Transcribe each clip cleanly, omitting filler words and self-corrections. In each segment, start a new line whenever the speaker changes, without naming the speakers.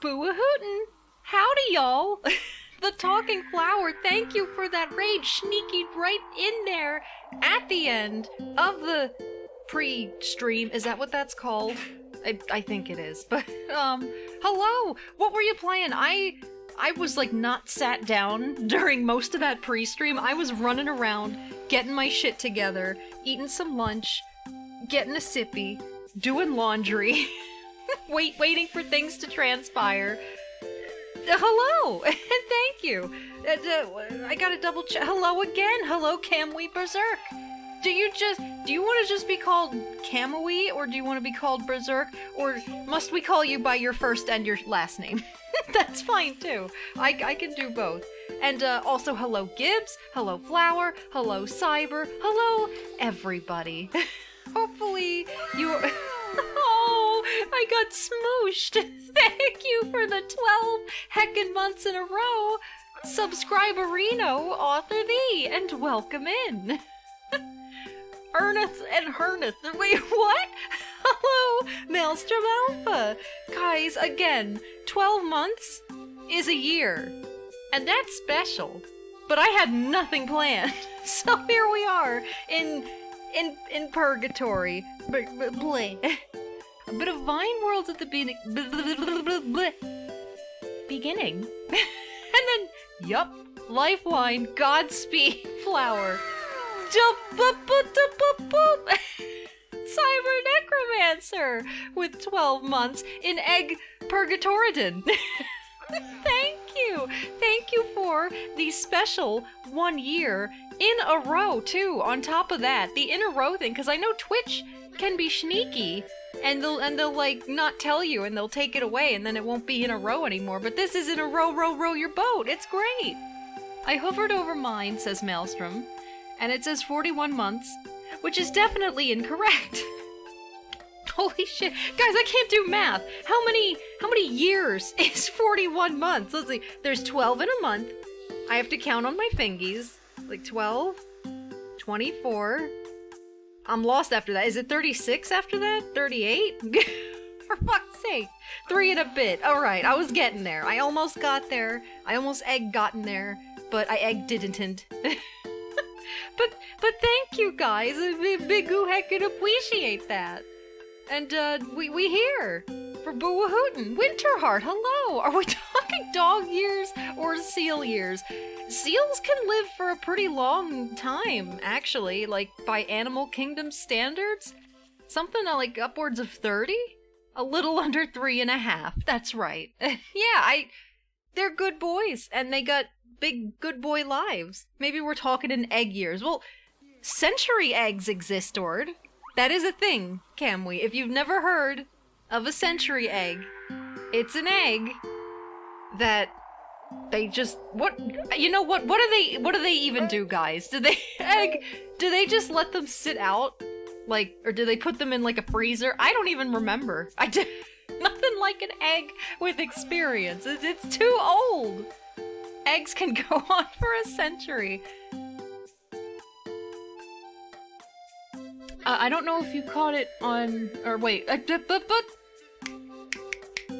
Boo-a-hootin'! Howdy, y'all! The Talking Flower, thank you for that raid, sneaking right in there at the end of the pre-stream. Is that what that's called? I think it is. But, hello! What were you playing? I was, like, not sat down during most of that pre-stream. I was running around, getting my shit together, eating some lunch, getting a sippy, doing laundry, waiting for things to transpire. Hello, and thank you. I gotta double check. Hello again. Hello, Camwee Berserk. Do you want to just be called Camwee, or do you want to be called Berserk, or must we call you by your first and your last name? That's fine too. I can do both. And also, hello Gibbs, hello Flower, hello Cyber, hello everybody. Hopefully you. Oh, I got smooshed. Thank you for the 12 heckin' months in a row. Subscriberino, author thee, and welcome in. Ernest and Herneth. Wait, what? Hello, Maelstrom Alpha. Guys, again, 12 months is a year. And that's special. But I had nothing planned. So here we are in purgatory. Bleh. A bit of Vine Worlds at the beginning. And then, yup, Lifeline, Godspeed, Flower. Cyber Necromancer with 12 months in Egg Purgatoridon. Thank you for the special 1 year in a row too. On top of that, the in a row thing, because I know Twitch can be sneaky and they'll like not tell you and they'll take it away and then it won't be in a row anymore. But this is in a row your boat. It's great. I hovered over mine, says Maelstrom, and it says 41 months, which is definitely incorrect. Holy shit. Guys, I can't do math. How many years is 41 months? Let's see. There's 12 in a month. I have to count on my fingies. Like 12, 24. I'm lost after that. Is it 36 after that? 38? For fuck's sake. 3 and a bit. Alright, I was getting there. I almost got there. I almost gotten there. But I didn't. But thank you guys. Big heck could appreciate that. And we here for Boo-a-hootin'. Winterheart, hello. Are we talking dog years or seal years? Seals can live for a pretty long time, actually, like by Animal Kingdom standards. Something like upwards of 30? A little under 3.5. That's right. Yeah, they're good boys, and they got big good boy lives. Maybe we're talking in egg years. Well, century eggs exist, Ord. That is a thing, Camwee. If you've never heard of a century egg, it's an egg that they just what do they even do, guys? Do they just let them sit out? Like, or do they put them in like a freezer? I don't even remember. Nothing like an egg with experience. It's too old. Eggs can go on for a century. I don't know if you caught it on, or wait,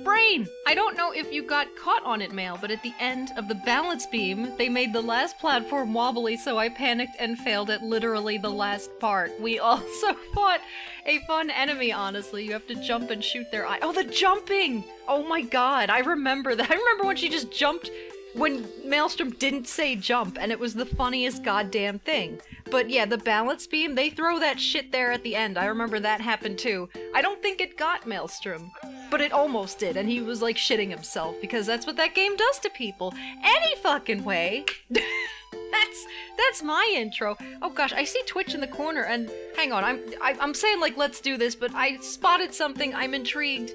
Brain! I don't know if you got caught on it, Mail, but at the end of the balance beam, they made the last platform wobbly, so I panicked and failed at literally the last part. We also fought a fun enemy, honestly. You have to jump and shoot their eye. Oh, the jumping! Oh my god, I remember that. I remember when she just jumped when Maelstrom didn't say jump, and it was the funniest goddamn thing. But yeah, the balance beam, they throw that shit there at the end. I remember that happened too. I don't think it got Maelstrom, but it almost did, and he was like shitting himself, because that's what that game does to people. Any fucking way. That's my intro. Oh gosh, I see Twitch in the corner, and hang on, I'm saying like let's do this, but I spotted something. I'm intrigued.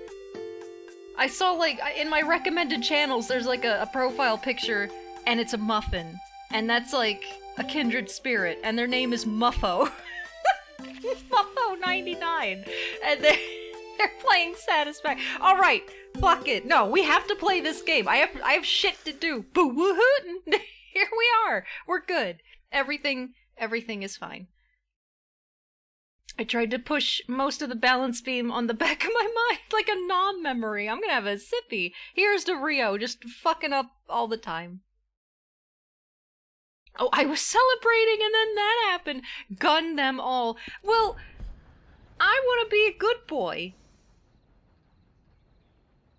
I saw, like, in my recommended channels, there's, like, a profile picture, and it's a muffin. And that's, like, a kindred spirit, and their name is Muffo. Muffo99. And they're playing Satisfaction. Alright, fuck it. No, we have to play this game. I have shit to do. Boo-woo-hootin'. Here we are. We're good. Everything is fine. I tried to push most of the balance beam on the back of my mind like a nom memory. I'm gonna have a sippy. Here's to Rio, just fucking up all the time. Oh, I was celebrating and then that happened. Gun them all. Well, I want to be a good boy.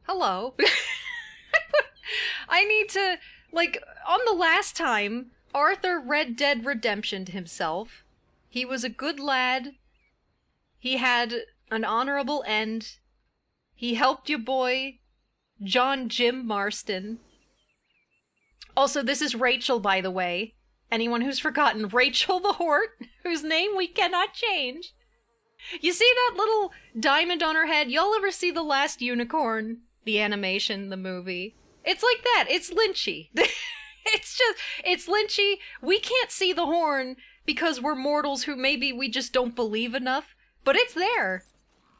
Hello. I need to, like, on the last time, Arthur Red Dead Redemptioned himself. He was a good lad. He had an honorable end. He helped your boy, John Jim Marston. Also, this is Rachel, by the way. Anyone who's forgotten, Rachel the Hort, whose name we cannot change. You see that little diamond on her head? Y'all ever see The Last Unicorn? The animation, the movie? It's like that. It's Lynchy. It's Lynchy. We can't see the horn because we're mortals who maybe we just don't believe enough. But it's there.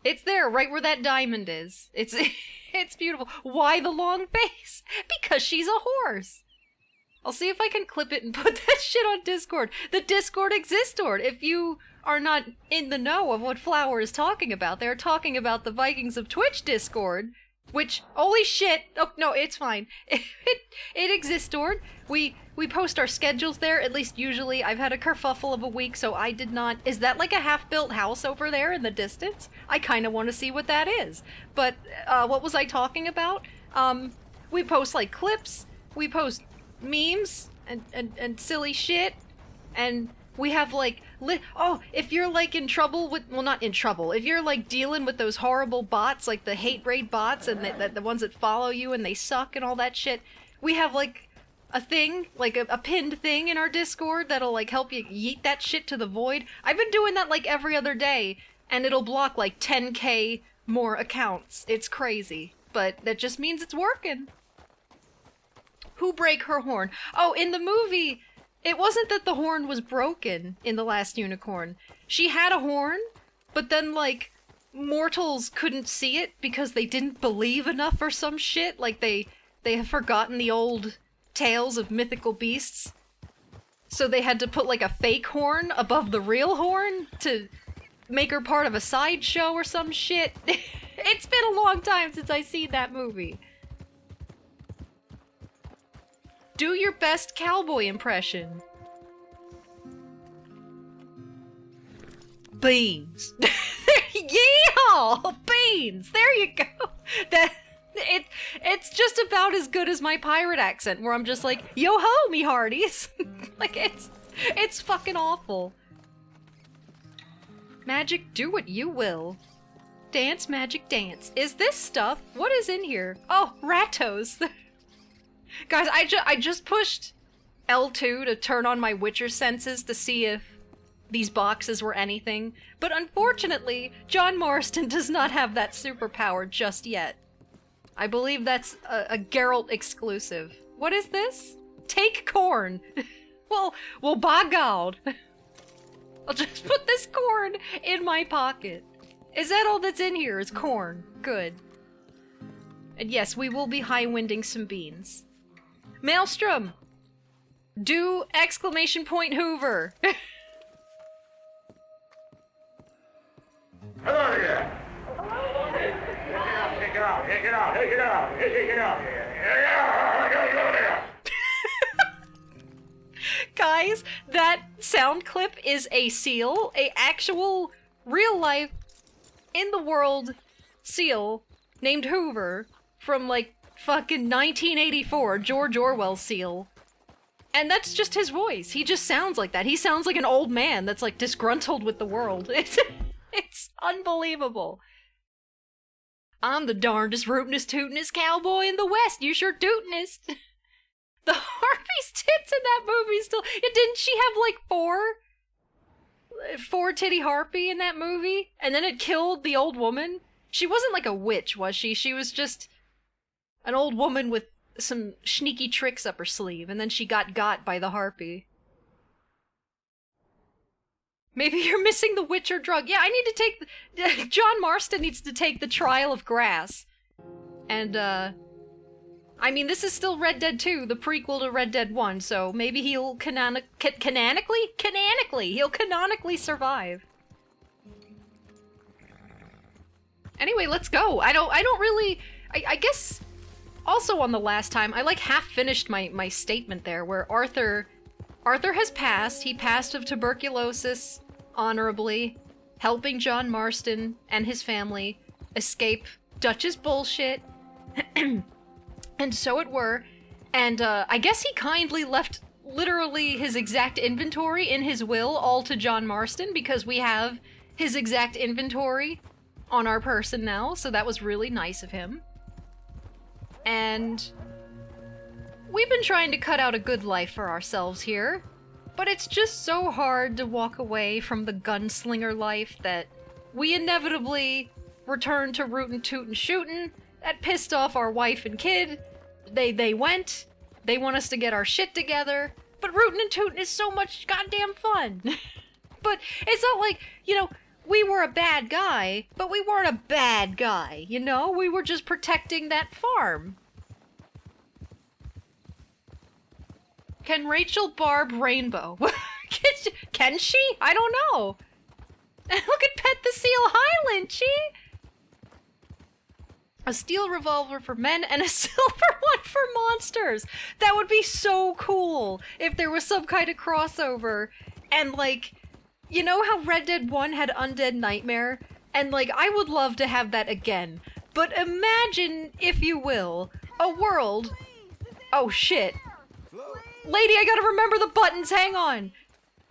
It's there, right where that diamond is. It's beautiful. Why the long face? Because she's a horse. I'll see if I can clip it and put that shit on Discord. The Discord Existord. If you are not in the know of what Flower is talking about, they're talking about the Vikings of Twitch Discord, which, holy shit, oh no, it's fine. It Existord. We post our schedules there, at least usually. I've had a kerfuffle of a week, so I did not... Is that like a half-built house over there in the distance? I kind of want to see what that is. But, what was I talking about? We post, like, clips, we post memes and silly shit, and we have like if you're like in trouble with, well, not in trouble, if you're like dealing with those horrible bots, like the hate raid bots and the ones that follow you and they suck and all that shit, we have like a thing, like a pinned thing in our Discord that'll like help you yeet that shit to the void. I've been doing that like every other day, and it'll block like 10k more accounts. It's crazy, but that just means it's working. Who break her horn? Oh, in the movie, it wasn't that the horn was broken in The Last Unicorn. She had a horn, but then, like, mortals couldn't see it because they didn't believe enough or some shit. Like, they have forgotten the old tales of mythical beasts. So they had to put, like, a fake horn above the real horn to make her part of a sideshow or some shit. It's been a long time since I seen that movie. Do your best cowboy impression. Beans. Yeehaw! Beans! There you go! It's just about as good as my pirate accent, where I'm just like, yo-ho, me hearties! Like, it's fucking awful. Magic, do what you will. Dance, magic, dance. Is this stuff? What is in here? Oh, Ratos! Guys, I just pushed L2 to turn on my Witcher senses to see if these boxes were anything, but unfortunately, John Marston does not have that superpower just yet. I believe that's a Geralt exclusive. What is this? Take corn! Well, by God! I'll just put this corn in my pocket. Is that all that's in here, is corn? Good. And yes, we will be high-winding some beans. Maelstrom! Do exclamation point Hoover!
Hello there! Take it out, take it out, take it out, take it out!
Guys, that sound clip is a seal, a actual, real-life, in-the-world seal named Hoover from, like, fucking 1984, George Orwell seal. And that's just his voice. He just sounds like that. He sounds like an old man that's, like, disgruntled with the world. It's unbelievable. I'm the darndest, rootinest, tootinest cowboy in the West. You sure tootinest. The Harpy's tits in that movie still... Didn't she have, like, four titty harpy in that movie? And then it killed the old woman? She wasn't like a witch, was she? She was just an old woman with some sneaky tricks up her sleeve, and then she got by the harpy. Maybe you're missing the Witcher drug. Yeah, I need to take... John Marston needs to take the Trial of Grass. And, I mean, this is still Red Dead 2, the prequel to Red Dead 1, so maybe he'll canonically? Canonically! He'll canonically survive. Anyway, let's go. I don't really... I guess... Also on the last time, I like half finished my statement there, where Arthur has passed. He passed of tuberculosis honorably, helping John Marston and his family escape Dutch's bullshit. And so it were. And I guess he kindly left literally his exact inventory in his will all to John Marston, because we have his exact inventory on our person now, so that was really nice of him. And we've been trying to cut out a good life for ourselves here, but it's just so hard to walk away from the gunslinger life that we inevitably returned to rootin' tootin' shootin'. That pissed off our wife and kid. They went. They want us to get our shit together. But rootin' and tootin' is so much goddamn fun. But it's not like, you know, we were a bad guy, but we weren't a bad guy, you know? We were just protecting that farm. Can Rachel barb Rainbow? Can she? I don't know. Look at Pet the Seal Highland, Lynchy! A steel revolver for men and a silver one for monsters. That would be so cool if there was some kind of crossover. And like, you know how Red Dead 1 had Undead Nightmare? And like, I would love to have that again. But imagine, if you will, a world... Oh shit. Lady, I gotta remember the buttons, hang on.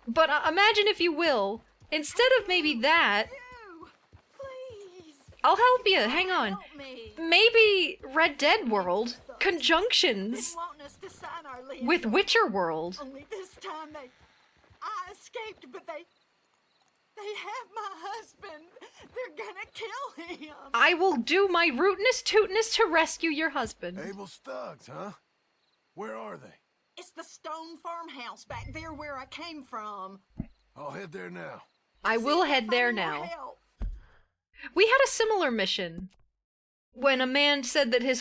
But imagine, if you will, instead of maybe that... I'll help you, hang on. Maybe Red Dead World conjunctions with Witcher World.
Only this time I escaped, but they have my husband. They're gonna kill him.
I will do my rootinest tootinest to rescue your husband.
Abel's thugs, huh? Where are they?
It's the stone farmhouse back there where I came from.
I'll head there now.
I will head there now. We had a similar mission when a man said that his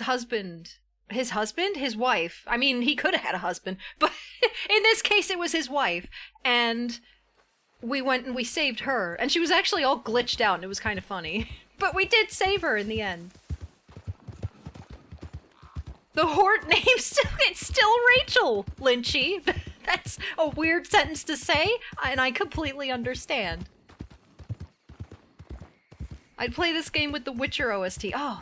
wife, I mean, he could have had a husband, but in this case it was his wife, and we went and we saved her, and she was actually all glitched out and it was kind of funny, but we did save her in the end. The Hort name it's still Rachel, Lynchy. That's a weird sentence to say, and I completely understand. I'd play this game with the Witcher OST. Oh,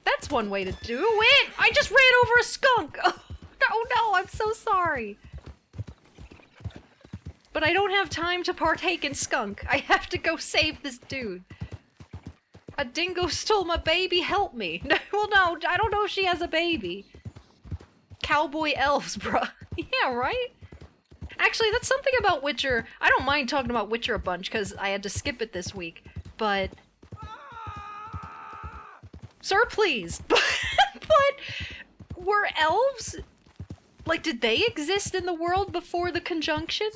that's one way to do it! I just ran over a skunk! Oh, no, I'm so sorry. But I don't have time to partake in skunk. I have to go save this dude. A dingo stole my baby, help me. Well, no, I don't know if she has a baby. Cowboy elves, bruh. Yeah, right? Actually, that's something about Witcher. I don't mind talking about Witcher a bunch, because I had to skip it this week. But... Sir, please. But were elves... Like, did they exist in the world before the conjunction?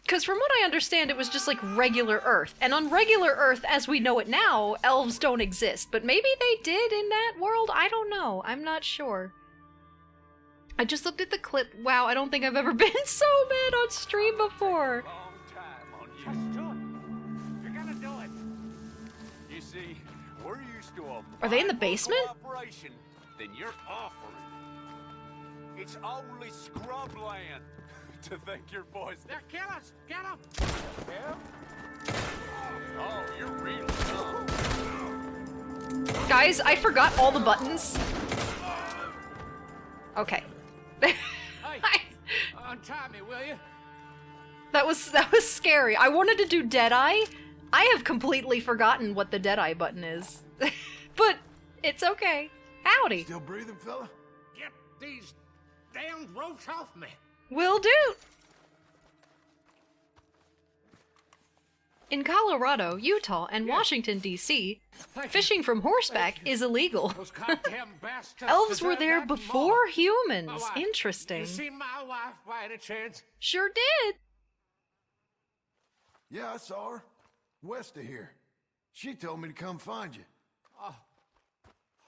Because from what I understand, it was just like regular Earth. And on regular Earth, as we know it now, elves don't exist. But maybe they did in that world? I don't know. I'm not sure. I just looked at the clip. Wow, I don't think I've ever been so mad on stream before. Are they in the basement?
Then you're offering. It's only scrubland. To think your boys. They'll kill us. Get them. Yeah? Oh, you're real dumb.
Guys, I forgot all the buttons. Okay.
Hey, untie me, will you?
That was scary. I wanted to do Deadeye. I have completely forgotten what the Deadeye button is. But it's okay. Howdy.
Still breathing, fella?
Get these damn ropes off me.
Will do. In Colorado, Utah, and Washington, D.C., fishing from horseback is illegal.
Those goddamn bastards.
Elves were there before humans. Interesting.
You see my wife by any chance?
Sure did.
Yeah, I saw her. West of here. She told me to come find you.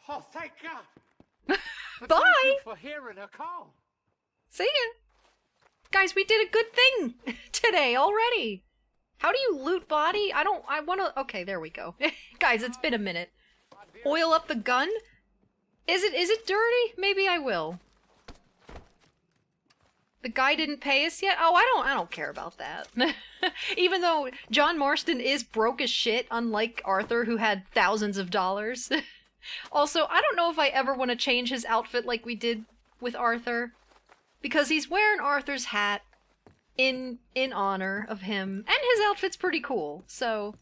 Oh, thank God. But
Bye.
thank you for hearing her call.
See ya. Guys, we did a good thing today already. How do you loot body? I wanna... Okay, there we go. Guys, it's been a minute. Oil up the gun? Is it dirty? Maybe I will. The guy didn't pay us yet? Oh, I don't care about that. Even though John Marston is broke as shit, unlike Arthur, who had thousands of dollars. Also, I don't know if I ever want to change his outfit like we did with Arthur. Because he's wearing Arthur's hat in honor of him, and his outfit's pretty cool, so...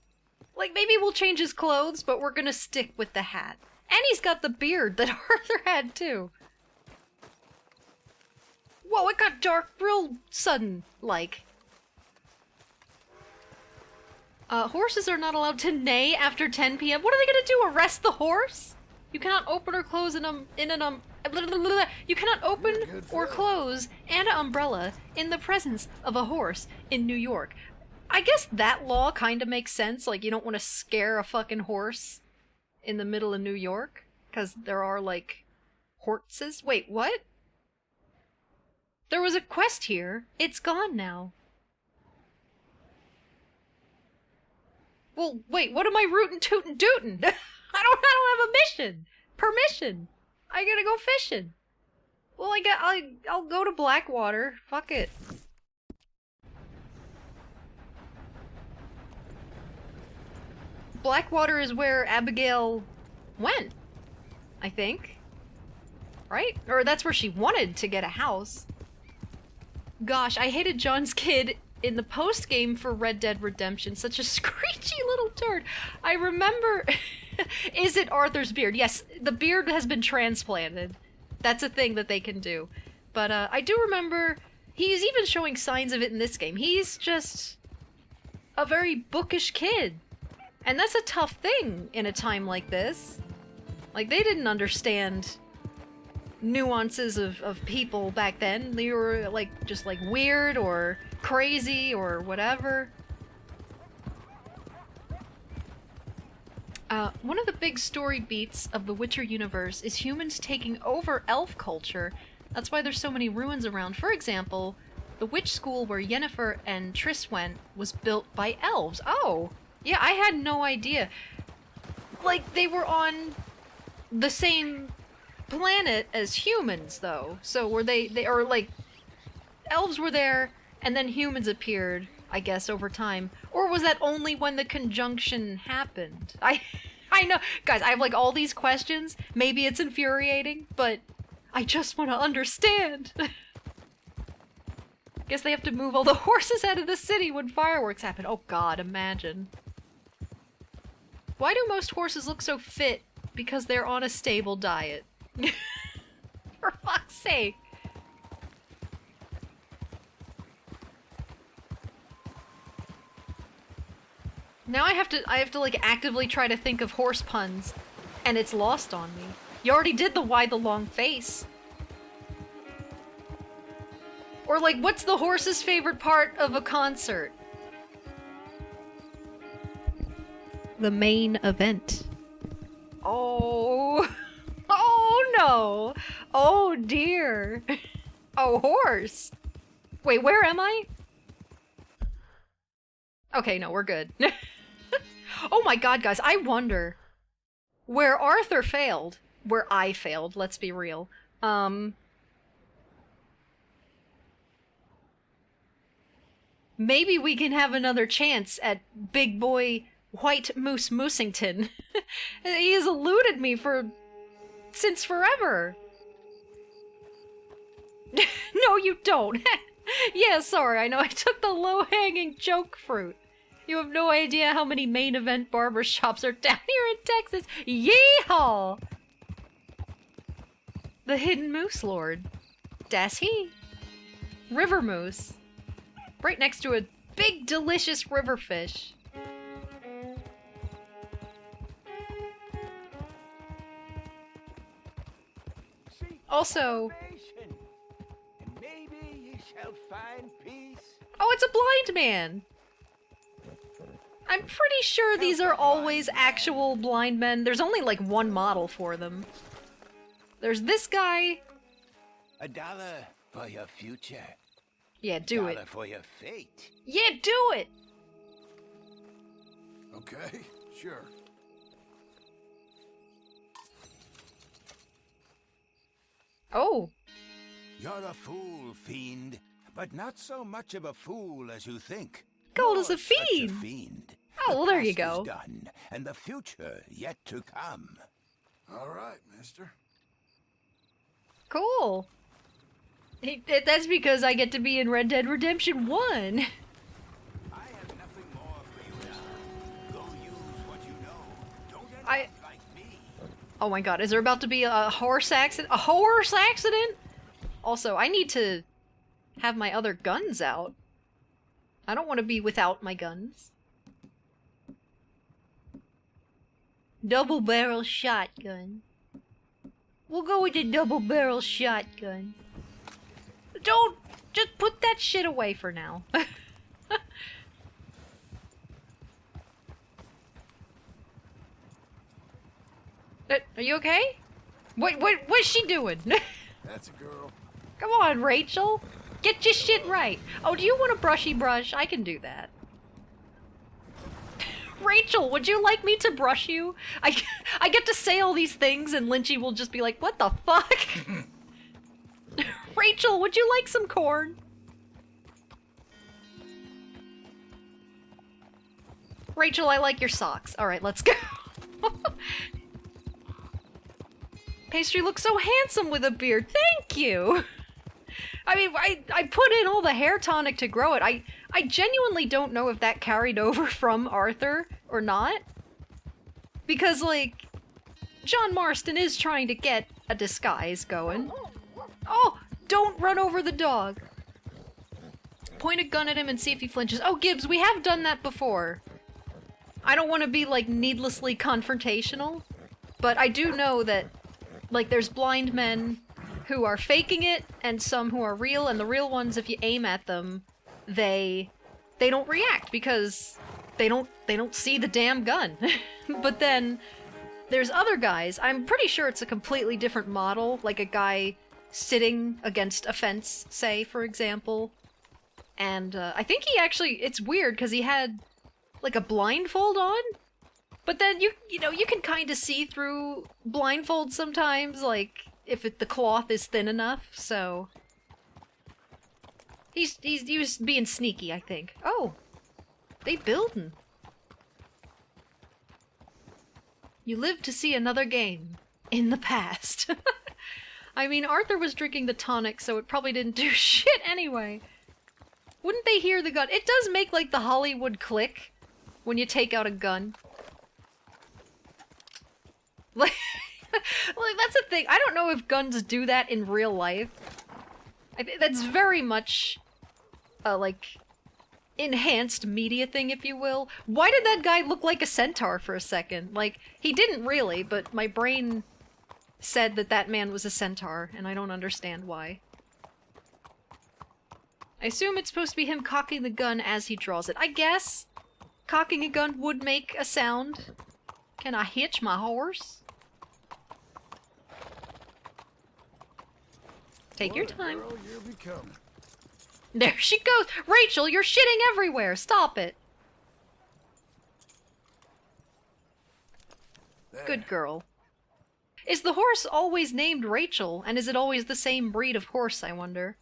Like, maybe we'll change his clothes, but we're gonna stick with the hat. And he's got the beard that Arthur had, too. Whoa, it got dark real sudden, like. Horses are not allowed to neigh after 10 p.m. What are they gonna do, arrest the horse? You cannot open or close you cannot open or close an umbrella in the presence of a horse in New York. I guess that law kind of makes sense, like you don't want to scare a fucking horse in the middle of New York, because there are, like, horses. Wait, what? There was a quest here. It's gone now. Well, wait, what am I rootin' tootin' dootin'? I don't have a mission! Permission! I gotta go fishing! Well, I'll go to Blackwater. Fuck it. Blackwater is where Abigail went, I think. Right? Or that's where she wanted to get a house. Gosh, I hated John's kid in the post-game for Red Dead Redemption. Such a screechy little turd. I remember... Is it Arthur's beard? Yes, the beard has been transplanted. That's a thing that they can do. But I do remember... He's even showing signs of it in this game. He's just... a very bookish kid. And that's a tough thing in a time like this. Like, they didn't understand nuances of people back then. They were, like, just, like, weird or crazy or whatever. One of the big story beats of the Witcher universe is humans taking over elf culture. That's why there's so many ruins around. For example, the witch school where Yennefer and Triss went was built by elves. Oh! Yeah, I had no idea. Like, they were on the same planet as humans, though. So were they or, like, elves were there, and then humans appeared, I guess, over time. Or was that only when the conjunction happened? I know, guys, I have, like, all these questions. Maybe it's infuriating, but I just want to understand. Guess they have to move all the horses out of the city when fireworks happen. Oh god, imagine. Why do most horses look so fit? Because they're on a stable diet. For fuck's sake. Now I have to like actively try to think of horse puns, and it's lost on me. You already did the why the long face. Or like, what's the horse's favorite part of a concert? The main event. Oh. Oh no. Oh dear. Oh, horse. Wait, where am I? Okay, no, we're good. Oh my god, guys, I wonder where Arthur failed, where I failed, let's be real. Maybe we can have another chance at big boy White Moose Moosington. He has eluded me since forever. No, you don't. Yeah, sorry, I know I took the low-hanging joke fruit. You have no idea how many main event barbershops are down here in Texas. Yeehaw! The Hidden Moose Lord. Das he. River moose. Right next to a big, delicious river fish. Also...
Maybe you shall find peace.
Oh, it's a blind man! I'm pretty sure these are always actual blind men. There's only like one model for them. There's this guy.
$1 for your future.
Yeah, do it.
$1 for your fate.
Yeah, do it!
Okay, sure.
Oh,
You're a fool, fiend, but not so much of a fool as you think.
called us
You're
a
such
fiend.
fiend.
Oh,
The
well, there you
past is
go.
done, and the future yet to come.
All right, mister.
Cool. That's because I get to be in Red Dead Redemption 1.
I have nothing more for you now. Go use what you know. Don't end
I-
up like me.
Oh my god, is there about to be a horse accident? A horse accident? Also, I need to have my other guns out. I don't want to be without my guns. Double barrel shotgun. We'll go with the double barrel shotgun. Don't just put that shit away for now. Are you okay? What's she doing?
That's a girl.
Come on, Rachel. Get your shit right. Oh, do you want a brushy brush? I can do that. Rachel, would you like me to brush you? I get to say all these things and Lynchy will just be like, what the fuck? Rachel, would you like some corn? Rachel, I like your socks. Alright, let's go. Pastry looks so handsome with a beard. Thank you! I mean, I put in all the hair tonic to grow it. I genuinely don't know if that carried over from Arthur or not. Because, like, John Marston is trying to get a disguise going. Oh! Don't run over the dog! Point a gun at him and see if he flinches. Oh, Gibbs, we have done that before. I don't want to be, like, needlessly confrontational, but I do know that, like, there's blind men who are faking it, and some who are real, and the real ones, if you aim at them, they don't react, because they don't see the damn gun. But then, there's other guys, I'm pretty sure it's a completely different model, like a guy sitting against a fence, say, for example, and I think he actually, it's weird, because he had, like, a blindfold on? But then, you know, you can kind of see through blindfolds sometimes, like, if the cloth is thin enough, so... He was being sneaky, I think. Oh! They buildin'. You live to see another game. In the past. I mean, Arthur was drinking the tonic, so it probably didn't do shit anyway. Wouldn't they hear the gun? It does make, like, the Hollywood click when you take out a gun. Like, that's the thing. I don't know if guns do that in real life. That's very much a, like, enhanced media thing, if you will. Why did that guy look like a centaur for a second? Like, he didn't really, but my brain said that that man was a centaur, and I don't understand why. I assume it's supposed to be him cocking the gun as he draws it. I guess cocking a gun would make a sound. Can I hitch my horse? Take your
What a
time.
girl you're becoming.
There she goes! Rachel, you're shitting everywhere! Stop it!
There.
Good girl. Is the horse always named Rachel? And is it always the same breed of horse, I wonder?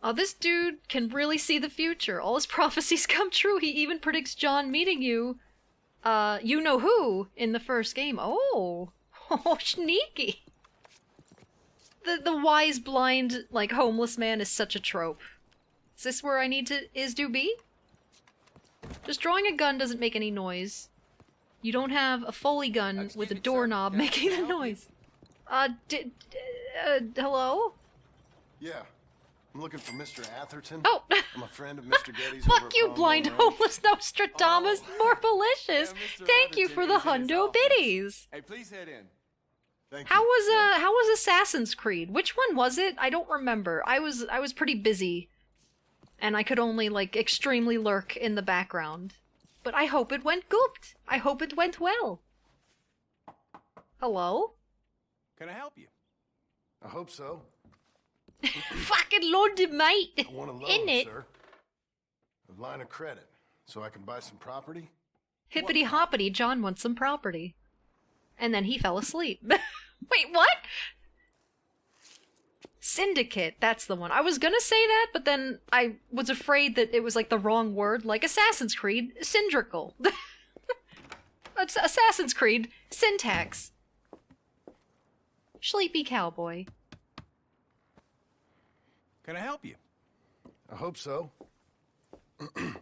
Oh, this dude can really see the future. All his prophecies come true. He even predicts John meeting you, you-know-who, in the first game. Oh! Oh, sneaky! The wise, blind, like, homeless man is such a trope. Is this where I need to be? Just drawing a gun doesn't make any noise. You don't have a Foley gun with a doorknob making the noise. Hello?
Yeah. I'm looking for Mr. Atherton.
Oh!
I'm a friend of Mr. Getty's over
Fuck
at
you,
Palm
blind
Ranch.
homeless Nostradamus! More malicious!
Mr.
Thank you
Atherton
for the
is in his
hundo
office.
biddies!
Hey, please head in.
Thank
How
you.
was Assassin's Creed? Which one was it? I don't remember. I was pretty busy. And I could only, like, extremely lurk in the background. But I hope it went good. I hope it went well. Hello?
Can I help you?
I hope so.
Fucking Lord mate!
I want a loan,
In it.
sir. A line of credit. so I can buy some property?
Hippity hoppity, John wants some property. And then he fell asleep. Wait, what? Syndicate, that's the one. I was gonna say that, but then I was afraid that it was like the wrong word, like Assassin's Creed, syndrical. It's Assassin's Creed, syntax. Sleepy cowboy.
Can I help you?
I hope so. I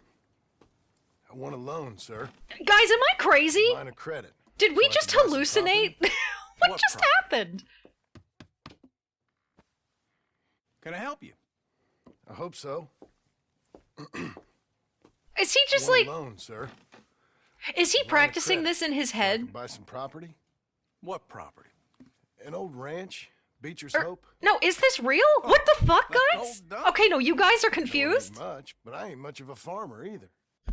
want a loan, sir.
Guys, am I crazy?
Line of credit.
Did we
So I
just
can buy some
hallucinate?
property?
What just happened?
Can I help you?
I hope so.
Is he just
I want
like...
a loan, sir.
Is he
Line of
practicing
credit.
this in his
So I
head?
can buy some property?
What property?
An old ranch? Beecher's
Or-
Hope?
No, is this real? What the fuck, guys?
hold on.
Okay, no, you guys are
Know it ain't
confused?
much, but I ain't much of a farmer either.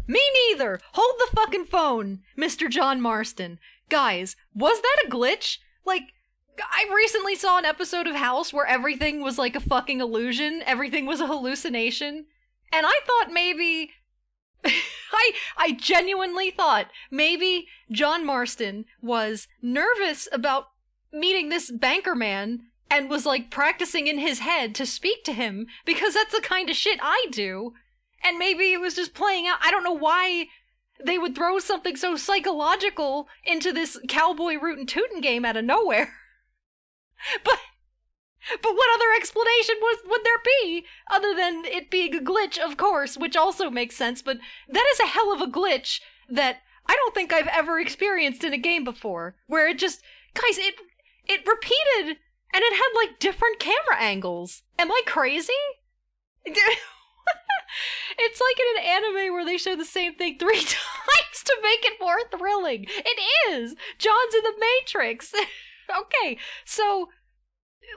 Me neither! Hold the fucking phone, Mr. John Marston. Guys, was that a glitch? Like, I recently saw an episode of House where everything was like a fucking illusion, everything was a hallucination, and I thought maybe... I genuinely thought maybe John Marston was nervous about meeting this banker man and was like practicing in his head to speak to him because that's the kind of shit I do. And maybe it was just playing out. I don't know why they would throw something so psychological into this cowboy rootin' tootin' game out of nowhere. But what other explanation would there be other than it being a glitch, of course, which also makes sense, but that is a hell of a glitch that I don't think I've ever experienced in a game before, where it just, guys, it repeated and it had like different camera angles. Am I crazy? It's like in an anime where they show the same thing 3 times to make it more thrilling. It is! John's in the Matrix! Okay, so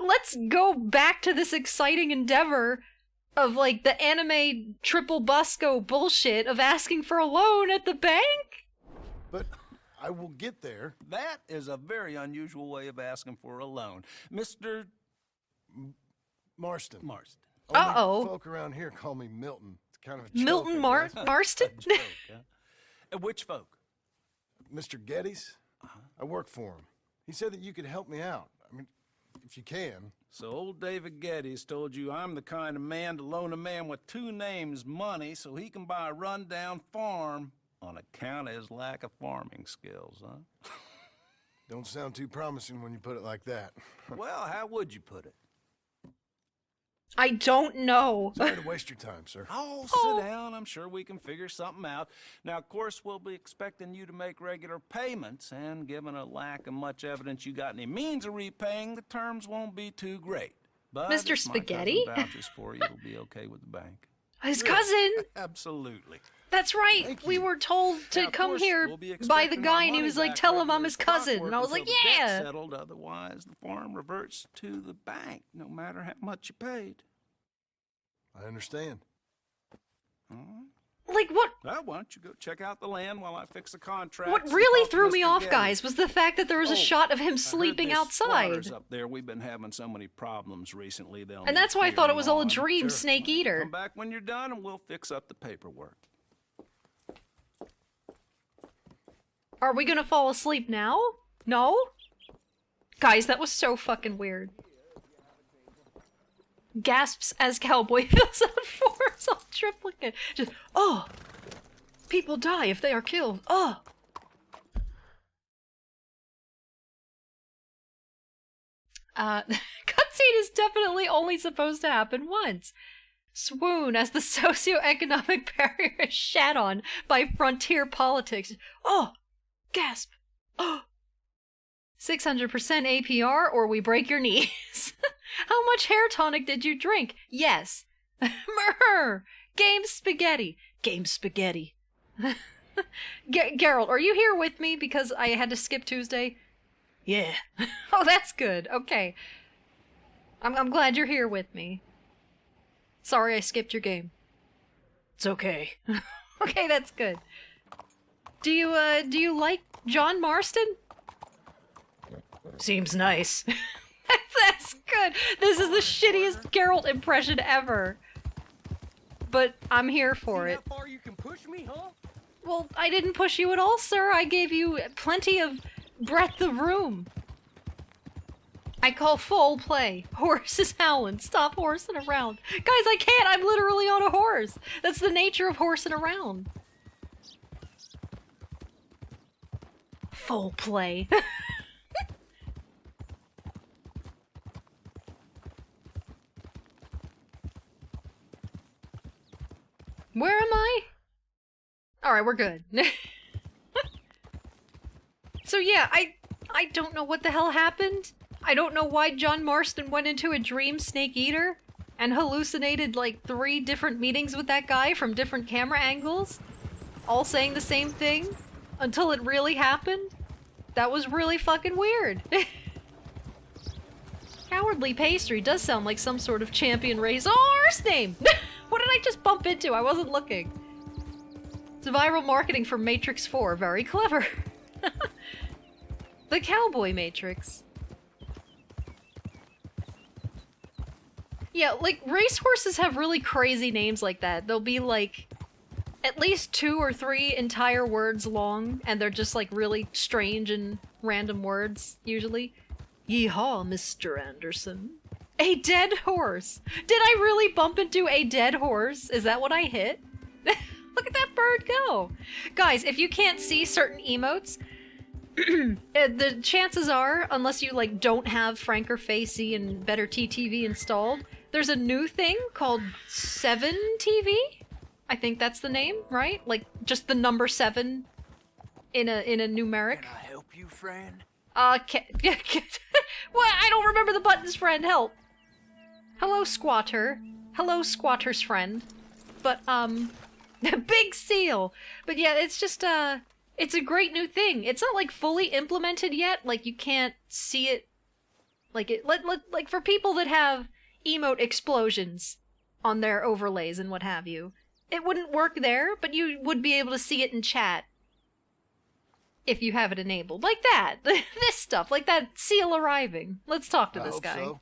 let's go back to this exciting endeavor of like the anime triple busco bullshit of asking for a loan at the bank?
But I will get there.
That is a very unusual way of asking for a loan. Mr.
Marston.
Marston.
Only
Uh-oh.
folk around here call me Milton. It's kind of a joke,
Milton
I guess.
Marston?
A joke, huh? Which folk?
Mr. Geddes? I work for him. He said that you could help me out. I mean, if you can.
So old David Geddes told you I'm the kind of man to loan a man with 2 names money so he can buy a rundown farm on account of his lack of farming skills, huh?
Don't sound too promising when you put it like that.
Well, how would you put it?
I don't know.
Sorry to waste your time, sir.
Oh, sit down. I'm sure we can figure something out. Now, of course, we'll be expecting you to make regular payments, and given a lack of much evidence you got any means of repaying, the terms won't be too great. But
Mr.
if my
Spaghetti?
cousin vouches for you, it'll be okay with the bank.
His cousin!
Absolutely.
That's right.
Thank
We
you.
were told
Now,
to
of
come
course,
here
we'll be
by the
expecting
guy,
our
and he
money
was like,
back
tell him
regular
I'm his
as
cousin.
clockwork
And I was like,
until the debt's
yeah.
settled. Otherwise, the farm reverts to the bank, no matter how much you paid.
I understand.
Like, what
Well, why don't you go check out the land while I fix the contract?
What really threw me off, guys, was the fact that there was a shot of him sleeping outside.
Up there, we've been having so many problems recently. They'll
And that's why I
need
thought it was all a
clearing on.
dream,
Sure.
Snake Eater.
Come back when you're done, and we'll fix up the paperwork.
Are we gonna fall asleep now? No? Guys, that was so fucking weird. Gasps as cowboy fills out forms all triplicate. Just, oh! People die if they are killed. Oh! Cutscene is definitely only supposed to happen once. Swoon as the socioeconomic barrier is shat on by frontier politics. Oh! Gasp! Oh! 600% APR or we break your knees. How much hair tonic did you drink? Yes. Murr! Game spaghetti. Game spaghetti. Geralt, are you here with me because I had to skip Tuesday? Yeah. Oh, that's good. Okay. I'm glad you're here with me. Sorry I skipped your game. It's okay. Okay, that's good. Do you like John Marston? Seems nice. That's good. This is the shittiest Geralt impression ever. But I'm here for it.
How far you can push me, huh?
Well, I didn't push you at all, sir. I gave you plenty of breadth of room. I call full play. Horse is howling. Stop horsing around. Guys, I can't. I'm literally on a horse. That's the nature of horsing around. Full play. Where am I? Alright, we're good. So yeah, I don't know what the hell happened. I don't know why John Marston went into a dream snake eater and hallucinated like 3 different meetings with that guy from different camera angles, all saying the same thing until it really happened. That was really fucking weird. Cowardly Pastry does sound like some sort of champion race horse name. What did I just bump into? I wasn't looking. It's viral marketing for Matrix 4. Very clever. The Cowboy Matrix. Yeah, like, racehorses have really crazy names like that. They'll be like at least 2 or 3 entire words long, and they're just like really strange and random words, usually. Yeehaw, Mr. Anderson. A dead horse. Did I really bump into a dead horse? Is that what I hit? Look at that bird go. Guys, if you can't see certain emotes, the chances are, unless you like don't have Franker Facey and Better TTV installed, there's a new thing called 7 TV. I think that's the name, right? Like just the number 7 in a numeric.
Can I help you, friend?
What? I don't remember the buttons, friend. Help. Hello, squatter. Hello, squatter's friend. But big seal. But yeah, it's just it's a great new thing. It's not like fully implemented yet. Like you can't see it. Like like for people that have emote explosions on their overlays and what have you, it wouldn't work there, but you would be able to see it in chat if you have it enabled. Like that. This stuff. Like that seal arriving. Let's talk to
I
this
hope
guy.
so.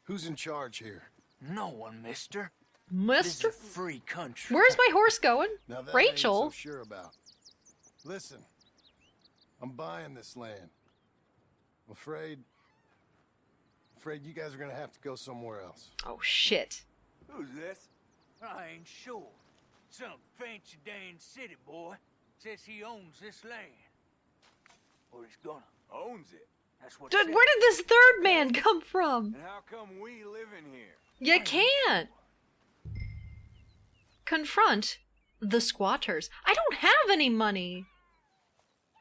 Who's in charge here?
No one, mister. This is
Mister?
a free country.
Where's my horse going?
Now that
Rachel?
I ain't so sure about. Listen, I'm buying this land. I'm afraid you guys are gonna have to go somewhere else.
Oh, shit.
Who's this?
I ain't sure. Some fancy Dan city boy says he owns this land. Or he's gonna.
Owns it.
That's what.
Dude, where did this third man come from?
And how come we live in here?
You can't. Confront the squatters. I don't have any money.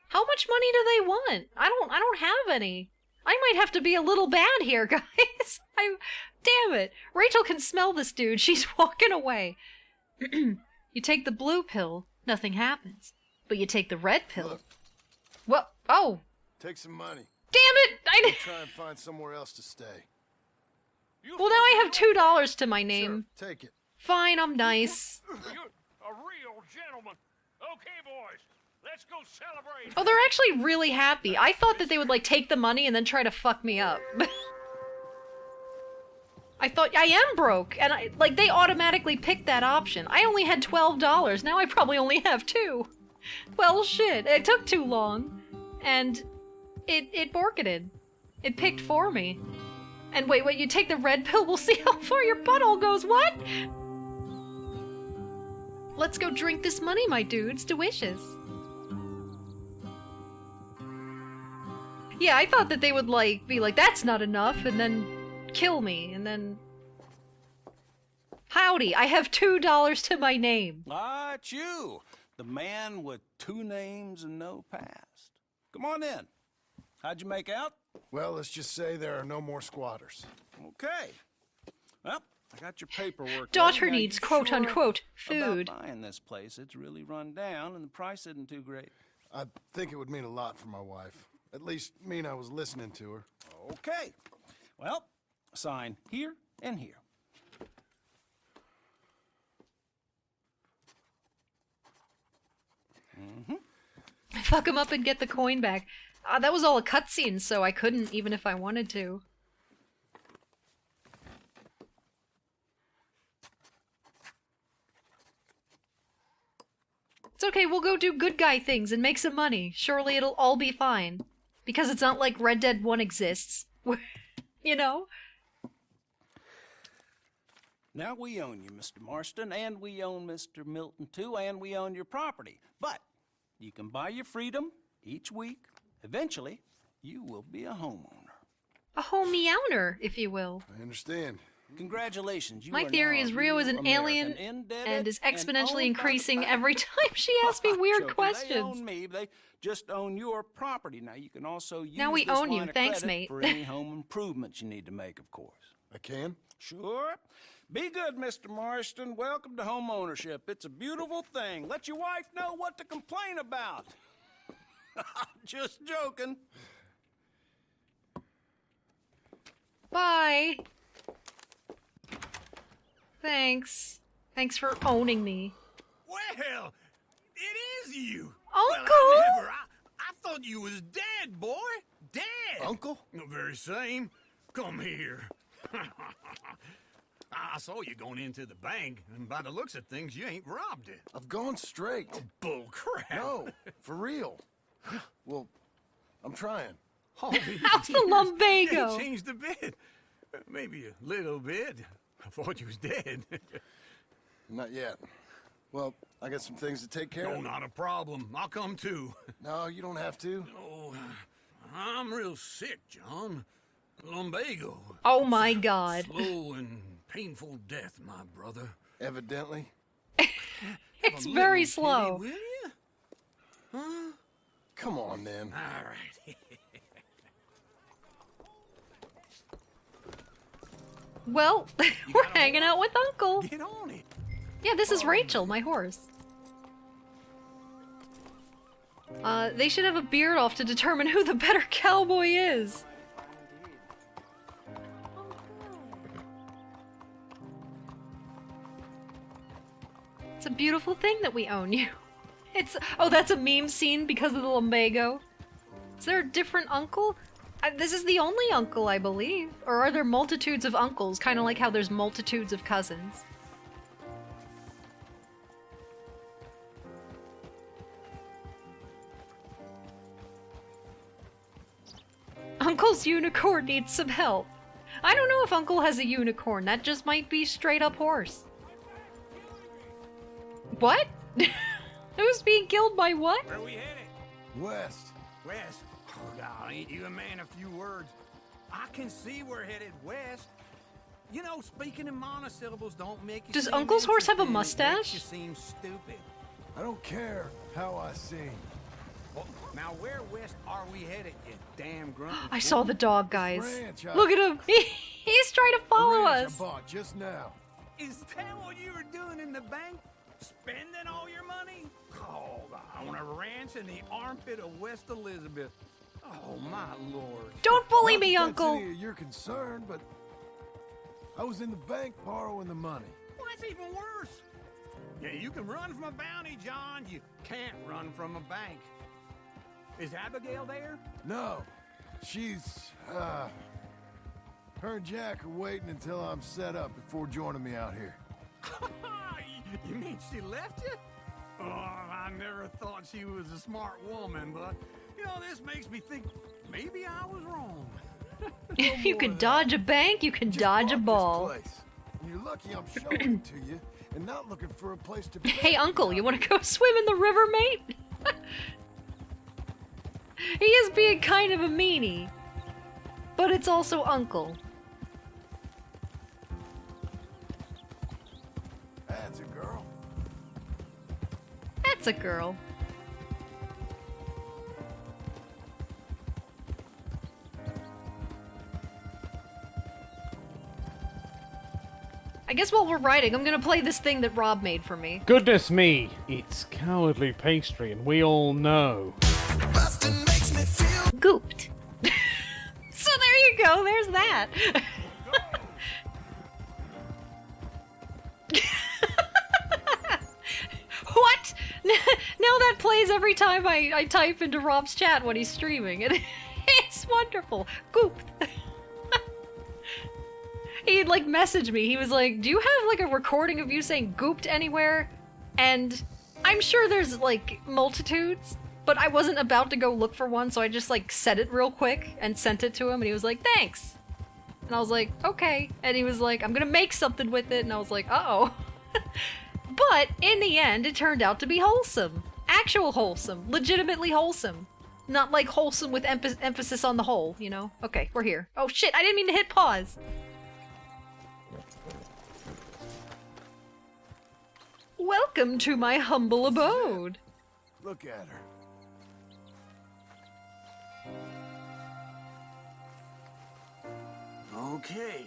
How much money do they want? I don't have any. I might have to be a little bad here, guys. Damn it. Rachel can smell this dude. She's walking away. You take the blue pill, nothing happens. But you take the red pill.
Look,
Well, oh,
take some money.
damn it.
And try and find somewhere else to stay.
Well, now I have $2 to my name.
Sure, take it.
Fine, I'm nice.
You're a real gentleman. Okay, boys, let's go celebrate.
Oh, they're actually really happy. I thought that they would, like, take the money and then try to fuck me up. I thought I am broke, and they automatically picked that option. I only had $12. Now I probably only have 2. Well, shit. It took too long, and it borketed. It picked for me. And wait, you take the red pill, we'll see how far your butthole goes. What? Let's go drink this money, my dudes, to wishes. Yeah, I thought that they would, like, be like, that's not enough, and then kill me, and then... Howdy, I have $2 to my name.
Ah, it's you. The man with 2 names and no past. Come on in. How'd you make out?
Well, let's just say there are no more squatters.
Okay. Well, I got your paperwork.
Daughter
ready. Now,
needs
you
quote-unquote
sure
food.
About buying this place? It's really run down, and the price isn't too great.
I think it would mean a lot for my wife. At least mean I was listening to her.
Okay. Well, sign here and here.
Fuck him up and get the coin back. That was all a cutscene, so I couldn't, even if I wanted to. It's okay, we'll go do good guy things and make some money. Surely it'll all be fine. Because it's not like Red Dead 1 exists. You know?
Now we own you, Mr. Marston, and we own Mr. Milton too, and we own your property. But you can buy your freedom each week. Eventually, you will be a homeowner.
A home-meowner, if you will.
I understand.
Congratulations.
My
are
theory
now
is
a
Rio is
real
an
American,
alien
indebted
and is exponentially
owned by the
increasing
bank.
every time she asks me weird
Joking.
questions.
They own me. They just own your property. Now you can also use
Now we
this
own you.
line of
Thanks,
credit
mate.
for any home improvements you need to make, of course.
I can?
Sure. Be good, Mr. Marston. Welcome to home ownership. It's a beautiful thing. Let your wife know what to complain about. Just joking.
Bye. Thanks. Thanks for owning me.
Well, it is you.
Uncle!
Well, I thought you was dead, boy. Dead.
Uncle?
The very same. Come here. I saw you going into the bank, and by the looks of things, you ain't robbed it.
I've gone straight.
Bull crap.
No, for real. Well, I'm trying.
How's the lumbago?
It changed a bit. Maybe a little bit. I thought you was dead.
Not yet. Well, I got some things to take care
No,
of.
not a problem. I'll come too.
No, you don't have to.
Oh, I'm real sick, John. Lumbago.
Oh my god.
Slow and painful death, my brother.
Evidently.
It's
A
very
little
slow.
pity, will you? Huh?
Come on, then.
All right.
Well, we're hanging out with Uncle.
Get on it.
Yeah, this is Rachel, my horse. They should have a beard off to determine who the better cowboy is. It's a beautiful thing that we own you. Oh, that's a meme scene because of the lumbago. Is there a different uncle? This is the only uncle, I believe. Or are there multitudes of uncles, kind of like how there's multitudes of cousins? Uncle's unicorn needs some help. I don't know if Uncle has a unicorn. That just might be straight up horse. What? Who's being killed by what?
Where we headed?
West.
West. Oh, God, ain't you a man of few words? I can see we're headed west. You know, speaking in monosyllables don't make you
Does
seem
Uncle's horse have a
interesting. It makes
mustache?
you seem stupid.
I don't care how I sing.
Well, now where west are we headed, you damn grunt?
I saw the dog, guys.
Ranch,
Look at him. He's trying to follow
ranch
us.
I bought just now.
Is that what you were doing in the bank? Spending all your money? Oh, on a ranch in the armpit of West Elizabeth. Oh, my lord.
Don't bully
Not
me,
that that's
Uncle.
any of your concern, but I was in the bank borrowing the money.
Well, that's even worse. Yeah, you can run from a bounty, John. You can't run from a bank. Is Abigail there?
No, she's, her and Jack are waiting until I'm set up before joining me out here.
You mean she left you? Oh, I never thought she was a smart woman, but, you know, this makes me think maybe I was wrong.
You can dodge a bank, you can
Just
dodge a
bought
ball.
this place, and you're lucky I'm showing it to you and not looking for a place to
Hey, Uncle, you want to go swim in the river, mate? He is being kind of a meanie. But it's also Uncle.
That's a girl.
That's a girl. I guess while we're riding, I'm gonna play this thing that Rob made for me.
Goodness me, it's cowardly pastry, and we all know.
Gooped. So there you go, there's that. What? Now that plays every time I type into Rob's chat when he's streaming. It's wonderful. Goop. He'd like message me. He was like, "Do you have like a recording of you saying gooped anywhere?" And I I'm sure there's, like, multitudes, but I wasn't about to go look for one, so I just, like, said it real quick and sent it to him, and he was like, thanks! And I was like, okay. And he was like, I'm gonna make something with it, and I was like, uh-oh. But, in the end, it turned out to be wholesome. Actual wholesome. Legitimately wholesome. Not, like, wholesome with emphasis on the whole, you know? Okay, we're here. Oh shit, I didn't mean to hit pause! Welcome to my humble abode.
Look at her.
Okay.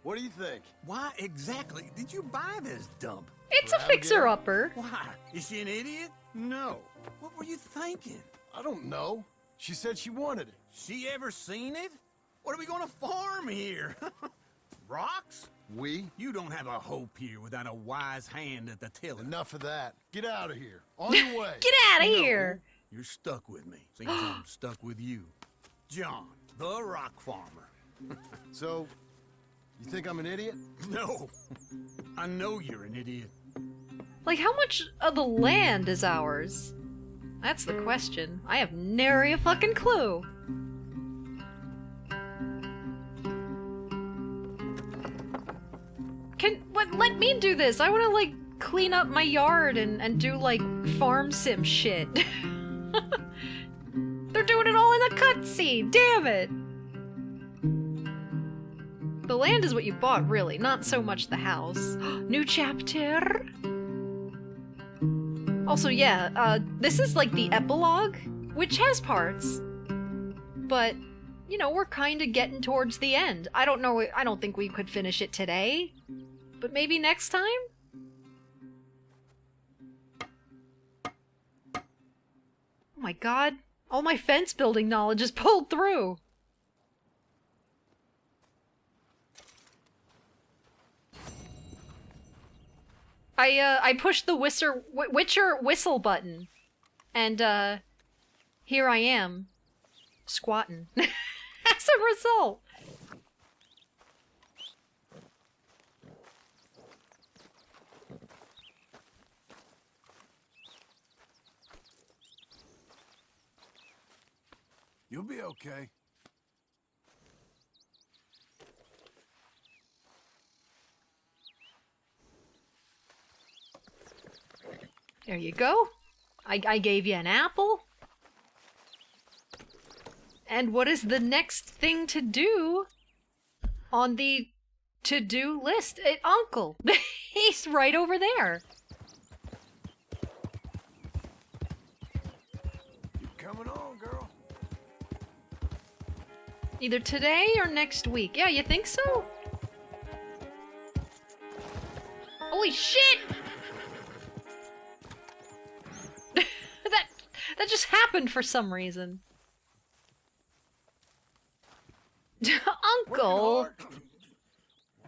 What do you think?
Why exactly did you buy this dump?
It's a fixer-upper.
Why? Is she an idiot? No. What were you thinking?
I don't know. She said she wanted it.
She ever seen it? What are we gonna farm here? Rocks?
We?
You don't have a hope here without a wise hand at the tiller.
Enough of that. Get out of here. On your way.
Get out of here!
You're stuck with me. Seems I'm stuck with you. John, the rock farmer.
So, you think I'm an idiot?
No. I know you're an idiot.
Like, how much of the land is ours? That's the question. I have nary a fucking clue. Let me do this. I want to, like, clean up my yard and do, like, farm sim shit. They're doing it all in the cutscene. Damn it. The land is what you bought, really, not so much the house. New chapter. Also, yeah, this is like the epilogue, which has parts. But, you know, we're kind of getting towards the end. I don't think we could finish it today. But maybe next time? Oh my god. All my fence building knowledge is pulled through. I pushed the Witcher whistle button, and here I am, squatting. As a result.
You'll be okay.
There you go. I gave you an apple. And what is the next thing to do on the to-do list? Uncle. He's right over there.
You're coming on, girl.
Either today or next week. Yeah, you think so? Holy shit! That just happened for some reason. Uncle!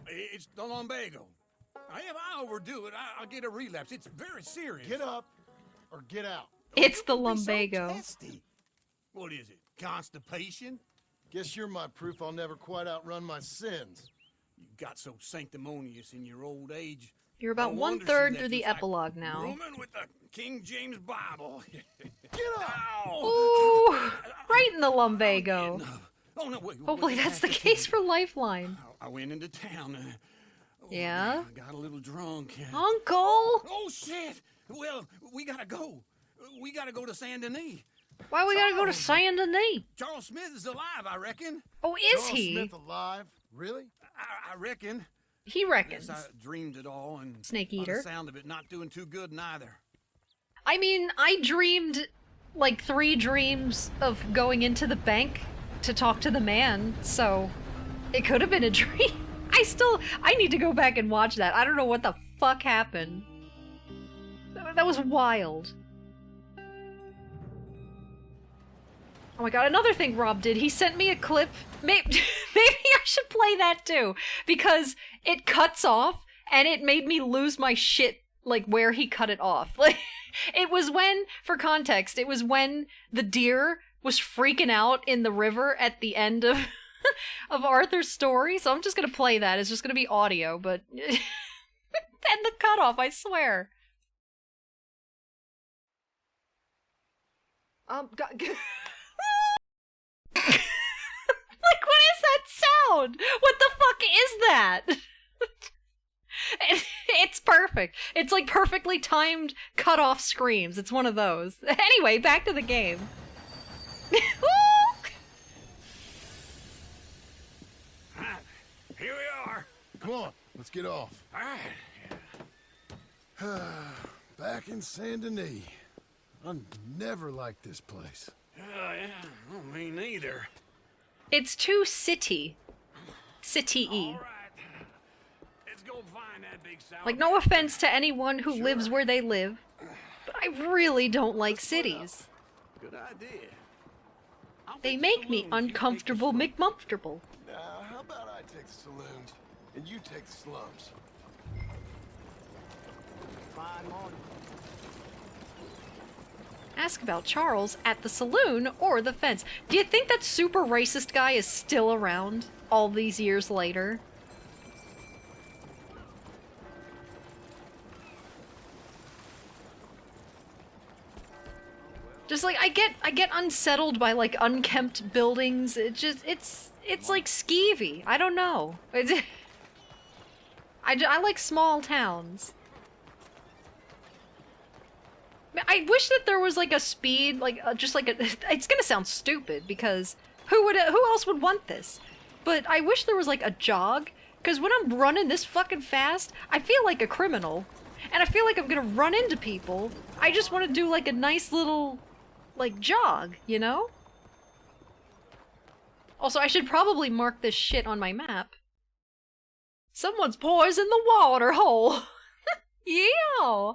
It's the lumbago. If I overdo it, I'll get a relapse. It's very serious.
Get up or get out.
It's the
Don't be so
lumbago.
testy. What is it? Constipation?
Guess you're my proof I'll never quite outrun my sins.
You got so sanctimonious in your old age.
You're about
No wonder
1/3
she left
through the
us like
epilogue now.
Roman with the King James Bible.
Get up!
Ooh! Right in the lumbago.
Oh, no, wait.
Hopefully that's the case for Lifeline.
I went into town.
Yeah?
I got a little drunk.
Uncle!
Oh, shit! Well, we gotta go. We gotta go to Saint Denis.
Why we gotta go to Saint Denis?
Charles Smith is alive, I reckon.
Oh, is
Charles
he?
Smith alive? Really?
I reckon.
He reckons.
Yes, I dreamed it all, and
Snake
by
eater.
the sound of it, not doing too good neither.
I mean, I dreamed like 3 dreams of going into the bank to talk to the man, so it could have been a dream. I need to go back and watch that. I don't know what the fuck happened. That was wild. Oh my god, another thing Rob did, he sent me a clip. Maybe I should play that too, because it cuts off, and it made me lose my shit, like, where he cut it off. Like, it was when, for context, it was when the deer was freaking out in the river at the end of of Arthur's story, so I'm just gonna play that. It's just gonna be audio, but And the cutoff, I swear. Like, what is that sound? What the fuck is that? It's perfect. It's like perfectly timed cutoff screams. It's one of those. Anyway, back to the game.
Here we are.
Come on, let's get off.
All right.
Back in Saint Denis. I never liked this place.
Yeah, well, me neither.
It's too city. City-y.
All right. Let's go find that big sound.
Like, no offense to anyone who lives where they live, but I really don't like cities.
Good idea.
They make me uncomfortable McMomfortable.
Now, how about I take the saloons and you take the slums?
Fine morning.
Ask about Charles at the saloon or the fence. Do you think that super racist guy is still around all these years later? Just like I get unsettled by like unkempt buildings. It's like skeevy. I don't know. I like small towns. I wish that there was like a speed, like just like a. It's gonna sound stupid because who else would want this? But I wish there was like a jog, because when I'm running this fucking fast, I feel like a criminal, and I feel like I'm gonna run into people. I just want to do like a nice little, like jog, you know? Also, I should probably mark this shit on my map. Someone's poisoned the water hole. Yeah.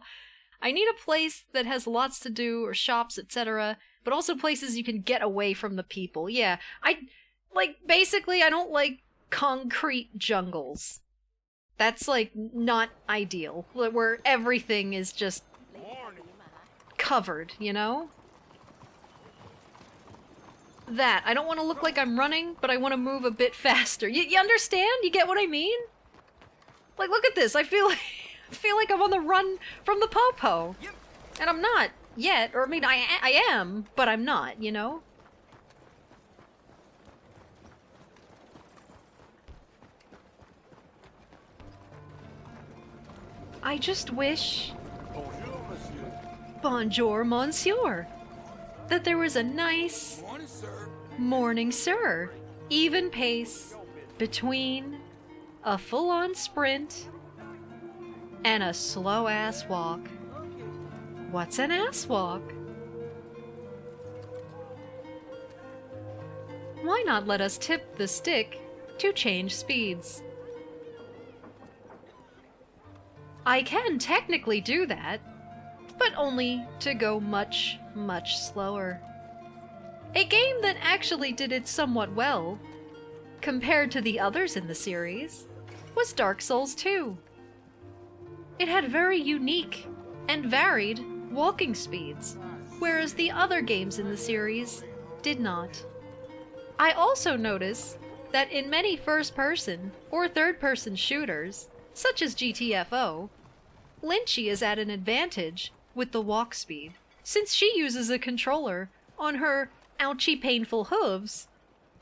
I need a place that has lots to do, or shops, etc., but also places you can get away from the people. Yeah, basically, I don't like concrete jungles. That's, like, not ideal, where everything is just covered, you know? I don't want to look like I'm running, but I want to move a bit faster. You understand? You get what I mean? Like, look at this, I feel like I'm on the run from the po-po. And I'm not yet, or I mean, I am, but I'm not, you know? I just wish... Bonjour, monsieur. That there was a nice... Morning, sir. Even pace between a full-on sprint and a slow-ass walk. What's an ass walk? Why not let us tip the stick to change speeds? I can technically do that, but only to go much, much slower. A game that actually did it somewhat well, compared to the others in the series, was Dark Souls 2. It had very unique and varied walking speeds, whereas the other games in the series did not. I also notice that in many first-person or third-person shooters, such as GTFO, Lynchy is at an advantage with the walk speed, since she uses a controller on her ouchy painful hooves,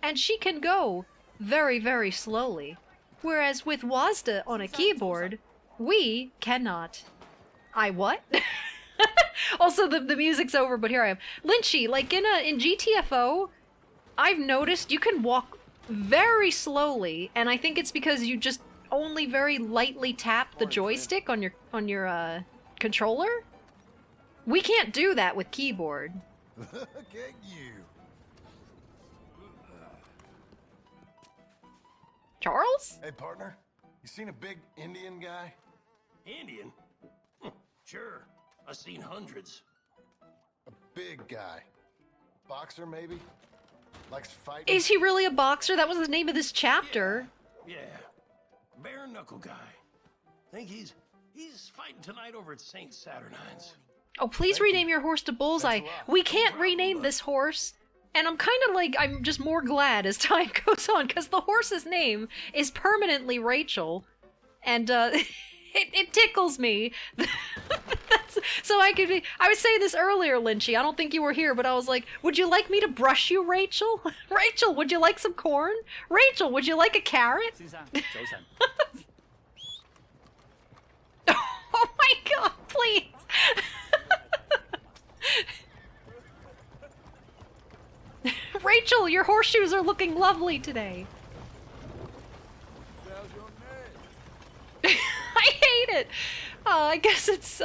and she can go very, very slowly, whereas with WASD on a keyboard, we cannot. I what? Also, the music's over, but here I am. Lynchy, like in GTFO, I've noticed you can walk very slowly, and I think it's because you just only very lightly tap the joystick on your controller. We can't do that with keyboard.
Look at you.
Charles?
Hey, partner. You seen a big Indian guy?
Indian? Sure. I've seen hundreds.
A big guy. Boxer, maybe? Likes fighting?
Is he really a boxer? That was the name of this chapter.
Yeah. Bare knuckle guy. Think he's fighting tonight over at St. Saturnine's.
Oh, please rename your horse to Bullseye. We can't rename this horse. And I'm kind of like, I'm just more glad as time goes on, because the horse's name is permanently Rachel. And, It tickles me. So I could be. I was saying this earlier, Lynchy. I don't think you were here, but I was like, would you like me to brush you, Rachel? Rachel, would you like some corn? Rachel, would you like a carrot? Oh my god, please. Rachel, your horseshoes are looking lovely today. I hate it. I guess it's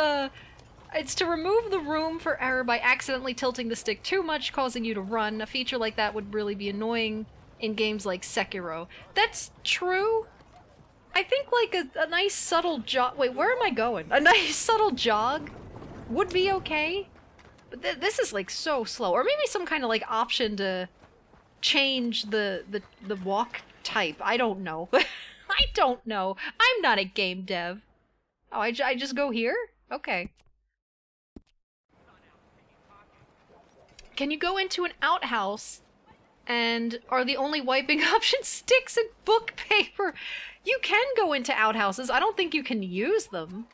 to remove the room for error by accidentally tilting the stick too much, causing you to run. A feature like that would really be annoying in games like Sekiro. That's true. I think like a nice subtle jog. Wait, where am I going? A nice subtle jog would be okay. But this is like so slow. Or maybe some kind of like option to change the walk type. I don't know. I don't know. I'm not a game dev. Oh, I just go here? Okay. Can you go into an outhouse and are the only wiping options sticks and book paper? You can go into outhouses. I don't think you can use them.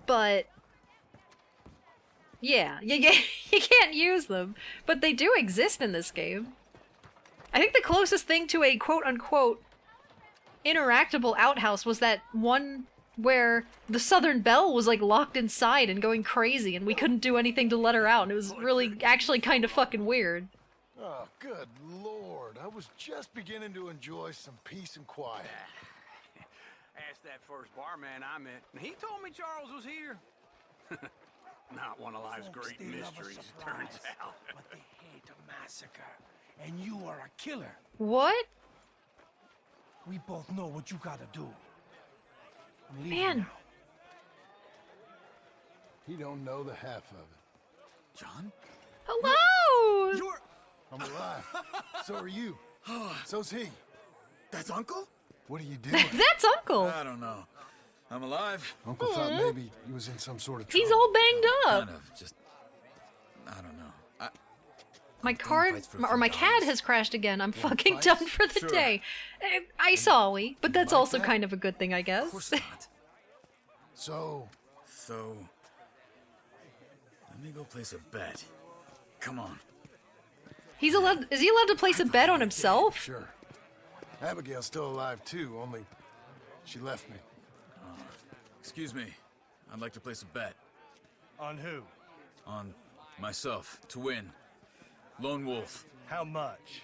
But yeah, you can't use them. But they do exist in this game. I think the closest thing to a quote-unquote interactable outhouse was that one where the Southern Belle was like locked inside and going crazy and we couldn't do anything to let her out and it was really actually kind of fucking weird.
Oh, good lord. I was just beginning to enjoy some peace and quiet.
Asked that first barman I met, and he told me Charles was here. Not one of life's great mysteries, it turns out.
But they hate a massacre, and you are a killer.
What?
We both know what you gotta do. I'm leaving
Man.
now.
He don't know the half of it.
John?
Hello!
You're...
I'm alive. So are you. So's he.
That's Uncle?
What are you doing?
That's Uncle!
I don't know. I'm alive.
Uncle thought maybe he was in some sort of trouble.
He's all banged up!
Kind of, just... I don't know.
My card,
fights for
or my
$3.
CAD has crashed again. I'm fucking
fights?
done for the
Sure.
day. I sorry, but that's
like
also
that?
kind of a good thing, I
Of
guess.
course not.
So,
So... Let me go place a bet. Come on.
He's allowed. Is he allowed to place a bet on himself?
sure. Abigail's still alive too, only she left me.
Excuse me. I'd like to place a bet.
On who?
On myself, to win. Lone Wolf.
How much?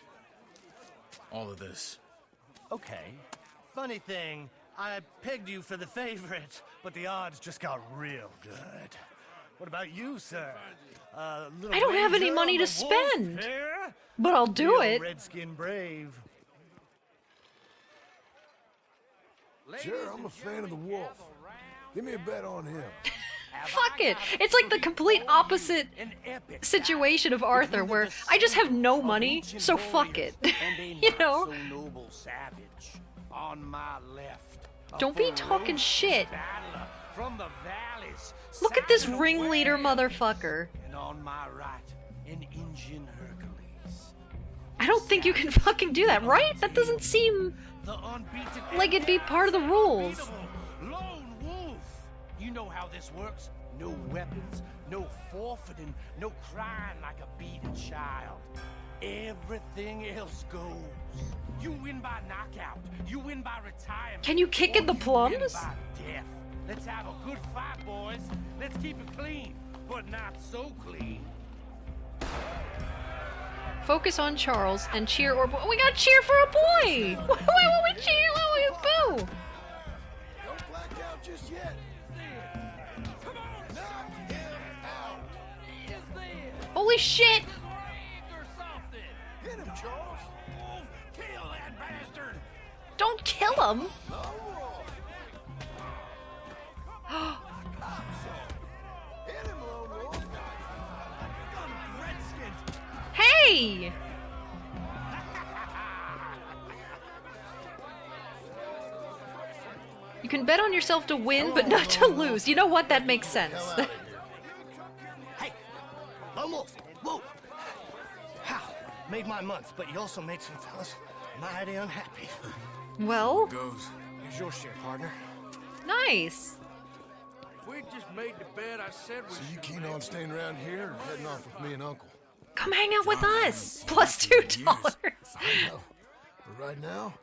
All of this.
Okay. Funny thing, I pegged you for the favorite, but the odds just got real good. What about you, sir?
I don't have any money to spend,
Here?
but I'll do
Real
it.
Redskin brave.
Sure, I'm a fan of the wolf. Give me a bet on him.
Fuck it. It's like the complete opposite situation of Arthur, where I just have no money, so fuck it. You know?
Noble savage on my left.
Don't be talking shit.
Battler from the valleys.
Look at this
Saddle
ringleader
away.
motherfucker.
And on my right, an Indian Hercules.
I don't think you can fucking do that, right? That doesn't seem
The unbeaten
like it'd be part of the rules.
Lone Wolf. You know how this works. No weapons, no forfeiting, no crying like a beaten child. Everything else goes. You win by knockout. You win by retirement.
Can you kick in the
or you
plums?
win by death. Let's have a good fight, boys. Let's keep it clean, but not so clean.
Focus on Charles and cheer or we gotta cheer for a boy! Why won't we cheer? Why won't we boo?
Don't black out just yet.
Come on,
Knock him out.
is this?
Holy shit!
Rigged or something?
Hit him, Charles.
Wolf, kill that bastard!
Don't kill him!
Hit him, Lone Wolf.
Redskins!
Hey! You can bet on yourself to win, but not to lose. You know what? That makes sense.
Hell out of here.
Hey! Lone Wolf! Whoa! How? Made my month, but you also made some fellas mighty unhappy.
Well,
Goes.
Here's your share, partner.
Nice.
If we just made the bed I said we
So you
should
keen
make,
on staying around here or heading off with me and Uncle?
Come hang out with us. Plus $2.
I know. But right now,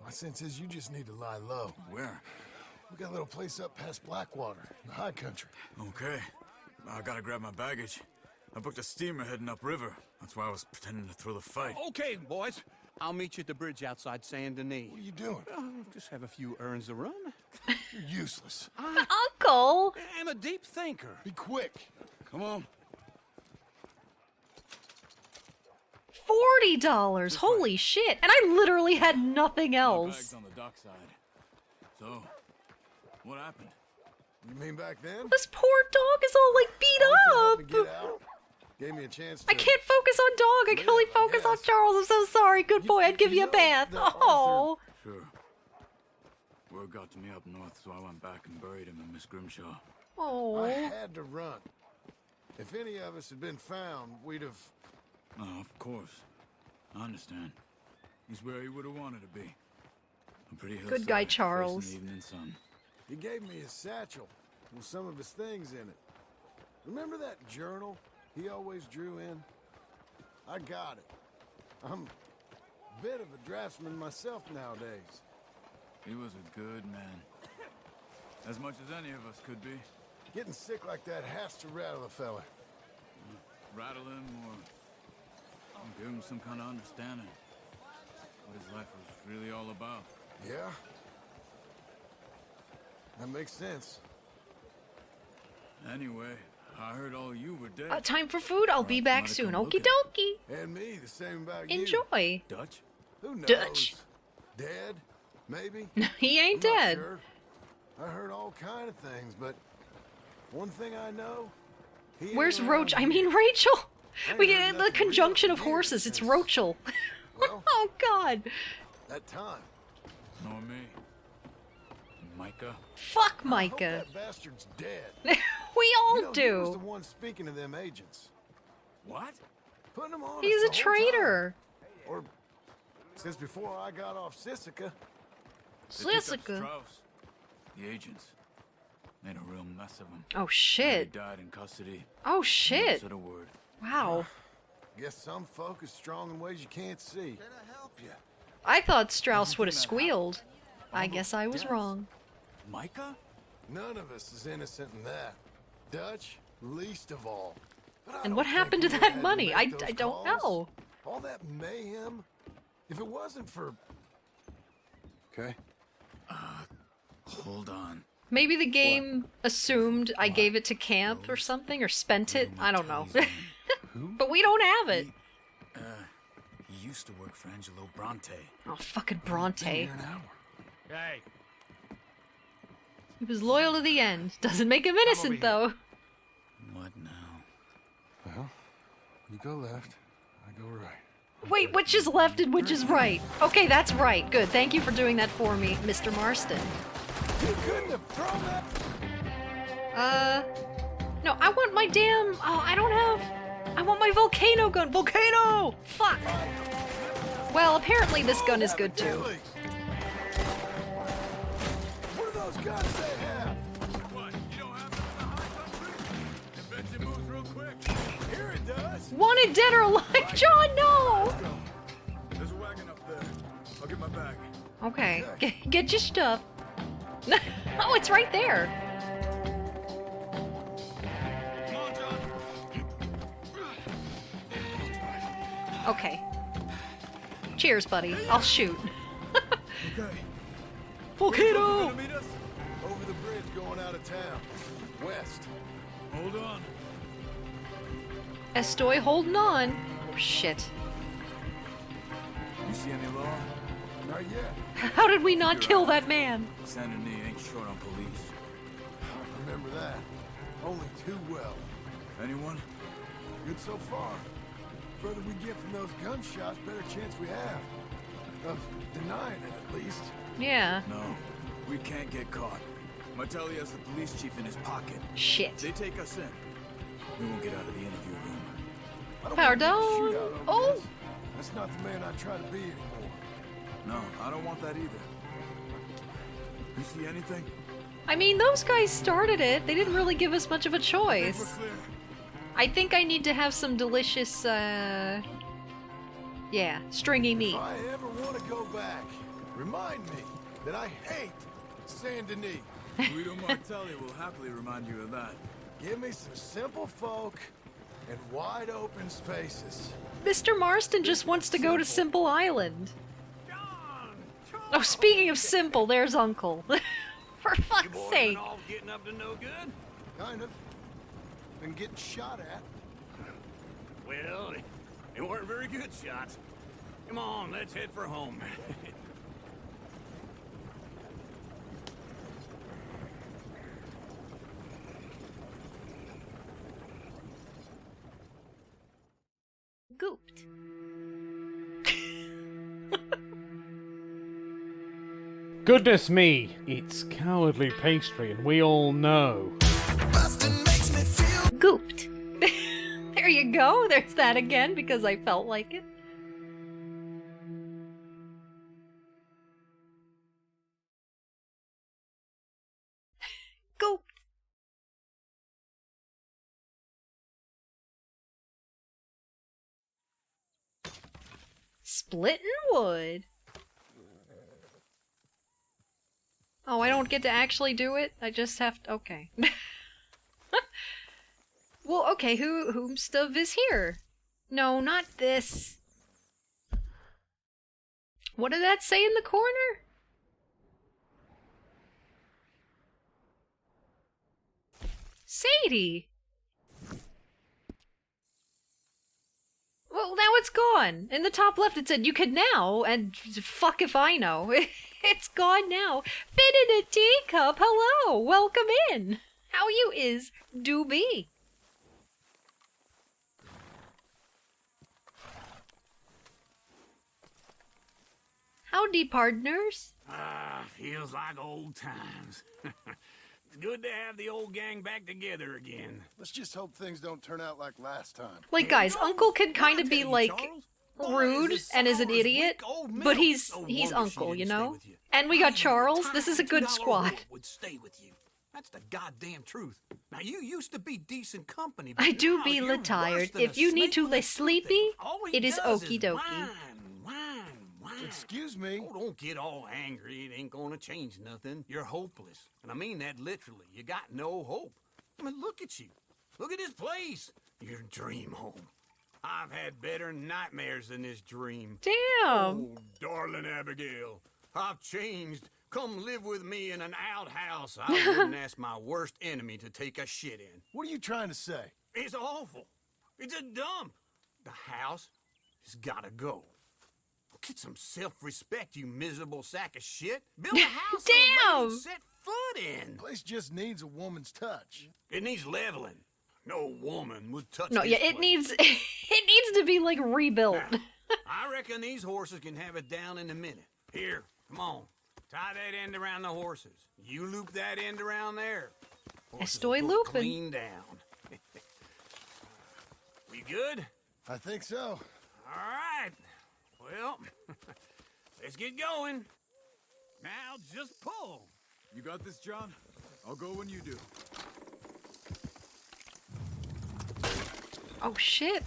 my sense is you just need to lie low.
Where?
We got a little place up past Blackwater, in the high country.
Okay. I gotta grab my baggage. I booked a steamer heading upriver. That's why I was pretending to throw the fight.
Okay, boys. I'll meet you at the bridge outside Saint Denis.
What are you doing?
Oh, just have a few errands to run.
You're useless.
Uncle.
I'm a deep thinker.
Be quick.
Come on.
$40. Holy shit. And I literally had nothing
My
else.
bag's on the dockside. So, what happened?
You mean back then?
This poor dog is all like beat
Help me
up.
get out. Gave me a chance to...
I can't focus on dog. I can only
Live, I
focus on
guess.
Charles. I'm so sorry. Good boy. I'd give you a
know
bath.
that
Oh.
Sure. Word got to me up north, so I went back and buried him in Miss Grimshaw.
I
Oh.
had to run. If any of us had been found, we'd have...
Oh, of course. I understand. He's where he would have wanted to be. A pretty hillside,
Good guy,
facing
Charles.
the evening sun.
He gave me his satchel with some of his things in it. Remember that journal he always drew in? I got it. I'm a bit of a draftsman myself nowadays.
He was a good man. As much as any of us could be.
Getting sick like that has to rattle a fella.
Rattle him or give him some kind of understanding. What his life was really all about.
Yeah? That makes sense.
Anyway, I heard all you were dead.
Time for food. I'll be back
Might have
soon.
come
Okie
looking.
dokie.
And me, the same about you.
Enjoy.
Dutch?
Who knows?
Dutch.
Dead? Maybe?
He ain't
I'm not
dead.
sure. I heard all kind of things, but one thing I know. He ain't
Where's
around
Roach? I
here.
mean Rachel.
I
We
ain't heard
get the
nothing
conjunction
real
of
in years
horses. It's
since-
Rochel.
Well,
Oh God.
that time.
Nor me. Micah?
Fuck
I hope
Micah.
that bastard's dead.
We all
You know, he was the
do.
one speaking to them agents.
What?
Putting them on
He's
us
a
the whole time.
traitor.
Or since before I got off Sisika.
They picked up
Slissica.
Strauss. The agents. Made a real mess of him.
Oh
He
shit.
died in custody.
Oh
Never
shit.
said a word.
Wow.
Guess some folk is strong in ways you can't see. Can I help you?
I thought Strauss would have squealed. I guess I was
Yes.
wrong.
Micah?
None of us is innocent in that. Dutch, least of all. But I
And
don't
what
think
happened to
we
that
had
money?
make
I
those
don't
calls.
know.
All that mayhem. If it wasn't for... Okay.
Hold on.
Maybe the game assumed I gave it to camp or something, or spent it. I don't know. But we don't have it.
He used to work for Angelo Bronte.
Oh, fucking Bronte.
Here an hour.
Hey,
He was loyal to the end. Doesn't make him innocent, though.
What now?
Well, you go left, I go right.
Wait, which is left and which is right? Okay, that's right. Good. Thank you for doing that for me, Mr. Marston.
You couldn't have thrown that...
No, I want my damn... Oh, I don't have... I want my volcano gun. Volcano! Fuck! Well, apparently this gun is good, too.
Evidently. What do those guns they have?
What? You don't have them in the high country? I bet you moves real quick.
Here it does.
Wanted dead or alive? John, no!
There's a wagon up there. I'll get my bag.
Okay, get your stuff. Oh, it's right there.
Come on, John.
Okay. Cheers, buddy. I'll shoot.
Okay.
Volcano!
Gonna meet us?
Over the bridge going out of town. West.
Hold on.
Estoy holding on. Oh, shit.
You see any law?
Not yet.
How did we not kill that man?
Saint Denis ain't short on police.
I remember that. Only too well.
Anyone?
Good so far. Further we get from those gunshots, better chance we have. Of denying it, at least.
Yeah.
No. We can't get caught. Martelli has the police chief in his pocket.
Shit.
They take us in. We won't get out of the interview room.
I don't want to get a
Pardon?
shootout over
Oh.
this. That's not the man I try to be anymore.
No, I don't want that either. You see anything?
I mean, those guys started it. They didn't really give us much of a
We're
choice.
clear.
I think I need to have some delicious, yeah, stringy meat.
If I ever want to go back, remind me that I hate Saint Denis.
Guido Martelli will happily remind you of that.
Give me some simple folk and wide open spaces.
Mr. Marston just wants to go to Simple Island. Oh, speaking of simple, there's Uncle. For
You
fuck's
boys
sake.
been all getting up to no good?
Kind of. Been getting shot at.
Well, they weren't very good shots. Come on, let's head for home.
Gooped.
Goodness me, it's cowardly pastry, and we all know.
Gooped. There you go. There's that again because I felt like it. Gooped. Splitting wood. Oh, I don't get to actually do it? I just have to... Okay. Well, okay, whom stuff is here? No, not this. What did that say in the corner? Sadie! Well, now it's gone. In the top left it said, you can now, and fuck if I know. It's gone now. Fit in a teacup, hello, welcome in. How you is, do be. Howdy, partners.
Ah, feels like old times. It's good to have the old gang back together again.
Let's just hope things don't turn out like last time.
Like, guys, Uncle can kind of be, like, rude and is an idiot, but he's Uncle, you know? And we got Charles. This is a good squad.
Would stay with you. That's the goddamn truth. Now, you used to be decent company.
I do
now
be
you're
le
worse
tired.
than
If
a
you need
snake
to
with
lay
a
sleepy,
toothpick. All he
it is
does
okie dokie.
Whine.
Excuse me.
Oh, don't get all angry. It ain't gonna change nothing. You're hopeless. And I mean that literally. You got no hope. I mean, look at you. Look at this place. Your dream home. I've had better nightmares than this dream.
Damn.
Oh, darling Abigail. I've changed. Come live with me in an outhouse. I wouldn't ask my worst enemy to take a shit in.
What are you trying to say?
It's awful. It's a dump. The house has gotta go. Get some self-respect, you miserable sack of shit. Build a house
Damn.
and set foot in.
Place just needs a woman's touch.
It needs leveling. No woman would touch
No,
this
yeah, it
place.
needs it needs to be like rebuilt.
Now, I reckon these horses can have it down in a minute. Here, come on. Tie that end around the horses. You loop that end around there. Horses
Estoy
will
looping.
clean down. We good?
I think so.
All right. Well, let's get going. Now just pull.
You got this, John? I'll go when you do.
Oh shit.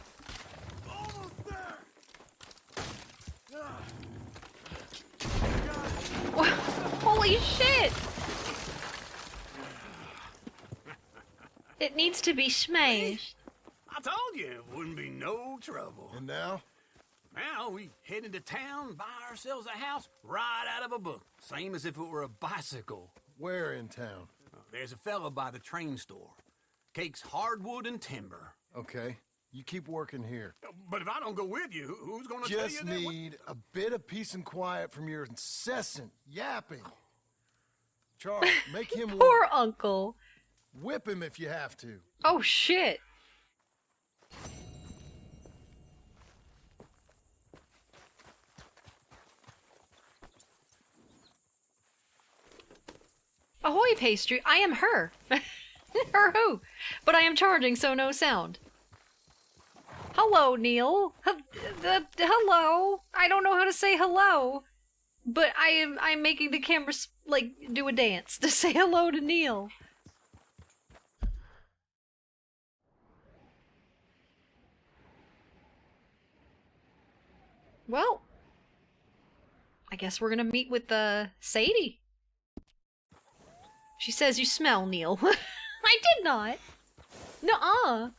Almost there.
Holy shit! It needs to be smashed.
I told you it wouldn't be no trouble.
And now?
Now we head into town, buy ourselves a house right out of a book. Same as if it were a bicycle.
Where in town?
There's a fella by the train store. Cakes hardwood and timber.
Okay. You keep working here.
But if I don't go with you, who's gonna tell you
Just
that?
need a bit of peace and quiet from your incessant yapping. Charles, make him
Poor
work.
Uncle.
Whip him if you have to.
Oh shit. Ahoy, pastry. I am her. Her who? But I am charging, so no sound. Hello, Neil. Hello. I don't know how to say hello. but I'm making the camera like do a dance to say hello to Neil. Well, I guess we're gonna meet with Sadie. She says you smell, Neil. I did not. Nuh-uh.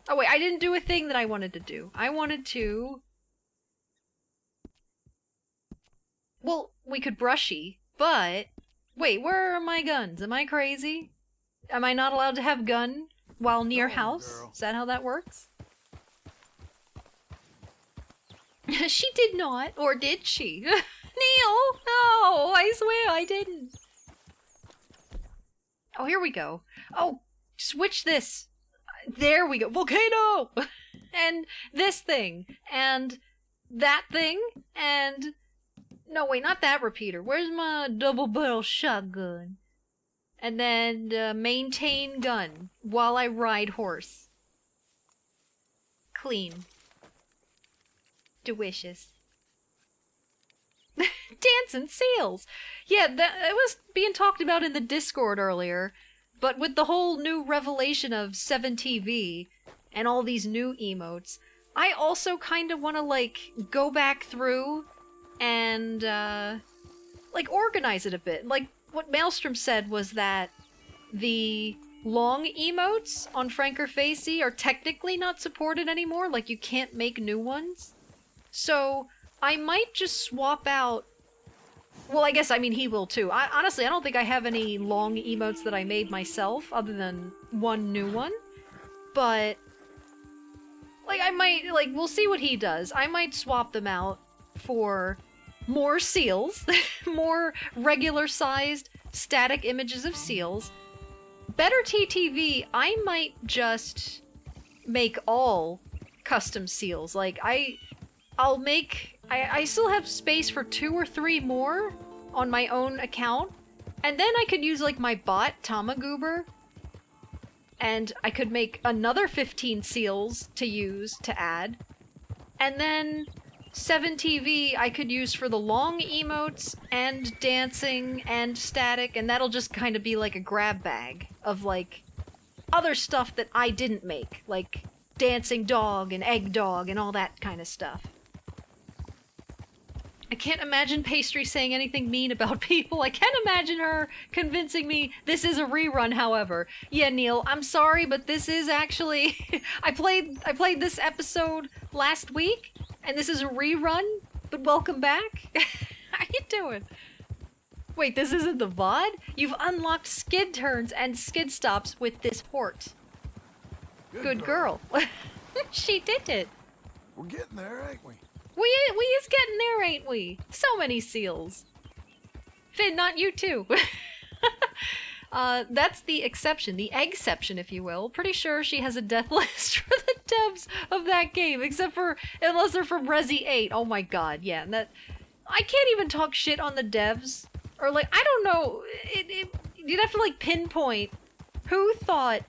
Oh wait, I didn't do a thing that I wanted to do. I wanted to... Well, we could brushy, but... Wait, where are my guns? Am I crazy? Am I not allowed to have gun while near house?
Girl.
Is that how that works? She did not, or did she? Neil! No, I swear I didn't. Oh, here we go. Oh, switch this. There we go. Volcano! And this thing. And that thing. And... No, wait, not that repeater. Where's my double barrel shotgun? And then maintain gun while I ride horse. Clean. Delicious. Dancing seals! Yeah, that was being talked about in the Discord earlier, but with the whole new revelation of 7TV and all these new emotes, I also kind of want to, like, go back through and, like, organize it a bit. Like, what Maelstrom said was that the long emotes on Franker Facey are technically not supported anymore, like, you can't make new ones. So, I might just swap out... Well, I guess, I mean, he will too. Honestly, I don't think I have any long emotes that I made myself, other than one new one. But... like, I might, like, we'll see what he does. I might swap them out for more seals, more regular-sized static images of seals. Better TTV, I might just make all custom seals. Like, I'll make... I still have space for 2 or 3 more on my own account. And then I could use, like, my bot, Tamagoober. And I could make another 15 seals to use to add. And then 7TV I could use for the long emotes and dancing and static. And that'll just kind of be like a grab bag of, like, other stuff that I didn't make. Like dancing dog and egg dog and all that kind of stuff. I can't imagine Pastry saying anything mean about people. I can't imagine her convincing me this is a rerun, however. Yeah, Neil, I'm sorry, but this is actually... I played this episode last week, and this is a rerun, but welcome back. How you doing? Wait, this isn't the VOD? You've unlocked skid turns and skid stops with this port. Good girl. She did it.
We're getting there, ain't we?
We is getting there, ain't we? So many seals. Finn, not you too. That's the exception, the eggception, if you will. Pretty sure she has a death list for the devs of that game, except for, unless they're from Resi 8. Oh my god, yeah. That, I can't even talk shit on the devs. Or like, I don't know, you'd have to like pinpoint who thought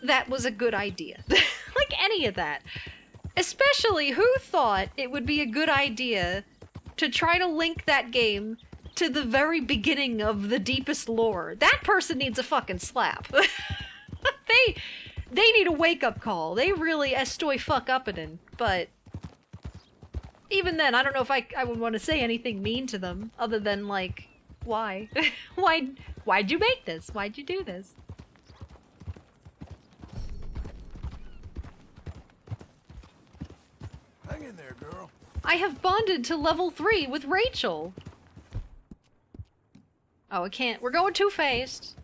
that was a good idea. Like any of that. Especially who thought it would be a good idea to try to link that game to the very beginning of the deepest lore. That person needs a fucking slap. They need a wake-up call. They really estoy fuck uppin', but even then, I don't know if I would want to say anything mean to them, other than like, why? Why'd you make this? Why'd you do this?
Hang in there, girl.
I have bonded to level 3 with Rachel. Oh, I can't. We're going too fast.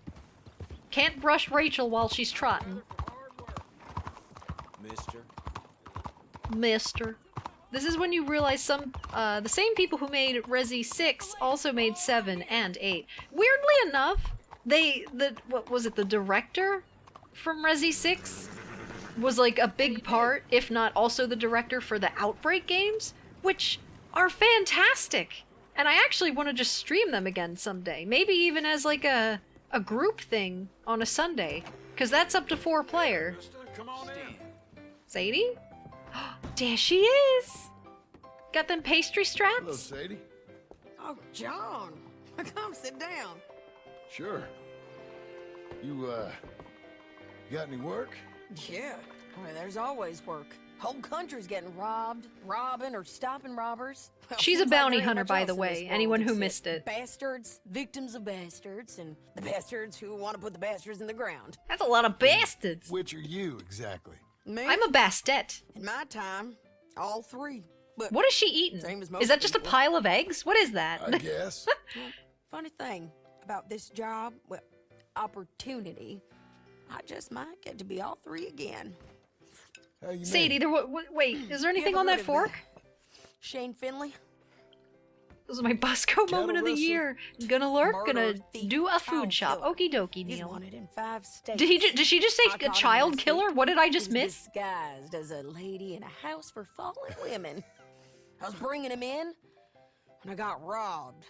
Can't brush Rachel while she's trotting. Mister. This is when you realize the same people who made Resi 6 also made 7 and 8. Weirdly enough, what was it, the director from Resi 6? Was like a big part, if not also the director for the Outbreak games, which are fantastic. And I actually want to just stream them again someday. Maybe even as like a group thing on a Sunday. Because that's up to 4 player.
Come on in.
Sadie? There she is! Got them pastry
Hello,
straps?
Sadie.
Oh, John, come sit down.
Sure. You, got any work?
Yeah, well, there's always work. Whole country's getting robbed, robbing, or stopping robbers. Well,
She's a
seems like
bounty
there ain't
hunter,
much
by
else
the
in
way,
this world
anyone who
except
missed it.
Bastards, victims of bastards, and the bastards who want to put the bastards in the ground.
That's a lot of bastards.
Which are you, exactly?
Me?
I'm a bastet.
In my time, all three. But
What is she eating?
Same as most
Is that just a
people.
pile of eggs? What is that?
I guess.
funny thing about this job, well, opportunity, I just might get to be all three again.
How you
Sadie,
mean?
wait, is there anything
You ever
on that
heard of
fork?
Shane Finley?
This is my Busco moment of the
wrestler?
year. Gonna lurk,
Murderer,
gonna
thief,
do a food
child
shop.
killer.
Okie dokie,
He's
Neil.
wanted in 5 states.
Did she just say
I
a
caught him
child
last
killer?
week.
What did I just
He's
miss?
disguised as a lady in a house for fallen women. I was bringing him in, and I got robbed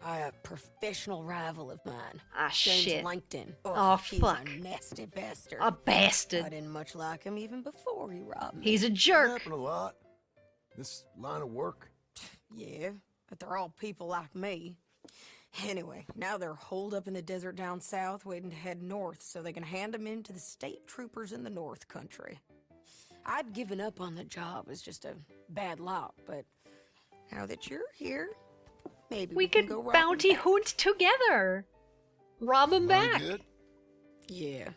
by a professional rival of mine.
Ah,
James
shit.
Langton.
Oh,
he's
fuck.
a nasty bastard.
A
I
bastard.
didn't much like him even before he robbed me.
He's a
It
jerk.
happen a lot. This line of work.
Yeah, but they're all people like me. Anyway, now they're holed up in the desert down south, waiting to head north so they can hand them in to the state troopers in the north country. I'd given up on the job as just a bad lot, but now that you're here, maybe
We
can
could
go rob 'em
bounty
back.
hunt together. Rob him
Money
back.
good?
Yeah,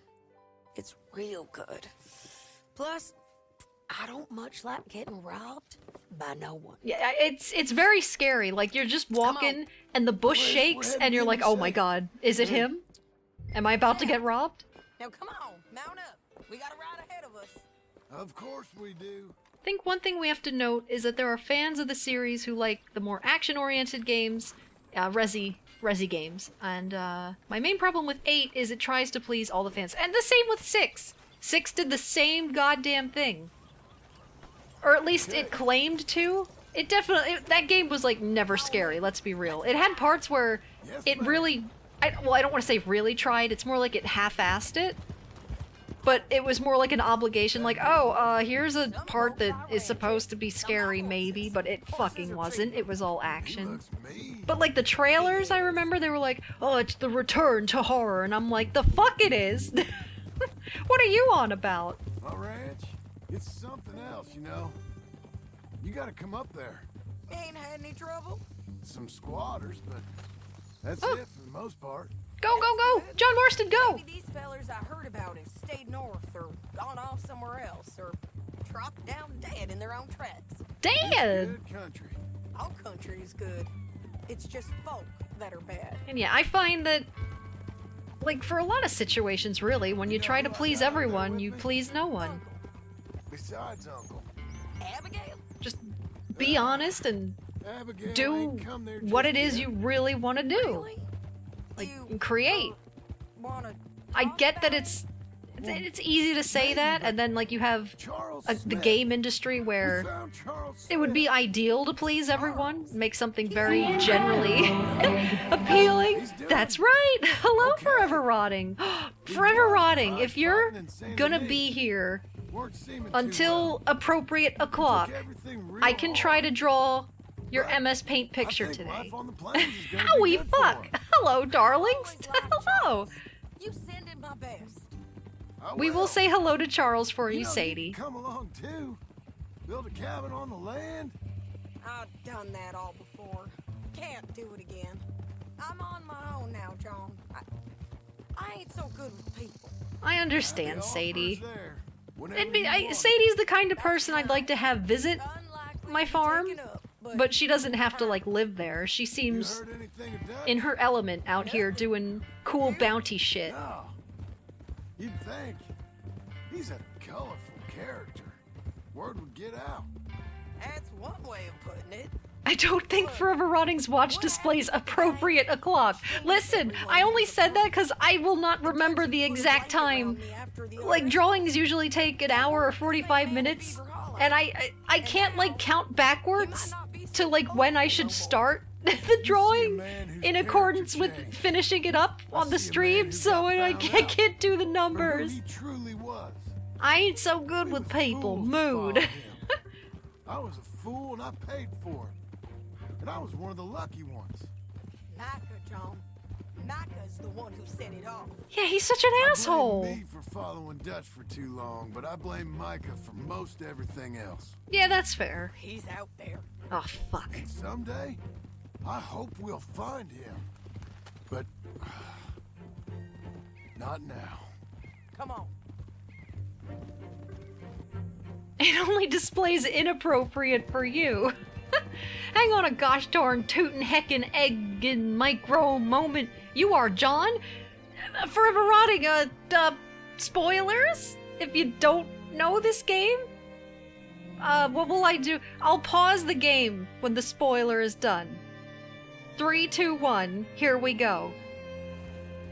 it's real good. Plus, I don't much like getting robbed by no one.
Yeah, it's very scary. Like you're just walking and the bush
Where
shakes
have
and you're
you
like, oh my
said?
god, is it him? Am I about to get robbed?
Now come on, mount up. We got a ride ahead of us.
Of course we do.
I think one thing we have to note is that there are fans of the series who like the more action-oriented games, Resi games, and my main problem with 8 is it tries to please all the fans, and the same with 6. 6 did the same goddamn thing, or at least it claimed to. It definitely that game was like never scary. Let's be real. It had parts where
Yes,
it
ma'am.
really, I don't want to say really tried. It's more like it half-assed it. But it was more like an obligation, like, oh, here's a part that is supposed to be scary, maybe, but it fucking wasn't. It was all action.
Looks mean.
But, like, the trailers, I remember, they were like, oh, it's the return to horror, and I'm like, the fuck it is! What are you on about?
My ranch, it's something else, you know. You gotta come up there.
Ain't had any trouble?
Some squatters, but that's
Oh.
it for the most part.
Go, go, go! John Marston, go!
Maybe these fellers I heard about have stayed north or gone off somewhere else or dropped down dead in their own tracks.
Damn!
Good country.
All country is good. It's just folk that are bad.
And yeah, I find that, like, for a lot of situations, really, when you try to please everyone, you please no one.
Besides, Uncle,
Abigail?
Just be honest and
Abigail
do
ain't come there
what
just
it is
yet.
you really want to do.
Really?
Like,
You
create.
wanna
I
talk
get that
about
it's easy to say that, and then like you have
Charles
the
Smith.
game industry
We
where
found Charles
it would be
Smith.
ideal to please everyone, make something very generally appealing. That's right. Hello,
Okay.
Forever Rotting. Forever Rotting. If you're gonna be here
Weren't seeming too
until
well.
appropriate o'clock,
Took everything real
I can try
hard.
to draw your
But
MS Paint picture
I think
today.
life on the plains is gonna
Howie
be good for
fuck!
'em.
Hello, darlings.
Always liked
Hello.
Charles. You send in my best.
I
We will say hello to Charles for you,
know,
Sadie.
can come along too. Build a cabin on the land.
I've done that all before. Can't do it again. I'm on my own now, John. I ain't so good with people.
I
The
understand,
offer's
Sadie.
there, whenever
It'd be,
you want it.
Sadie's the kind of person I'd like to have visit
Unlikely
my
to be
farm,
taken up,
but she doesn't have to like live there. She
You
seems
heard anything of Dutch?
in her element out here doing cool bounty shit.
No. You'd think. He's a colorful character. Word would get out.
That's one way of putting it.
I don't think Forever Rotting's watch displays appropriate o'clock. Listen, I only said that because I will not remember the exact time. Like, drawings usually take an hour or 45 minutes, and I can't, like, count backwards to, like, when I should start the drawing in accordance with finishing it up on the stream, so I can't do the
For who
numbers.
he truly was.
I ain't so good
We
with
was
people.
fools to follow
Mood.
him. I was a fool and I paid for it. And I was one of the lucky ones.
Micah, John. Micah's the one who set it off.
Yeah, he's such an
I
asshole.
blame me for following Dutch for too long, but I blame Micah for most everything else.
Yeah, that's fair.
He's out there.
Oh, fuck.
And someday, I hope we'll find him. But not now.
Come on.
It only displays inappropriate for you. Hang on a gosh darn tootin' heckin' eggin' micro moment. You are John? Forever rotting, spoilers? If you don't know this game? What will I do? I'll pause the game when the spoiler is done. 3, 2, 1, here we go.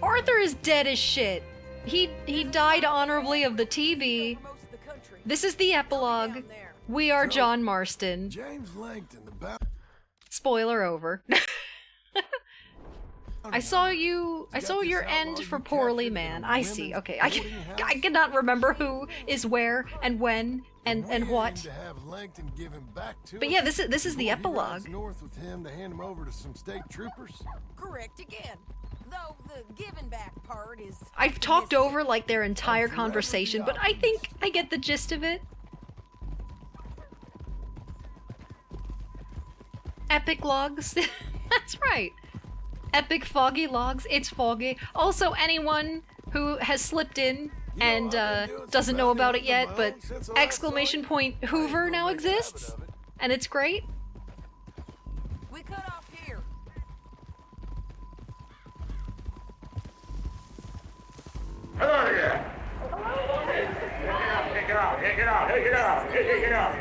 Arthur is dead as shit. He died honorably of the TB. This is the epilogue. We are John Marston.
James Langton, the
Spoiler over. I saw your end for Poorly Man. I see. Okay, I cannot remember who is where and when and what. But yeah, this is the epilogue.
North with him to hand him over to some state troopers.
Correct again. Though the giving back part is...
I've talked over like their entire conversation, but I think I get the gist of it. Epic logs. That's right. Epic foggy logs. It's foggy. Also, anyone who has slipped in and doesn't know about it yet, but exclamation point Hoover now exists, and it's great.
We cut off here.
Hello there. Take it out. Take it out. Take it out. Take it out.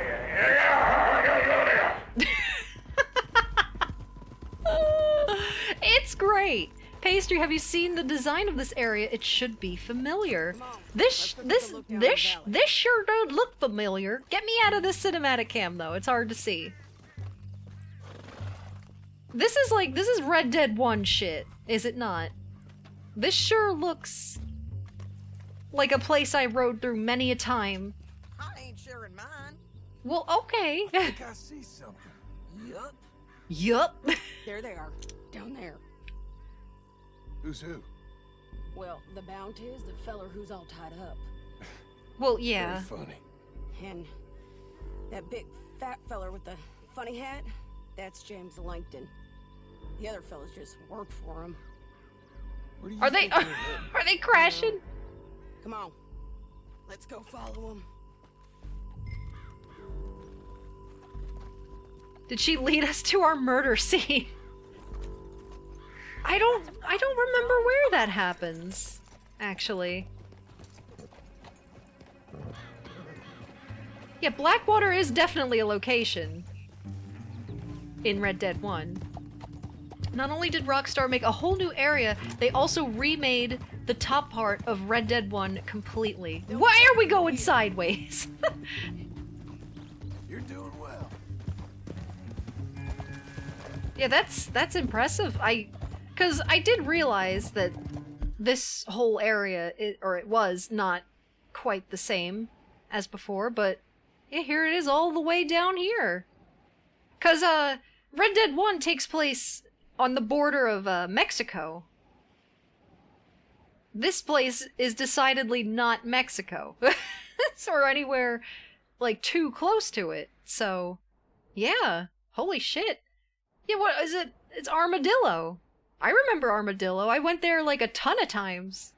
It's great. Pastry, have you seen the design of this area? It should be familiar. This sure don't look familiar. Get me out of this cinematic cam though. It's hard to see. This is Red Dead 1 shit, is it not? This sure looks like a place I rode through many a time.
I ain't sharing mine.
Well, okay.
I think I see something.
Yup.
Yup.
There they are. Down there.
Who's who?
Well, the Bounty is the feller who's all tied up.
Well, yeah.
Very funny.
And that big fat feller with the funny hat, that's James Langton. The other fellas just worked for him.
Where do you
Are they
think they're headed?
are they crashing?
Come on. Let's go follow him.
Did she lead us to our murder scene? I don't remember where that happens, actually. Yeah, Blackwater is definitely a location in Red Dead 1. Not only did Rockstar make a whole new area, they also remade the top part of Red Dead 1 completely. Why are we going sideways?
You're doing well.
Yeah, that's impressive. Because I did realize that this whole area, it was not quite the same as before, but yeah, here it is all the way down here. Because Red Dead 1 takes place on the border of Mexico. This place is decidedly not Mexico. Or anywhere, like, too close to it. So, yeah. Holy shit. Yeah, what is it? It's Armadillo. I remember Armadillo. I went there like a ton of times.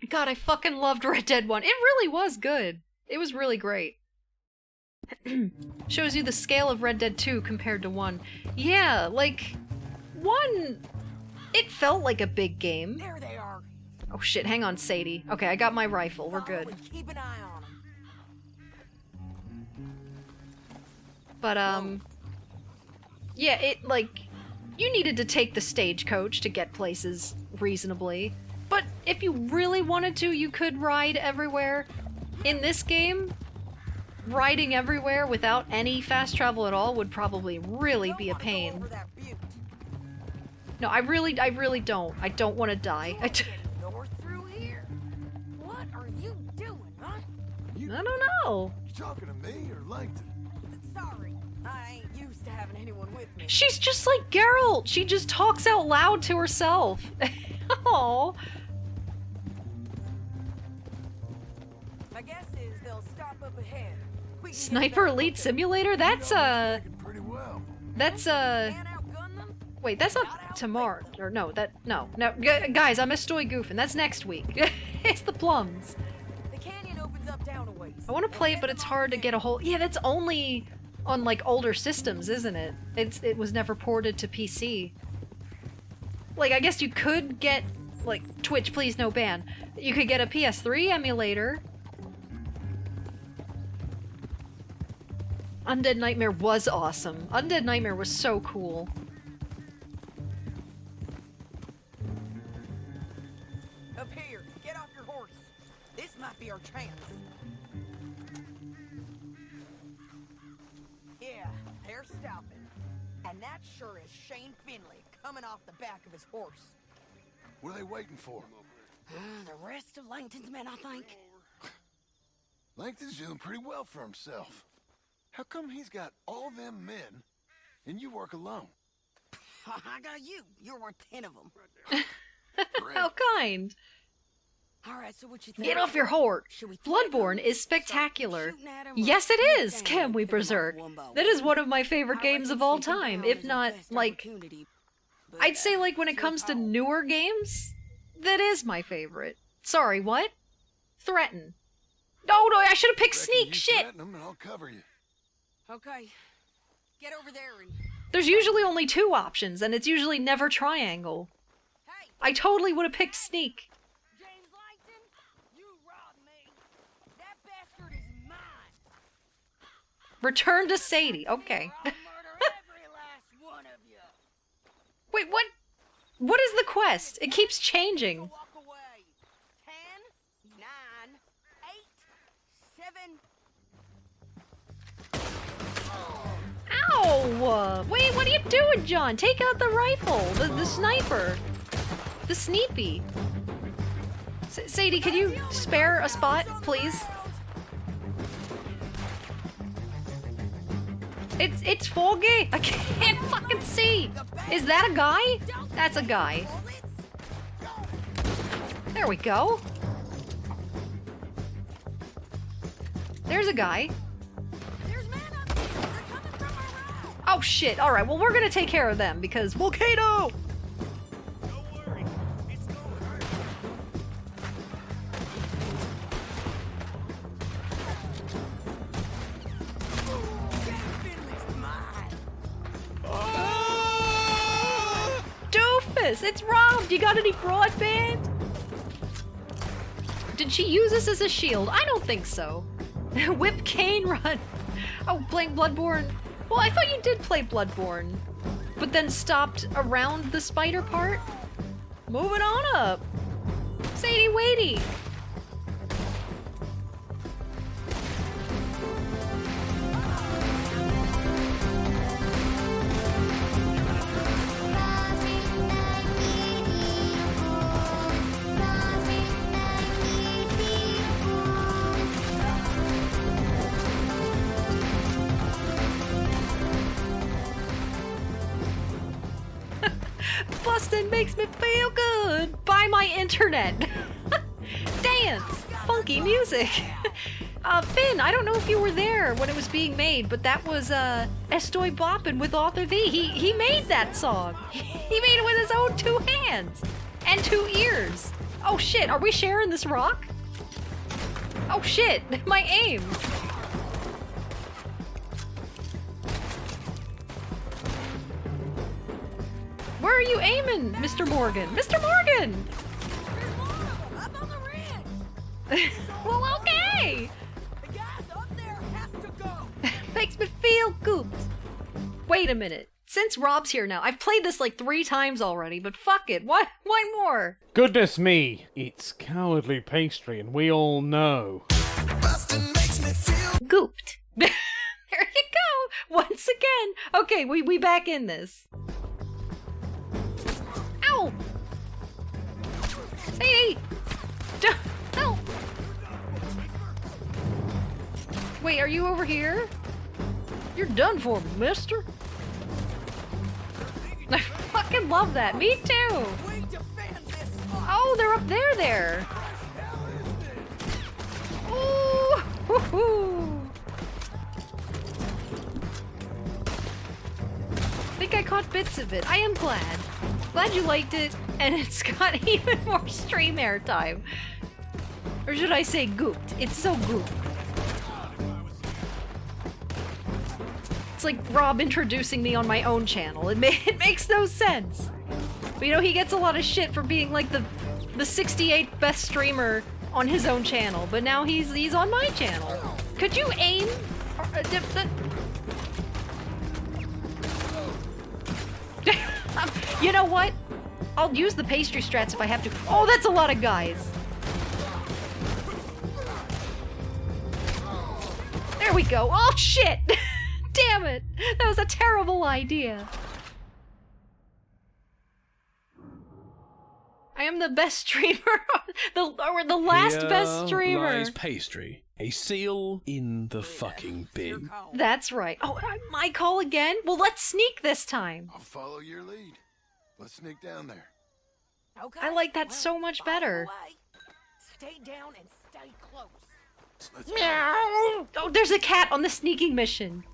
God, I fucking loved Red Dead 1. It really was good. It was really great. Shows you the scale of Red Dead 2 compared to 1. Yeah, like, 1... It felt like a big game.
There they are.
Oh shit, hang on, Sadie. Okay, I got my rifle. We're good.
Follow and keep an eye on them.
But, yeah, it, like, you needed to take the stagecoach to get places reasonably. But if you really wanted to, you could ride everywhere. In this game, riding everywhere without any fast travel at all would probably really be a pain. No, I really don't. I don't want to die.
North through here. What are you doing, huh?
I don't know.
talking to me or Langton?
Sorry, I ain't used to having anyone with me.
She's just like Geralt. She just talks out loud to herself. Oh.
My guess is they'll stop up ahead. We can
Sniper Elite Simulator? That's
Pretty well.
that's
Can't outgun them.
wait, that's not tomorrow. Or no, no. Guys, I'm a stoy goofing. That's next week. It's the plums.
The canyon opens up down a ways.
I want to play it, but it's hard to get a hold. Yeah, that's only on like older systems, isn't it? It was never ported to PC. Like, I guess you could get, like, Twitch, please no ban. You could get a PS3 emulator. Undead Nightmare was awesome. Undead Nightmare was so cool.
Up here, get off your horse. This might be our chance. Yeah, they're stopping. And that sure is Shane Finley coming off the back of his horse.
What are they waiting for?
The rest of Langton's men, I think.
Langton's doing pretty well for himself. How come he's got all them men and you work alone?
I got you. You're worth 10 of them.
How kind.
All right, so what you think?
Get off your horse.
Should we throw
Bloodborne
them?
is spectacular.
Shooting at 'em or
Yes, it
shooting
is.
down
Can
and
we
pick 'em off
berserk?
one by
That
one?
is one of my favorite
I
games of
reckon
all
shooting
time,
down
if
is the
not
best
like
opportunity, but,
I'd say like when it
you're
comes to
tall.
newer games, that is my favorite. Sorry, what? Threaten. No, I should have picked
Reckon
sneak.
you
Shit.
threaten 'em and I'll cover you.
Okay, get over there and...
There's usually only two options, and it's usually never triangle.
Hey,
I totally would have picked sneak.
James Langton, you robbed me. That bastard is mine.
Return to Sadie. Okay.
I'll murder every last one of you.
Wait, what? What is the quest? It keeps changing.
Walk away. 10, 9, 8, 7.
Ow! Wait, what are you doing, John? Take out the rifle, the sniper, the sneepy. Sadie, could you spare a spot, please? It's foggy. I can't fucking see. Is that a guy? That's a guy. There we go. There's a guy.
There's men up here. They're coming from our right.
Oh shit, alright, well we're gonna take care of them because volcano!
Don't worry, it's going.
Finley's mine.
Doofus, it's robbed! You got any broadband? Did she use this as a shield? I don't think so. Whip cane run. Oh, playing Bloodborne. Well, I thought you did play Bloodborne, but then stopped around the spider part. Moving on up. Sadie Waity. Bustin' makes me feel good. Buy my internet. Dance. Funky music. Finn, I don't know if you were there when it was being made, but that was Estoy Boppin' with Author V. He made that song. He made it with his own 2 hands and 2 ears. Oh shit, are we sharing this rock? Oh shit, my aim. Where are you aiming, Mr. Morgan? Mr. Morgan!
There's more of them up on the ridge.
Well, okay!
The guys up there have to go.
Makes me feel good. Wait a minute. Since Rob's here now, I've played this like 3 times already, but fuck it. Why more?
Goodness me, it's cowardly pastry, and we all know.
Gooped. There you go. Once again. Okay, we back in this. Ow! Hey! Ow! Wait, are you over here? You're done for, mister. I fucking love that. Me too. Oh, they're up there. Ooh, woohoo. I think I caught bits of it. I am glad. Glad you liked it, and it's got even more stream airtime. Or should I say gooped? It's so gooped. It's like Rob introducing me on my own channel. It makes no sense. But you know, he gets a lot of shit for being like the 68th best streamer on his own channel, but now he's on my channel. Could you aim? You know what? I'll use the pastry strats if I have to. Oh, that's a lot of guys. There we go. Oh, shit! Damn it! That was a terrible idea. I am the best streamer. the last best streamer.
Lies pastry. A seal in the fucking bin.
That's right. Oh, my call again? Well, let's sneak this time.
I'll follow your lead. Let's sneak down there.
Okay.
I like that so much better.
Stay down and stay close.
Meow. Oh, there's a cat on the sneaking mission.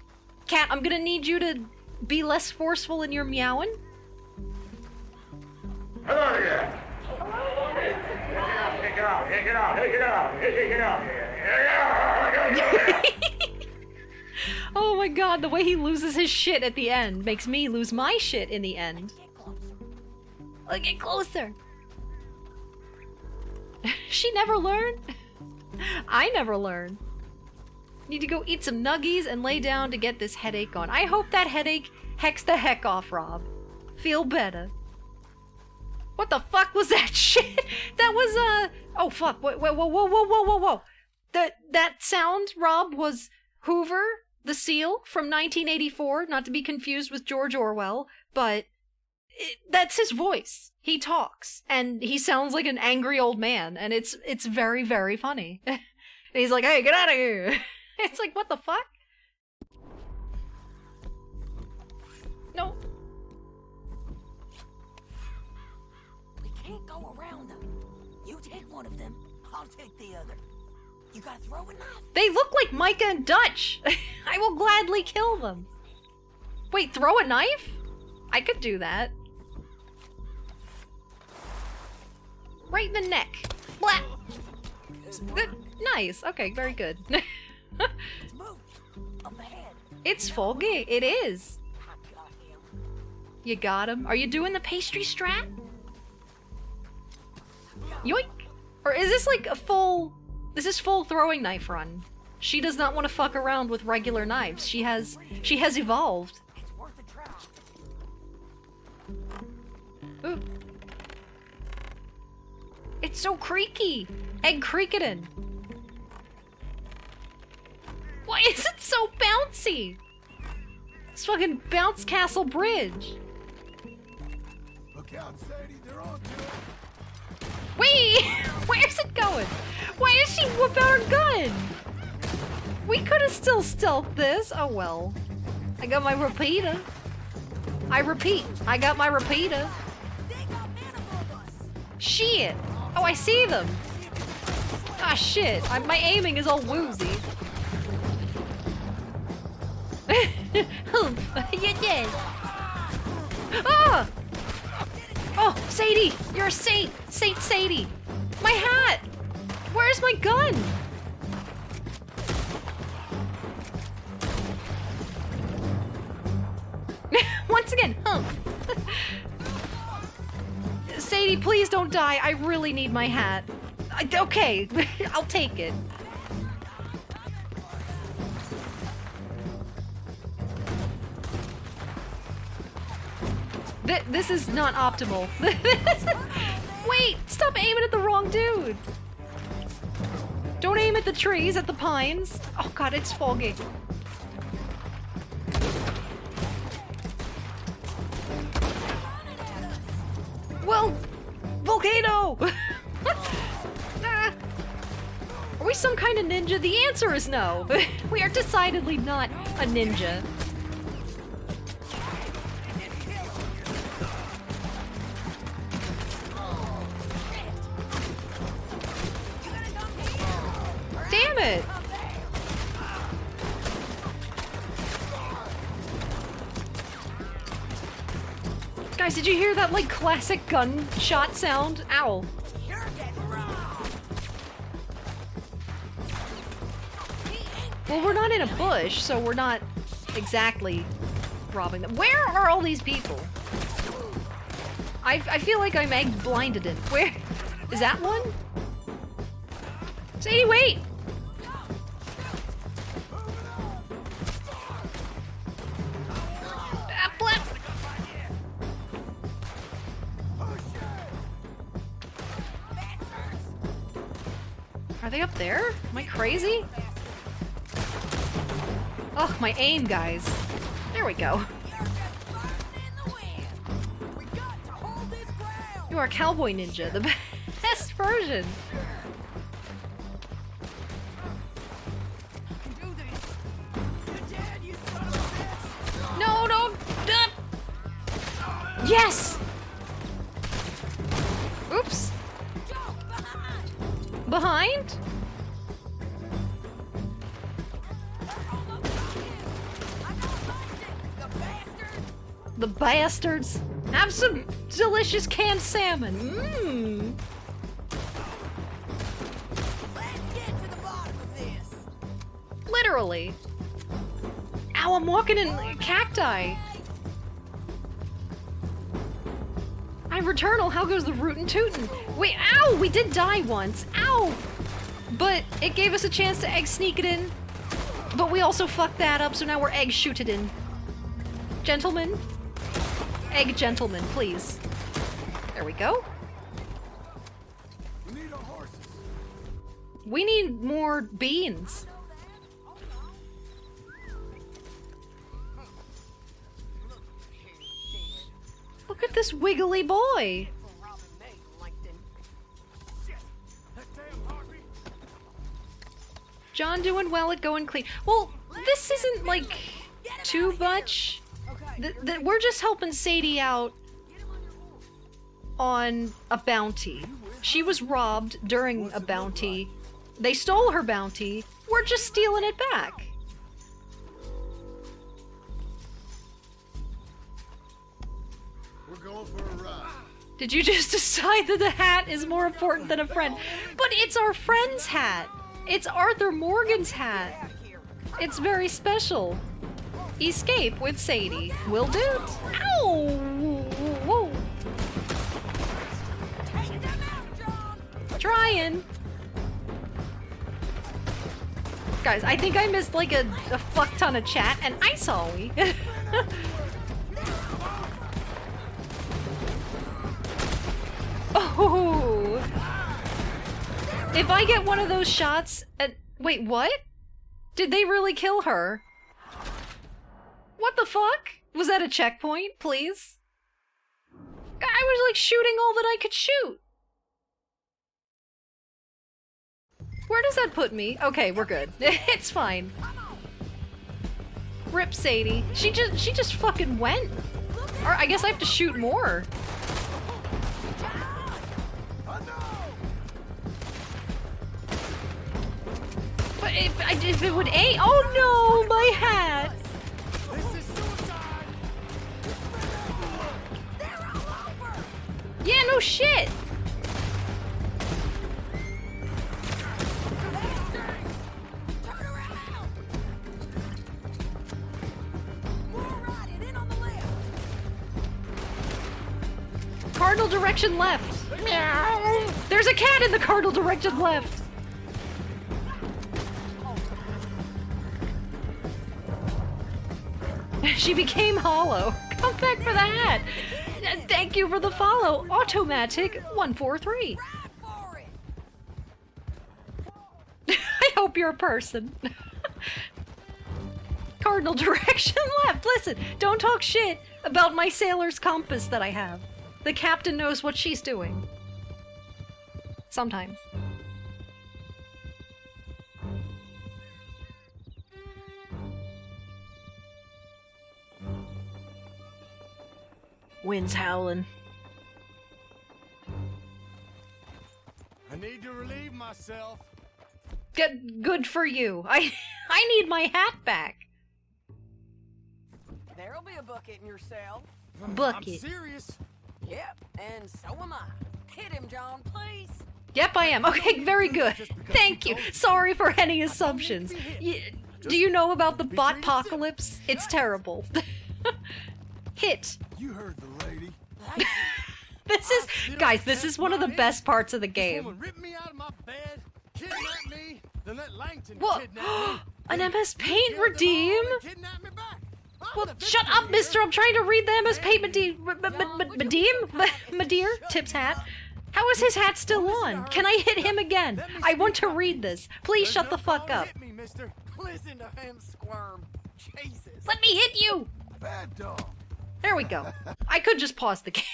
Cat, I'm gonna need you to be less forceful in your meowing.
Hello there. Take it out. Take it out. Take it out. Take it out.
Oh my god, the way he loses his shit at the end makes me lose my shit in the end. Look, get closer. She never learned. I never learn. Need to go eat some nuggies and lay down to get this headache gone. I hope that headache hecks the heck off, Rob. Feel better. What the fuck was that shit? That was, oh fuck, whoa. That sound, Rob, was Hoover, the seal, from 1984, not to be confused with George Orwell, but that's his voice. He talks, and he sounds like an angry old man, and it's very, very funny. And he's like, hey, get out of here! It's like, what the fuck? No.
We can't go around them. You take one of them, I'll take the other. You gotta throw a knife.
They look like Micah and Dutch! I will gladly kill them. Wait, throw a knife? I could do that. Right in the neck. Blah. Good. Nice. Okay, very good. It's foggy. It is. You got him. Are you doing the pastry strat? Yoink. Or is this like a full... This is full throwing knife run. She does not want to fuck around with regular knives. She has evolved. Ooh. It's so creaky! Egg creaking. Why is it so bouncy? It's fucking Bounce Castle Bridge.
Look out, Sadie, they're on to it.
Wait! Where's it going? Why does she whip out her gun? We could have still stealthed this. Oh well. I got my repeater. I repeat, I got my repeater. Shit! Oh, I see them! Ah, shit. My aiming is all woozy. You're dead. Ah! Oh, Sadie! You're a saint! Saint Sadie! My hat! Where's my gun? Once again, hump. Sadie, please don't die. I really need my hat. Okay, I'll take it. This is not optimal. Wait, stop aiming at the wrong dude. Don't aim at the trees, at the pines. Oh god, it's foggy. Well, volcano! Ah. Are we some kind of ninja? The answer is no. We are decidedly not a ninja. Damn it! Guys, did you hear that, like, classic gunshot sound? Ow. Well, we're not in a bush, so we're not exactly robbing them. Where are all these people? I feel like I'm egg blinded in. Where? Is that one? Sadie, wait! Ah, blap. Are they up there? Am I crazy? Oh, my aim, guys. There we go. You are Cowboy Ninja, the best version. No, don't. Yes! Oops. Behind? The bastards! Have some delicious canned salmon. Mmm. Literally. Ow, I'm walking in cacti. I'm Returnal, how goes the rootin' tootin'? Wait, ow! We did die once. Ow! But it gave us a chance to egg sneak it in. But we also fucked that up, so now we're egg shoot it in. Gentlemen? Egg gentlemen, please. There we go.
We need our horses.
We need more beans. Look at this wiggly boy. John doing well at going clean. Well, this isn't like too much. We're just helping Sadie out on a bounty. She was robbed during a bounty. They stole her bounty. We're just stealing it back.
We're going for a ride.
Did you just decide that the hat is more important than a friend? But it's our friend's hat. It's Arthur Morgan's hat. It's very special. Escape with Sadie. Will do. Ow! Whoa. Trying. Guys, I think I missed like a fuck ton of chat, and I saw we. Oh! If I get one of those shots at— wait, what? Did they really kill her? What the fuck? Was that a checkpoint, please? I was like shooting all that I could shoot. Where does that put me? Okay, we're good. It's fine. Rip Sadie. She just fucking went. Or I guess I have to shoot more. But if it would aim— oh no, my hat! Yeah, no shit! Cardinal direction left! There's a cat in the cardinal direction left! She became hollow. Come back for the hat! Thank you for the follow, Automatic143. I hope you're a person. Cardinal direction left. Listen, don't talk shit about my sailor's compass that I have. The captain knows what she's doing. Sometimes. Wind's howling.
I need to relieve myself.
Good for you. I need my hat back.
There'll be a bucket in your cell.
Bucket.
I'm serious.
Yep, and so am I. Hit him, John, please.
Yep, I am. Okay, very good. Thank you. Sorry for any assumptions. Do you know about the bot apocalypse? It's terrible. Hit.
You heard the lady.
Guys, this is one of the best parts of the
This
game.
woman ripped me out of my bed, kidnapped me, then let Langton
What?
kidnap me.
An MS Paint
Killed them all
redeem?
and kidnapped me back. I'm
Well,
the
shut
victim
up,
here.
mister. I'm trying to read the MS Paint Madeem? Tip's hat. How is his hat still on? Can I hit him again? I want to read this. Please
There's
shut
no
the fuck
call to
up.
hit me, mister.
Listen to him squirm. Jesus.
Let me hit you!
Bad dog.
There we go. I could just pause the game.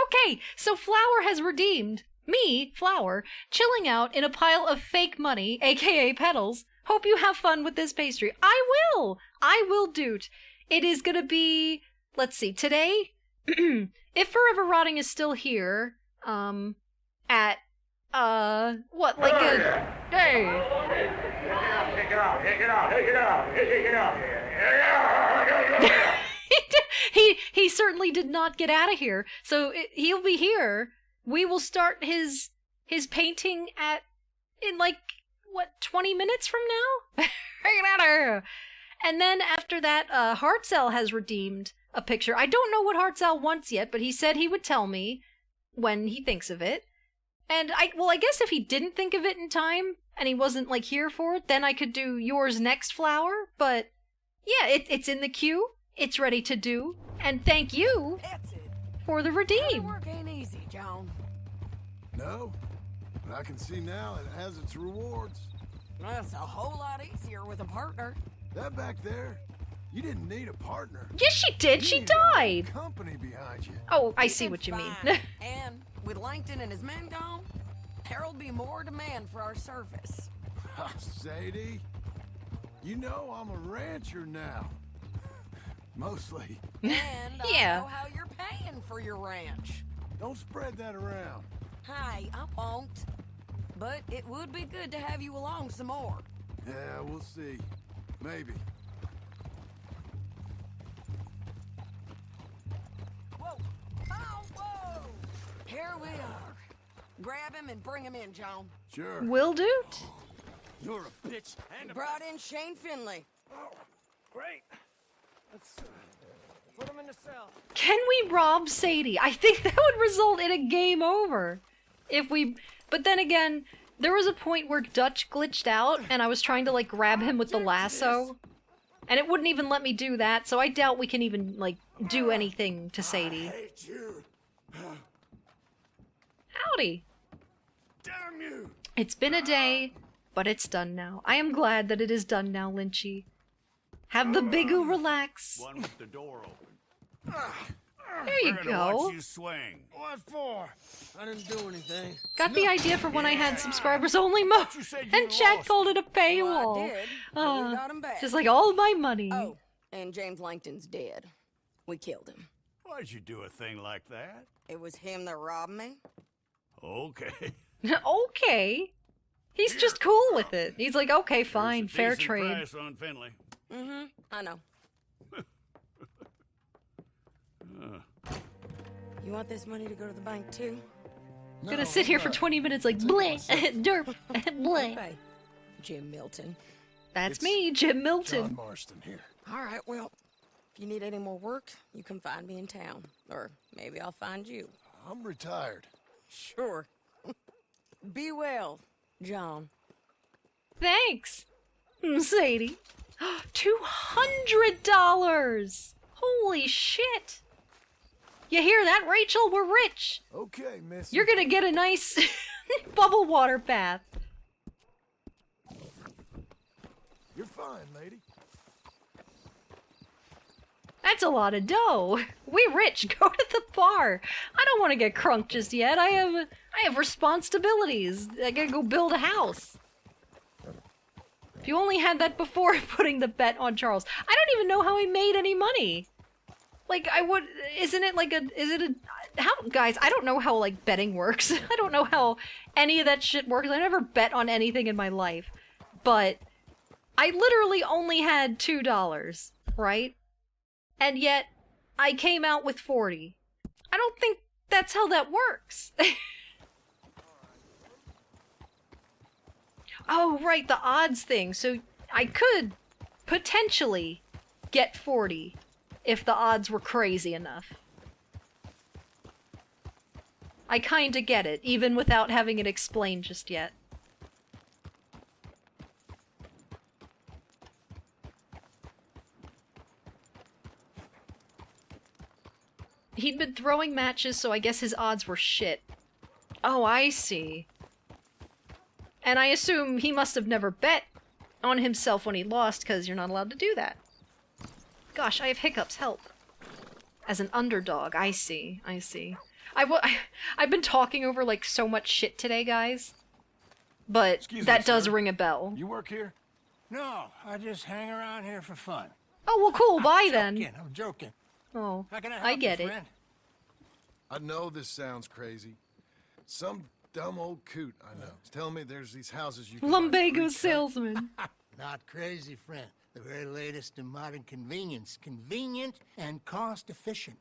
Okay, so Flower has redeemed me, Flower, chilling out in a pile of fake money, aka petals. Hope you have fun with this pastry. I will, dude. It is gonna be, let's see, today, if Forever Rotting is still here, at, what, like a, hey.
Take it out, take it out, take it out, take it out.
He certainly did not get out of here. So he'll be here. We will start his painting in like what 20 minutes from now. Get out of here. And then after that, Hartzell has redeemed a picture. I don't know what Hartzell wants yet, but he said he would tell me when he thinks of it. And I guess if he didn't think of it in time and he wasn't like here for it, then I could do yours next, Flower. But yeah, it's in the queue. It's ready to do. And thank you
That's it.
for the redeem.
Work ain't easy, John.
No, but I can see now it has its rewards.
That's a whole lot easier with a partner.
That back there, you didn't need a partner.
Yes, she did.
You
She
needed a whole
died.
company behind you.
Oh, I
He
see
did
what you mean.
fine. And with Langton and his men gone, there'll be more demand for our service.
Sadie, you know I'm a rancher now. Mostly.
And
Yeah.
I know how you're paying for your ranch.
Don't spread that around.
Hi, I won't. But it would be good to have you along some more.
Yeah, we'll see. Maybe.
Whoa! Oh, whoa! Here we are. Grab him and bring him in, John.
Sure.
Will do.
You're a bitch and a
Brought in Shane Finley.
great. Let's put him in the cell.
Can we rob Sadie? I think that would result in a game over. If we... But then again, there was a point where Dutch glitched out, and I was trying to, like, grab him with the lasso. And it wouldn't even let me do that, so I doubt we can even, like, do anything to Sadie.
Hate you.
Howdy.
Damn you.
It's been a day, but it's done now. I am glad that it is done now, Lynchy. Have the bigoo relax.
One with the door open.
There you
Here to
go.
watch you swing.
What for? I didn't do anything.
Got the idea for when I had subscribers only mode,
You said you
and Chad
lost.
called it a
Well,
paywall.
I did. But we got him back.
Just like all my money.
Oh, and James Langton's dead. We killed him.
Why'd you do a thing like that?
It was him that robbed me.
Okay.
Okay. He's just cool with it. He's like, okay, fine,
Here's a
fair
decent
trade.
price on Finley.
Mm-hmm. I know. You want this money to go to the bank too?
Gonna sit here for 20 minutes like, bleh, derp, bleh.
Okay. Jim Milton.
That's
It's
me, Jim Milton.
John Marston here.
All right, well, if you need any more work, you can find me in town. Or maybe I'll find you.
I'm retired.
Sure. Be well, John.
Thanks, Sadie. $200! Holy shit! You hear that, Rachel? We're rich.
Okay, miss.
You're gonna get a nice bubble water bath.
You're fine, lady.
That's a lot of dough. We rich. Go to the bar. I don't want to get crunk just yet. I have responsibilities. I gotta go build a house. If you only had that before putting the bet on Charles. I don't even know how he made any money. Like, isn't it like guys, I don't know how, like, betting works. I don't know how any of that shit works. I never bet on anything in my life. But I literally only had $2, right? And yet, I came out with 40. I don't think that's how that works. Oh, right, the odds thing. So I could potentially get 40 if the odds were crazy enough. I kinda get it, even without having it explained just yet. He'd been throwing matches, so I guess his odds were shit. Oh, I see. And I assume he must have never bet on himself when he lost, because you're not allowed to do that. Gosh, I have hiccups, help. As an underdog, I see, I see. I've been talking over, like, so much shit today, guys. But that does ring a bell.
You work here?
No, I just hang around here for fun.
Oh, well, cool, bye then.
I'm joking.
Oh,
How can I
I
help
get
you,
it.
friend?
I know this sounds crazy. Some dumb old coot I know is telling me there's these houses you can buy
Lumbago
pre-cut.
salesman.
Not crazy, friend. The very latest in modern convenience. Convenient and cost efficient.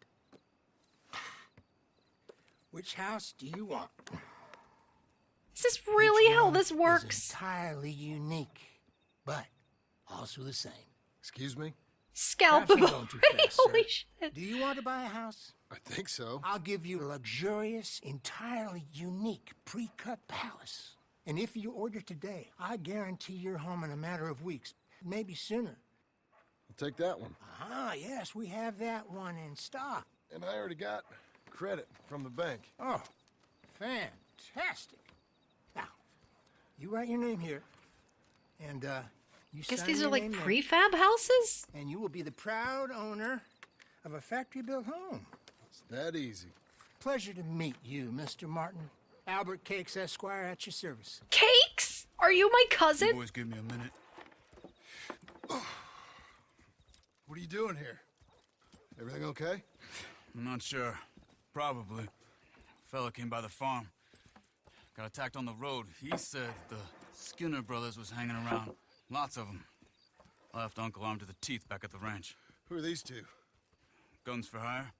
Which house do you want?
Is this really how
one
this
is
works?
Entirely unique, but also the same.
Excuse me?
Scalp
Perhaps
him
I'm going too
already,
fast,
holy
sir.
shit.
Do you want to buy a house?
I think so.
I'll give you a luxurious, entirely unique pre-cut palace. And if you order today, I guarantee you're home in a matter of weeks, maybe sooner.
I'll take that one.
Ah, yes, we have that one in stock.
And I already got credit from the bank.
Oh, fantastic. Now, you write your name here, and, you
Guess
sign
these are
your
like
name there,
prefab houses?
and you will be the proud owner of a factory-built home.
It's that easy.
Pleasure to meet you, Mr. Martin. Albert Cakes, Esquire, at your service.
Cakes? Are you my cousin?
Boys, give me a minute.
What are you doing here? Everything okay?
I'm not sure. Probably. Fella came by the farm. Got attacked on the road. He said the Skinner brothers was hanging around. Lots of them. I left Uncle armed to the teeth back at the ranch.
Who are these two?
Guns for hire?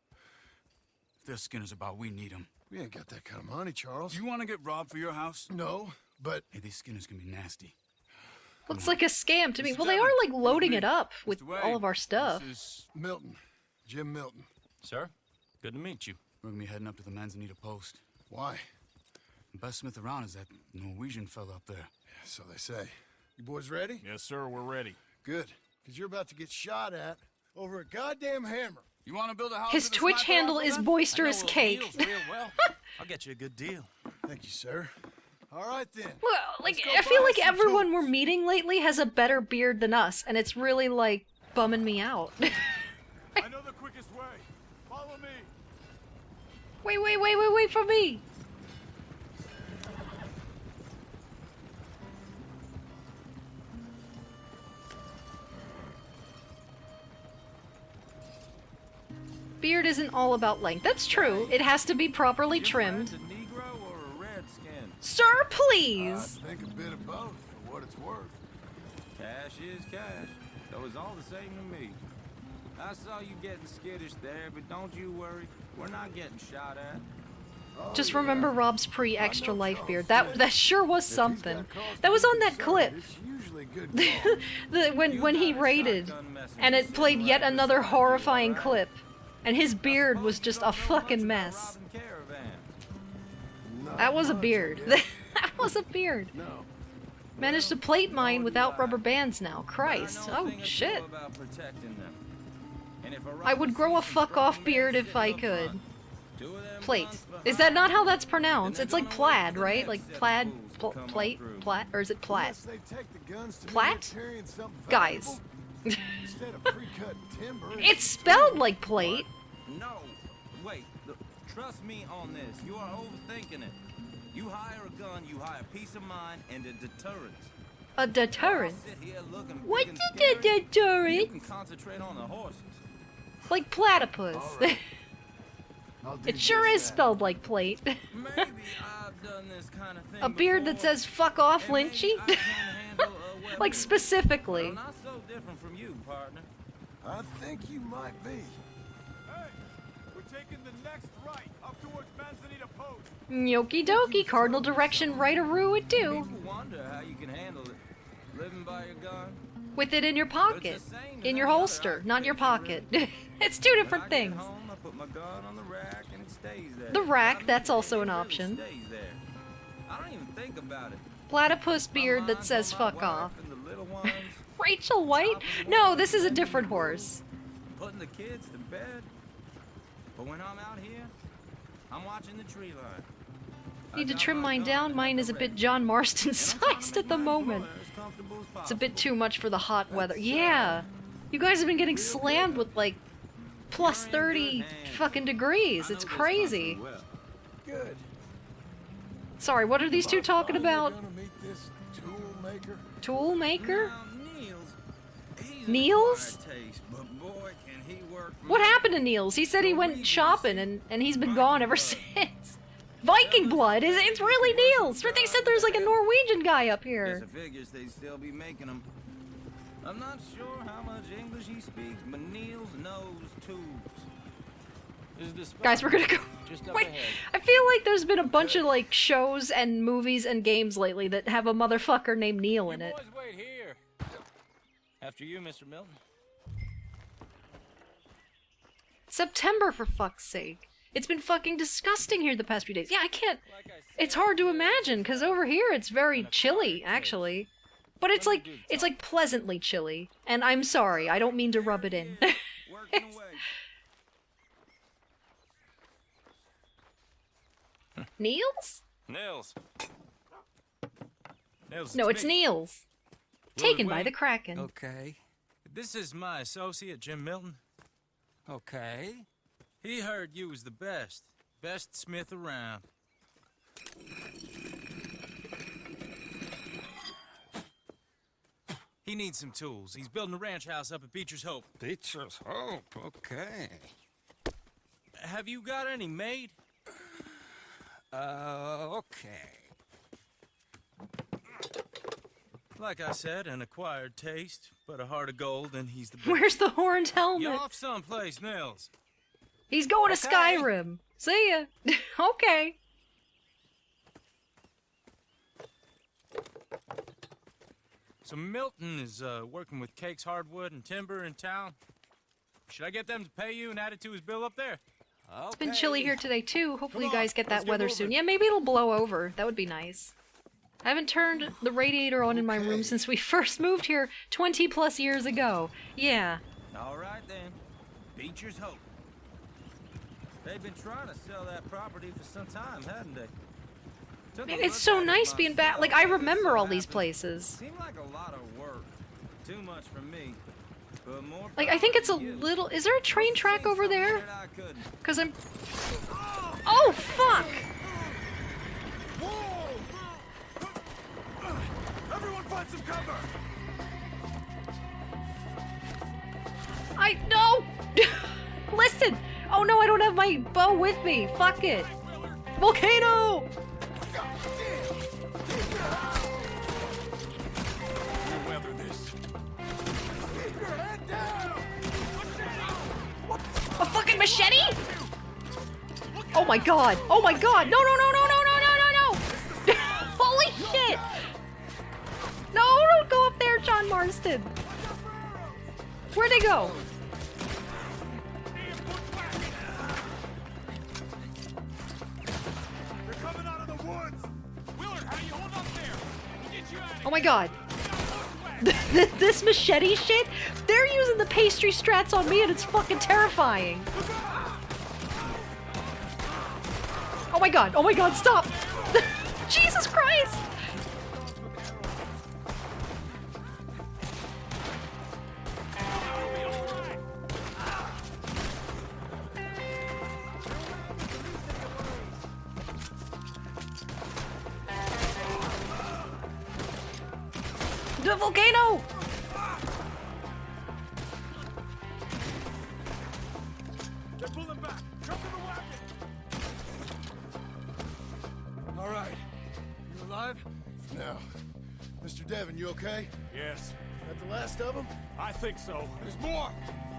If they're Skinner's about, we need them.
We ain't got that kind of money, Charles.
Do you want to get robbed for your house?
No, but...
Hey, these Skinners can be nasty.
Looks like a scam to me.
Mr.
Well, they
Devlin,
are like loading
me.
it up with
Mr. Wade,
all of our stuff.
This is...
Milton. Jim Milton.
Sir, good to meet you.
We're gonna be heading up to the Manzanita post.
Why?
The best smith around is that Norwegian fella up there.
So they say. You boys ready?
Yes, sir, we're ready.
Good. Because you're about to get shot at over a goddamn hammer.
You want to build a house
His
with a
Twitch
sniper
handle
rifle
is
gun?
boisterous cake.
Real well. I'll get you a good deal.
Thank you, sir. All right, then.
Well, like,
Let's go
I feel
buy
like
some
everyone
tools.
we're meeting lately has a better beard than us, and it's really, like, bumming me out.
I know the quickest way. Follow me.
Wait for me! Beard isn't all about length. That's true. It has to be properly trimmed.
A Negro or a Redskin?
Sir,
I
please!
think a bit of both for what it's worth.
Cash is cash. So it's all the same to me. I saw you getting skittish there, but don't you worry. We're not getting shot at.
Just remember Rob's pre-extra life beard. That sure was something. That was on that clip.
It's usually good.
when he raided, and it played yet another horrifying clip, and his beard was just a fucking mess. That was a beard. That was a beard.
No.
Managed to plate mine without rubber bands now. Christ. Oh shit. I would grow a fuck off beard if I could. Plate. Is that not how that's pronounced? It's like plaid, right? Like plaid, plate, plat, or is it plat?
Unless they take the guns to me,
Plat?
they're carrying something
Guys.
valuable. Instead of pre-cut timber.
It's spelled like plate.
No, wait. Look, trust me on this. You are overthinking it. You hire a gun, you hire peace of mind and a deterrent.
A deterrent?
I'll sit here looking
What's
big and
a
scary. You
deterrent?
can concentrate on the horses.
Like platypus.
I'll do
It sure
just
is
that.
spelled like plate.
Maybe I've done this kind of thing
A beard that
before,
says "fuck off,
and maybe
Lynchy."
I can handle a weapon.
Like specifically.
Well, not so different from you, partner.
I think you might be.
Hey, we're taking the next right up towards Manzanita Post.
Okie dokie, cardinal direction rightaroo it do.
People wonder how you can handle it. Living by your gun.
With it in your pocket. In your holster, not your pocket. It's two different
When I get
things.
home, I put my gun on the rack and it stays there.
The rack,
I mean,
that's also
it
an
really
option.
stays there. I don't even think about it.
Platypus beard
My
that
mind's
says
on my
fuck
wife
off.
and the little ones,
Rachel White? No, this is a different horse.
putting the kids to bed. But when I'm out here, I'm watching the tree line. I
Need to
got
trim
my
mine
gun
down.
and
Mine
I'm
is a bit
ready.
John Marston
And I'm trying to
sized
make
at the
my
moment.
employer as comfortable as
It's a bit
possible.
too much for the hot weather. Yeah. You guys have been getting slammed with like plus 30 fucking degrees. It's crazy.
Good.
Sorry, what are these two talking
Finally
about?
gonna meet this tool maker.
Tool maker?
Now, Niels, he's
Niels?
an acquired taste, but boy, can he work
What
me.
happened to Niels? He said he went shopping and he's been gone ever since. Viking blood? It's really Niels. They said there's like a Norwegian guy up
Guess
here.
I figures they'd still be making them. I'm not sure how much English he speaks, but Niels knows tools.
Guys, we're gonna go. Wait, I feel like there's been a bunch of like shows and movies and games lately that have a motherfucker named Neil in it.
Boys, wait here. After you, Mr. Milton.
September, for fuck's sake. It's been fucking disgusting here the past few days. Yeah, I can't. It's hard to imagine because over here it's very chilly, actually. But it's like pleasantly chilly. And I'm sorry, I don't mean to rub it in.
Working away.
Niels?
Nils. Nils,
No, it's
me.
Niels.
Willard
Taken by
Wayne.
the Kraken.
Okay. This is my associate, Jim Milton. Okay. He heard you was the best. Best smith around. He needs some tools. He's building a ranch house up at Beecher's Hope.
Beecher's Hope, okay.
Have you got any made?
Okay.
Like I said, an acquired taste, but a heart of gold, and he's the best.
Where's the horned helmet?
You're off someplace, Nils.
He's going to
Okay.
Skyrim. See ya. Okay.
So Milton is working with Cake's Hardwood and Timber in town. Should I get them to pay you and add it to his bill up there?
It's been chilly here today too. Hopefully you
Come on,
guys get
let's
that
get
weather soon.
moving.
Yeah, maybe it'll blow over. That would be nice. I haven't turned the radiator on in my room since we first moved here 20 plus years ago. Yeah.
All right then. Beecher's Hope. They've been trying to sell that property for some time, hadn't they? Took a
Man, it's
look
so
at it
nice being back.
myself,
Like, I
and it
remember
so
all these
happened.
places.
Seemed like a lot of work. Too much for me. But more
Like, I think it's a
power to you.
little... Is there a train track
Seen
over
something
there?
that I couldn't.
Because I'm... Oh, fuck!
Everyone find some cover!
No! Listen! Oh no, I don't have my bow with me. Fuck it. Volcano!
We'll weather this. Keep your head down!
A fucking machete? Oh my god. Oh my god. No, no, no, no, no, no, no, no, no. Holy shit. No, don't go up there, John Marston. Where'd they go?
They're coming out of the woods! Willard, how you hold up there? We'll get you out of
Oh my god. This machete shit? They're using the pastry strats on me and it's fucking terrifying. Oh my god, stop! Jesus Christ! The volcano!
They're pulling back. Come to the wagon. All right. You alive?
No. Mr. Devon, you okay?
Yes.
That the last of them?
I think so. There's more.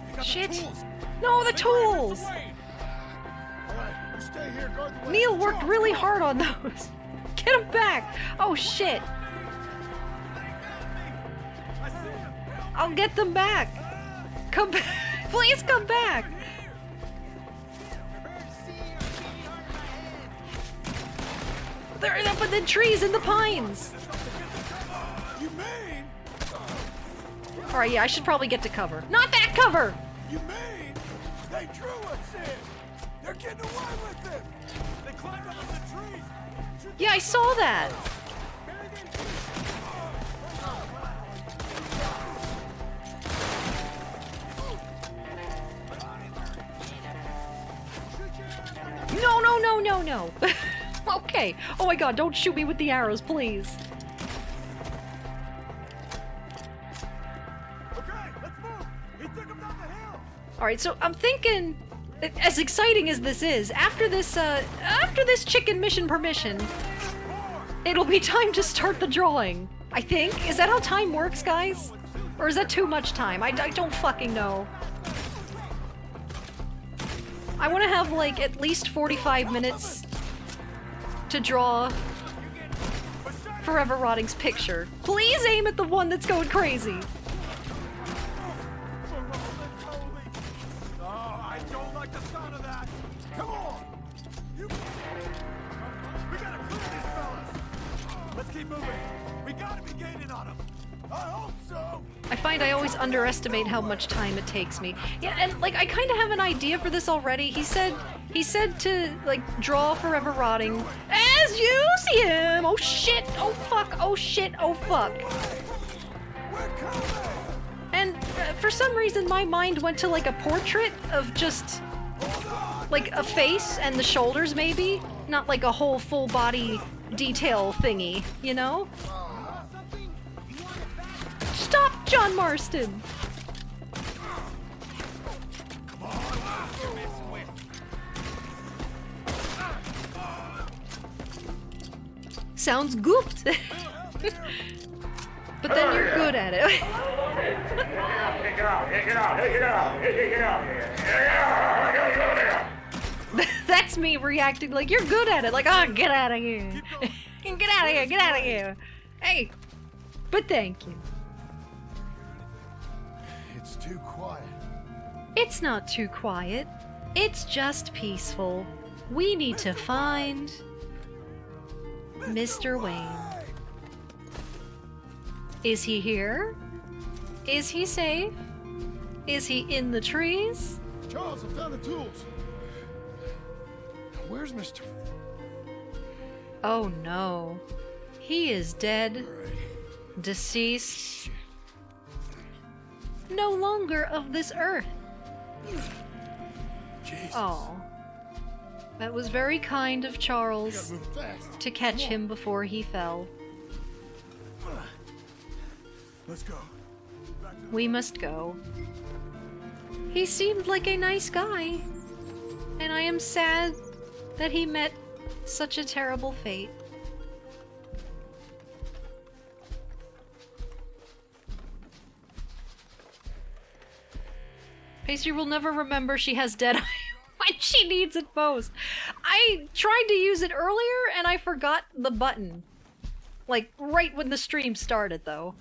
We got
Shit.
the tools.
No, the tools!
All right, you stay here, guard the way.
Neil worked really hard on those. Get him back! Oh shit!
I see him.
I'll get them back! Come back! Please come back! They're up in the trees, in the pines!
You mean?
Alright, yeah, I should probably get to cover. Not that cover!
You mean? They drew us in. They're getting away with it.
They climbed up in the trees.
Yeah, I saw that! No, no, no, no, no! Okay. Oh my god, don't shoot me with the arrows, please.
Okay, let's move. He took him down the hill.
Alright, so I'm thinking, as exciting as this is, after this chicken mission permission, it'll be time to start the drawing. I think. Is that how time works, guys? Or is that too much time? I don't fucking know. I want to have, like, at least 45 minutes to draw Forever Rotting's picture. Please aim at the one that's going crazy.
Oh, I don't like the sound of that. Come on. You. We gotta clear these fellas. Let's keep moving. We gotta be gaining on them. I hope so.
I find I always underestimate how much time it takes me. Yeah, and like I kind of have an idea for this already. He said to like draw Forever Rotting as you see him. Oh shit! Oh fuck! Oh shit! Oh fuck! And for some reason, my mind went to like a portrait of just like a face and the shoulders, maybe, not like a whole full body detail thingy. You know? Stop, John Marston! Sounds good. But then you're good at it.
Take it out, take it out, take it out, take it out.
That's me reacting like you're good at it. Like, oh, get out of here. Get out of here, get out of here. Hey, but thank you.
It's too quiet.
It's not too quiet. It's just peaceful. We need to find Mr. Wayne. Is he here? Is he safe? Is he in the trees?
Charles, I found the tools. Where's Mr.
Oh no. He is dead. Deceased. No longer of this earth.
Jesus.
Oh. That was very kind of Charles
Move fast.
to catch him before he fell.
Let's go.
We must go. He seemed like a nice guy, and I am sad that he met such a terrible fate. Pacey will never remember she has Deadeye when she needs it most. I tried to use it earlier and I forgot the button. Like, right when the stream started, though.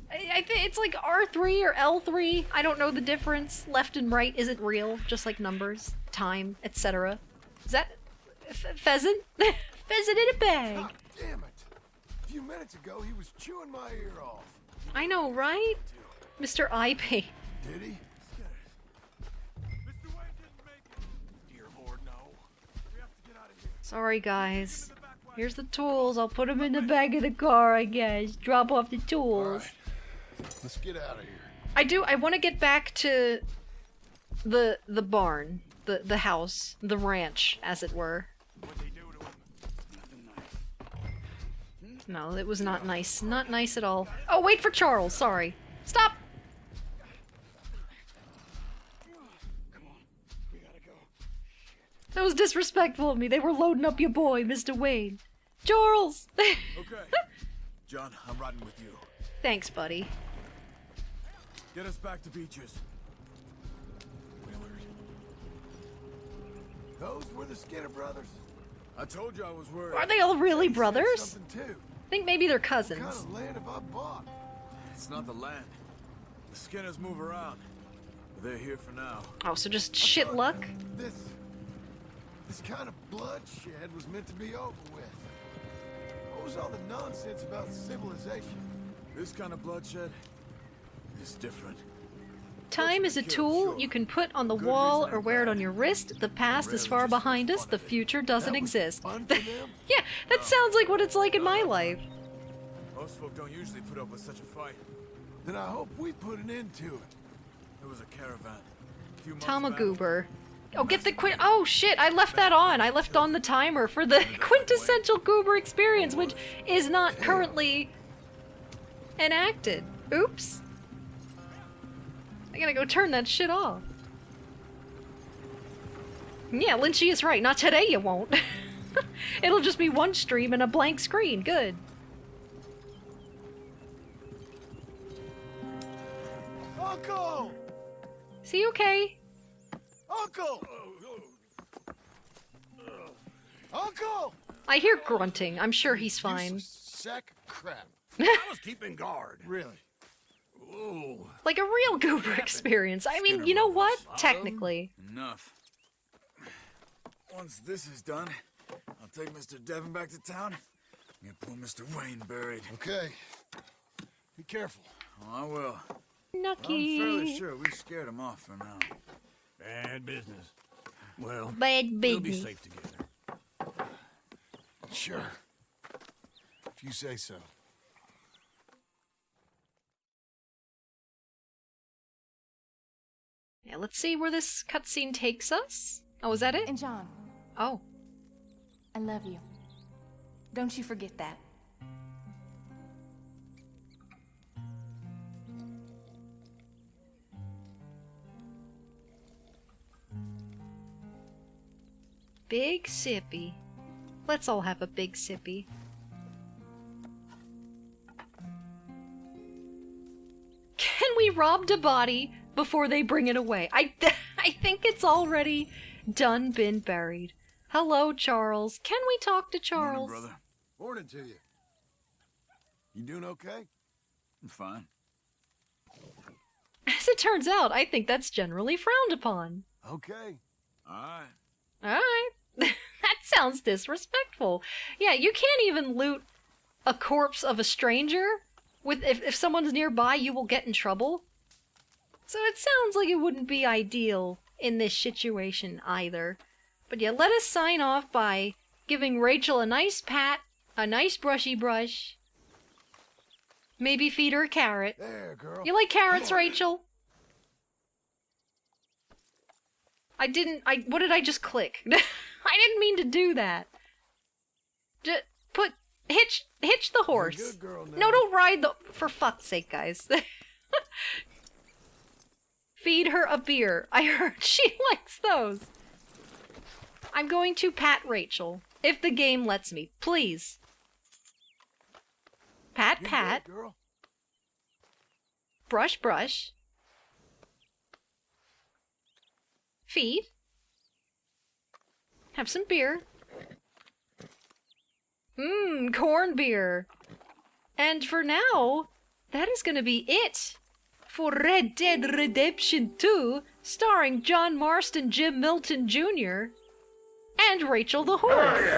I think it's like R3 or L3. I don't know the difference. Left and right isn't real, just like numbers, time, etc. Is that pheasant? Pheasant in a bag.
God damn it! A few minutes ago, he was chewing my ear off.
I know, right? Mr. iPay.
Did he?
Mr. Wayne didn't make it. Dear Lord, no. We have to get out of here.
Sorry, guys. Here's the tools. I'll put them in the back of the car, I guess. Drop off the tools.
Let's get out of here.
I want to get back to the barn, the house, the ranch, as it were. No, it was not nice. Not nice at all. Oh, wait for Charles. Sorry. Stop!
Come on. We gotta go.
That was disrespectful of me. They were loading up your boy, Mr. Wayne. Charles!
Okay. John, I'm riding with you.
Thanks, buddy.
Get us back to Beaches.
Those were the Skinner brothers.
I told you I was worried.
Are they all really
They said
brothers?
something too.
I think maybe they're
What kind
cousins.
of land have I bought?
It's not the land. The Skinners move around. But they're here for now.
Oh, so just shit luck?
This kind of bloodshed was meant to be over with. What was all the nonsense about civilization?
This kind of bloodshed is different.
Time is a tool you can put on the wall or wear it on your wrist. The past is far behind us. The future doesn't exist. Yeah, that sounds like what it's like in my life.
Most folk don't usually put up with such a fight.
Then I hope we put an end to it.
It was a caravan. A few months back.
Tamagoober. Oh, get the Oh shit! I left that on. I left on the timer for the quintessential goober experience, which is not currently enacted. Oops. I gotta go turn that shit off. Yeah, Lynchy is right. Not today, you won't. It'll just be one stream and a blank screen. Good.
Uncle!
Is he okay?
Uncle! Uncle!
I hear grunting. I'm sure he's fine.
Sack of crap.
I was keeping guard.
Really?
Ooh.
Like a real goober experience. I mean, you know what? Technically.
Enough. Once this is done, I'll take Mr. Devon back to town and get poor Mr. Wayne buried.
Okay. Be careful.
Oh, I will.
Nucky.
I'm fairly sure we scared him off for now.
Bad business. Well,
Bad
we'll be
business.
safe together.
Sure. If you say so.
Yeah, let's see where this cutscene takes us. Oh, is that it?
And John,
Oh.
I love you. Don't you forget that.
Big sippy. Let's all have a big sippy. Can we rob a body before they bring it away? I think it's already done, been buried. Hello, Charles. Can we talk to Charles?
Morning, brother.
Morning to you. You doing okay?
I'm fine.
As it turns out, I think that's generally frowned upon.
Okay.
All right.
Alright. That sounds disrespectful. Yeah, you can't even loot a corpse of a stranger. If someone's nearby, you will get in trouble. So it sounds like it wouldn't be ideal in this situation either. But yeah, let us sign off by giving Rachel a nice pat, a nice brushy brush. Maybe feed her a carrot.
There, girl.
You like carrots, Rachel? What did I just click? I didn't mean to do that. Just hitch the horse.
You're a good girl now.
No, don't ride the, for fuck's sake, guys. Feed her a beer. I heard she likes those. I'm going to pat Rachel, if the game lets me. Please. Pat,
You're
pat.
good, girl.
Brush, brush. Feed. Have some beer. Corn beer. And for now, that is going to be it for Red Dead Redemption 2, starring John Marston, Jim Milton Jr., and Rachel the horse.
Take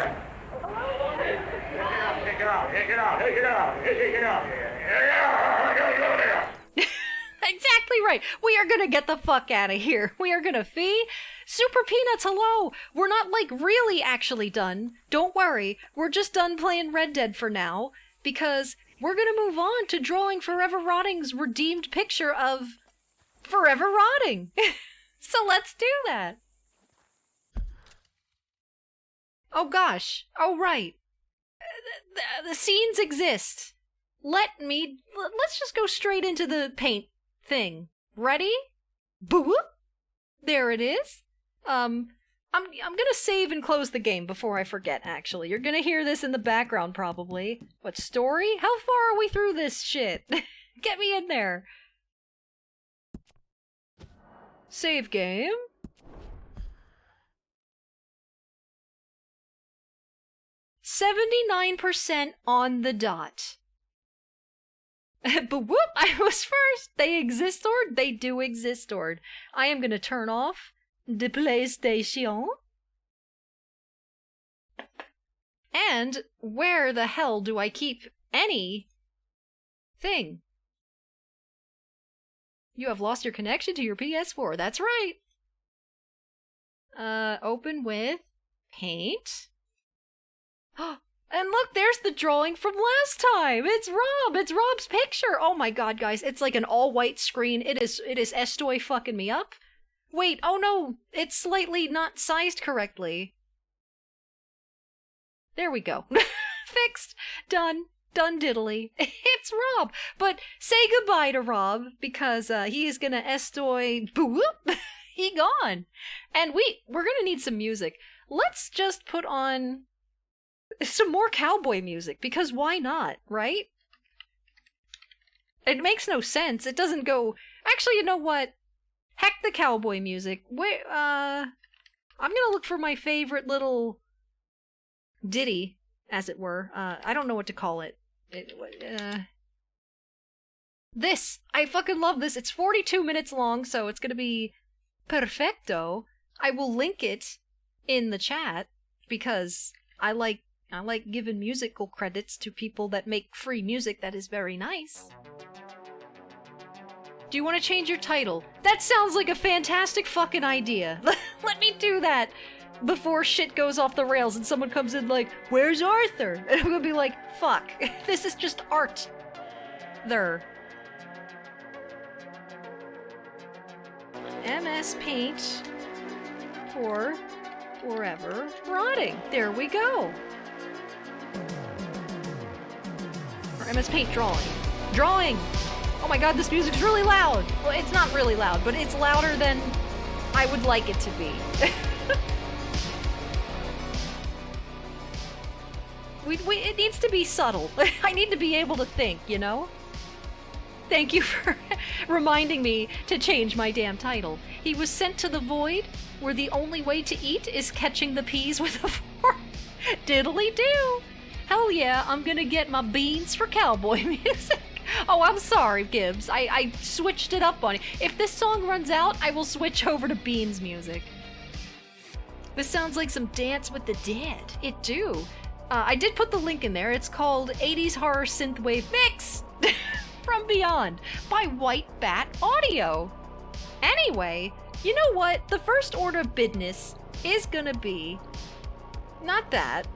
it out, take it out, take it out, take it out.
Exactly right. We are gonna get the fuck out of here. We are gonna fee. Super Peanuts, hello! We're not, like, really actually done. Don't worry. We're just done playing Red Dead for now, because we're gonna move on to drawing Forever Rotting's redeemed picture of Forever Rotting. So let's do that. Oh gosh. Oh right. The scenes exist. Let's just go straight into the paint thing. Ready? Boo! There it is. I'm gonna save and close the game before I forget, actually. You're gonna hear this in the background, probably. What, story? How far are we through this shit? Get me in there. Save game. "79% on the dot." But whoop, I was first! They exist, or they do exist, or I am gonna turn off the PlayStation. And where the hell do I keep any thing? You have lost your connection to your PS4. That's right. Open with Paint. And look, there's the drawing from last time. It's Rob. It's Rob's picture. Oh my god, guys. It's like an all-white screen. It is Estoy fucking me up. Wait, oh no. It's slightly not sized correctly. There we go. Fixed. Done. Done diddly. It's Rob. But say goodbye to Rob, because he is gonna Estoy... Boop! He gone. And we're gonna need some music. Let's just put on some more cowboy music, because why not, right? It makes no sense. It doesn't go... Actually, you know what? Heck the cowboy music. Wait, I'm gonna look for my favorite little ditty, as it were. I don't know what to call it. This! I fucking love this. It's 42 minutes long, so it's gonna be perfecto. I will link it in the chat, because I like giving musical credits to people that make free music that is very nice. Do you want to change your title? That sounds like a fantastic fucking idea. Let me do that before shit goes off the rails and someone comes in like, "Where's Arthur?" And I'm gonna be like, fuck, this is just art. There. MS Paint for Forever Rotting. There we go. Or MS Paint drawing. Drawing! Oh my god, this music's really loud! Well, it's not really loud, but it's louder than I would like it to be. It needs to be subtle. I need to be able to think, you know? Thank you for reminding me to change my damn title. He was sent to the void, where the only way to eat is catching the peas with a fork. Diddly do! Hell yeah, I'm gonna get my beans for cowboy music. Oh, I'm sorry, Gibbs. I switched it up on you. If this song runs out, I will switch over to Beans music. This sounds like some Dance with the Dead. It do. I did put the link in there. It's called 80s Horror Synthwave Mix from Beyond by White Bat Audio. Anyway, you know what? The first order of business is gonna be... not that.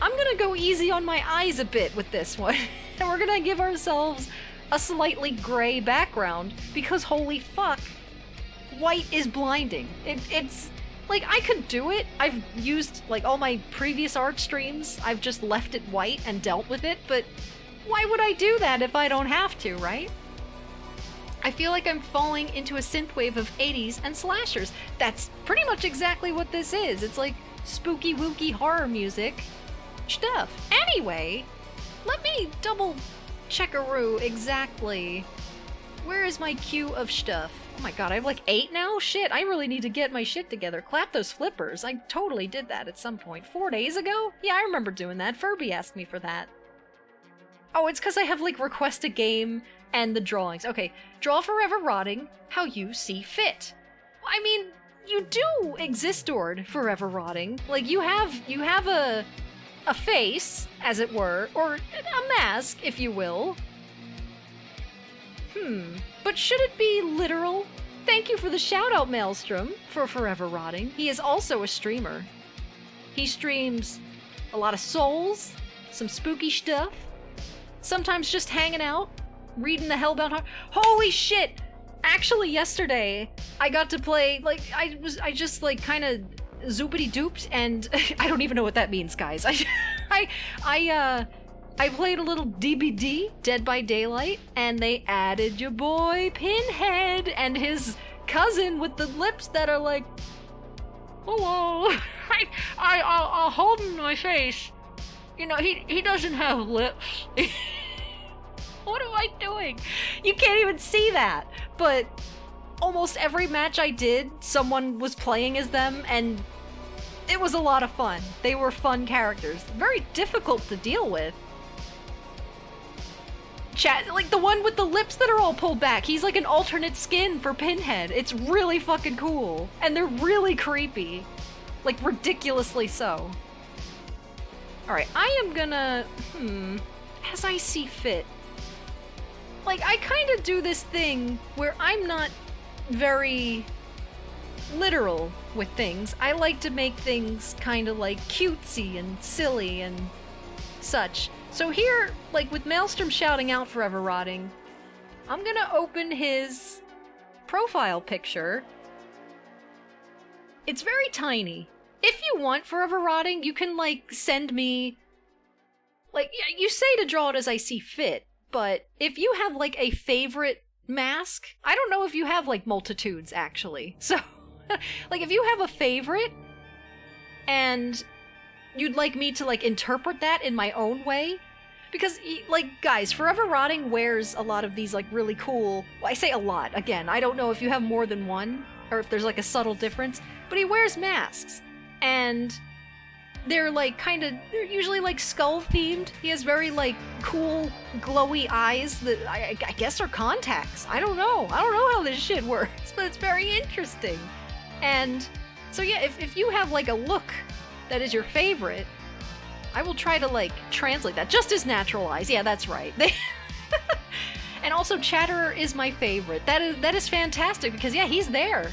I'm gonna go easy on my eyes a bit with this one. And we're gonna give ourselves a slightly gray background, because holy fuck, white is blinding. It's... like, I could do it. I've used, like, all my previous art streams, I've just left it white and dealt with it, but why would I do that if I don't have to, right? I feel like I'm falling into a synthwave of 80s and slashers. That's pretty much exactly what this is. It's like spooky wooky horror music stuff. Anyway, let me double checkaroo exactly. Where is my queue of stuff? Oh my god, I have like 8 now? Shit, I really need to get my shit together. Clap those flippers. I totally did that at some point. 4 days ago? Yeah, I remember doing that. Furby asked me for that. Oh, it's because I have like request a game and the drawings. Okay, draw Forever Rotting how you see fit. I mean, you do existord Forever Rotting. Like, you have a face, as it were, or a mask, if you will. But should it be literal? Thank you for the shout-out, Maelstrom, for Forever Rotting. He is also a streamer. He streams a lot of Souls, some spooky stuff, sometimes just hanging out, reading the Hellbound Heart. Holy shit! Actually, yesterday, I got to play, like, I just, like, kind of zoopity-dooped, and I don't even know what that means, guys. I played a little DBD, Dead by Daylight, and they added your boy Pinhead and his cousin with the lips that are like, Hello. I'll hold him to my face. You know, he doesn't have lips. What am I doing? You can't even see that. But almost every match I did, someone was playing as them, and it was a lot of fun. They were fun characters. Very difficult to deal with. Chat, like the one with the lips that are all pulled back. He's like an alternate skin for Pinhead. It's really fucking cool. And they're really creepy. Like, ridiculously so. Alright, I am gonna... as I see fit. Like, I kind of do this thing where I'm not very literal with things. I like to make things kind of like cutesy and silly and such. So here, like with Maelstrom shouting out Forever Rotting, I'm gonna open his profile picture. It's very tiny. If you want Forever Rotting, you can like send me... Like, you say to draw it as I see fit, but if you have like a favorite mask, I don't know if you have like multitudes actually. So, like if you have a favorite and you'd like me to like interpret that in my own way, because like guys, Forever Rotting wears a lot of these like really cool, well, I say a lot, again, I don't know if you have more than one or if there's like a subtle difference, but he wears masks and they're like they're usually like skull themed. He has very like cool glowy eyes that I guess are contacts. I don't know how this shit works, but it's very interesting. And so yeah, if you have like a look that is your favorite, I will try to like translate that. Just as natural eyes, yeah, that's right. And also Chatterer is my favorite. That is fantastic because yeah, he's there.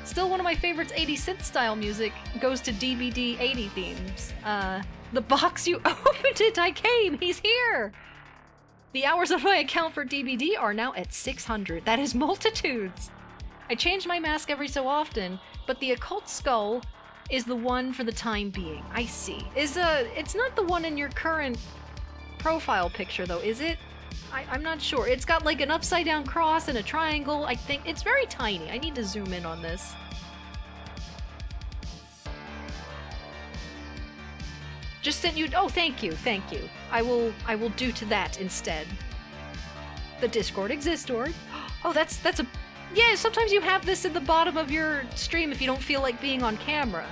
Still one of my favorites. 80s synth style music goes to DBD 80 themes. The box you opened it, I came, he's here! The hours of my account for DBD are now at 600. That is multitudes! I change my mask every so often, but the occult skull is the one for the time being. I see. It's not the one in your current profile picture though, is it? I'm not sure. It's got like an upside down cross and a triangle. I think it's very tiny. I need to zoom in on this. Just sent you. Oh, thank you. I will do to that instead. The Discord exists, or oh, that's a yeah. Sometimes you have this at the bottom of your stream if you don't feel like being on camera.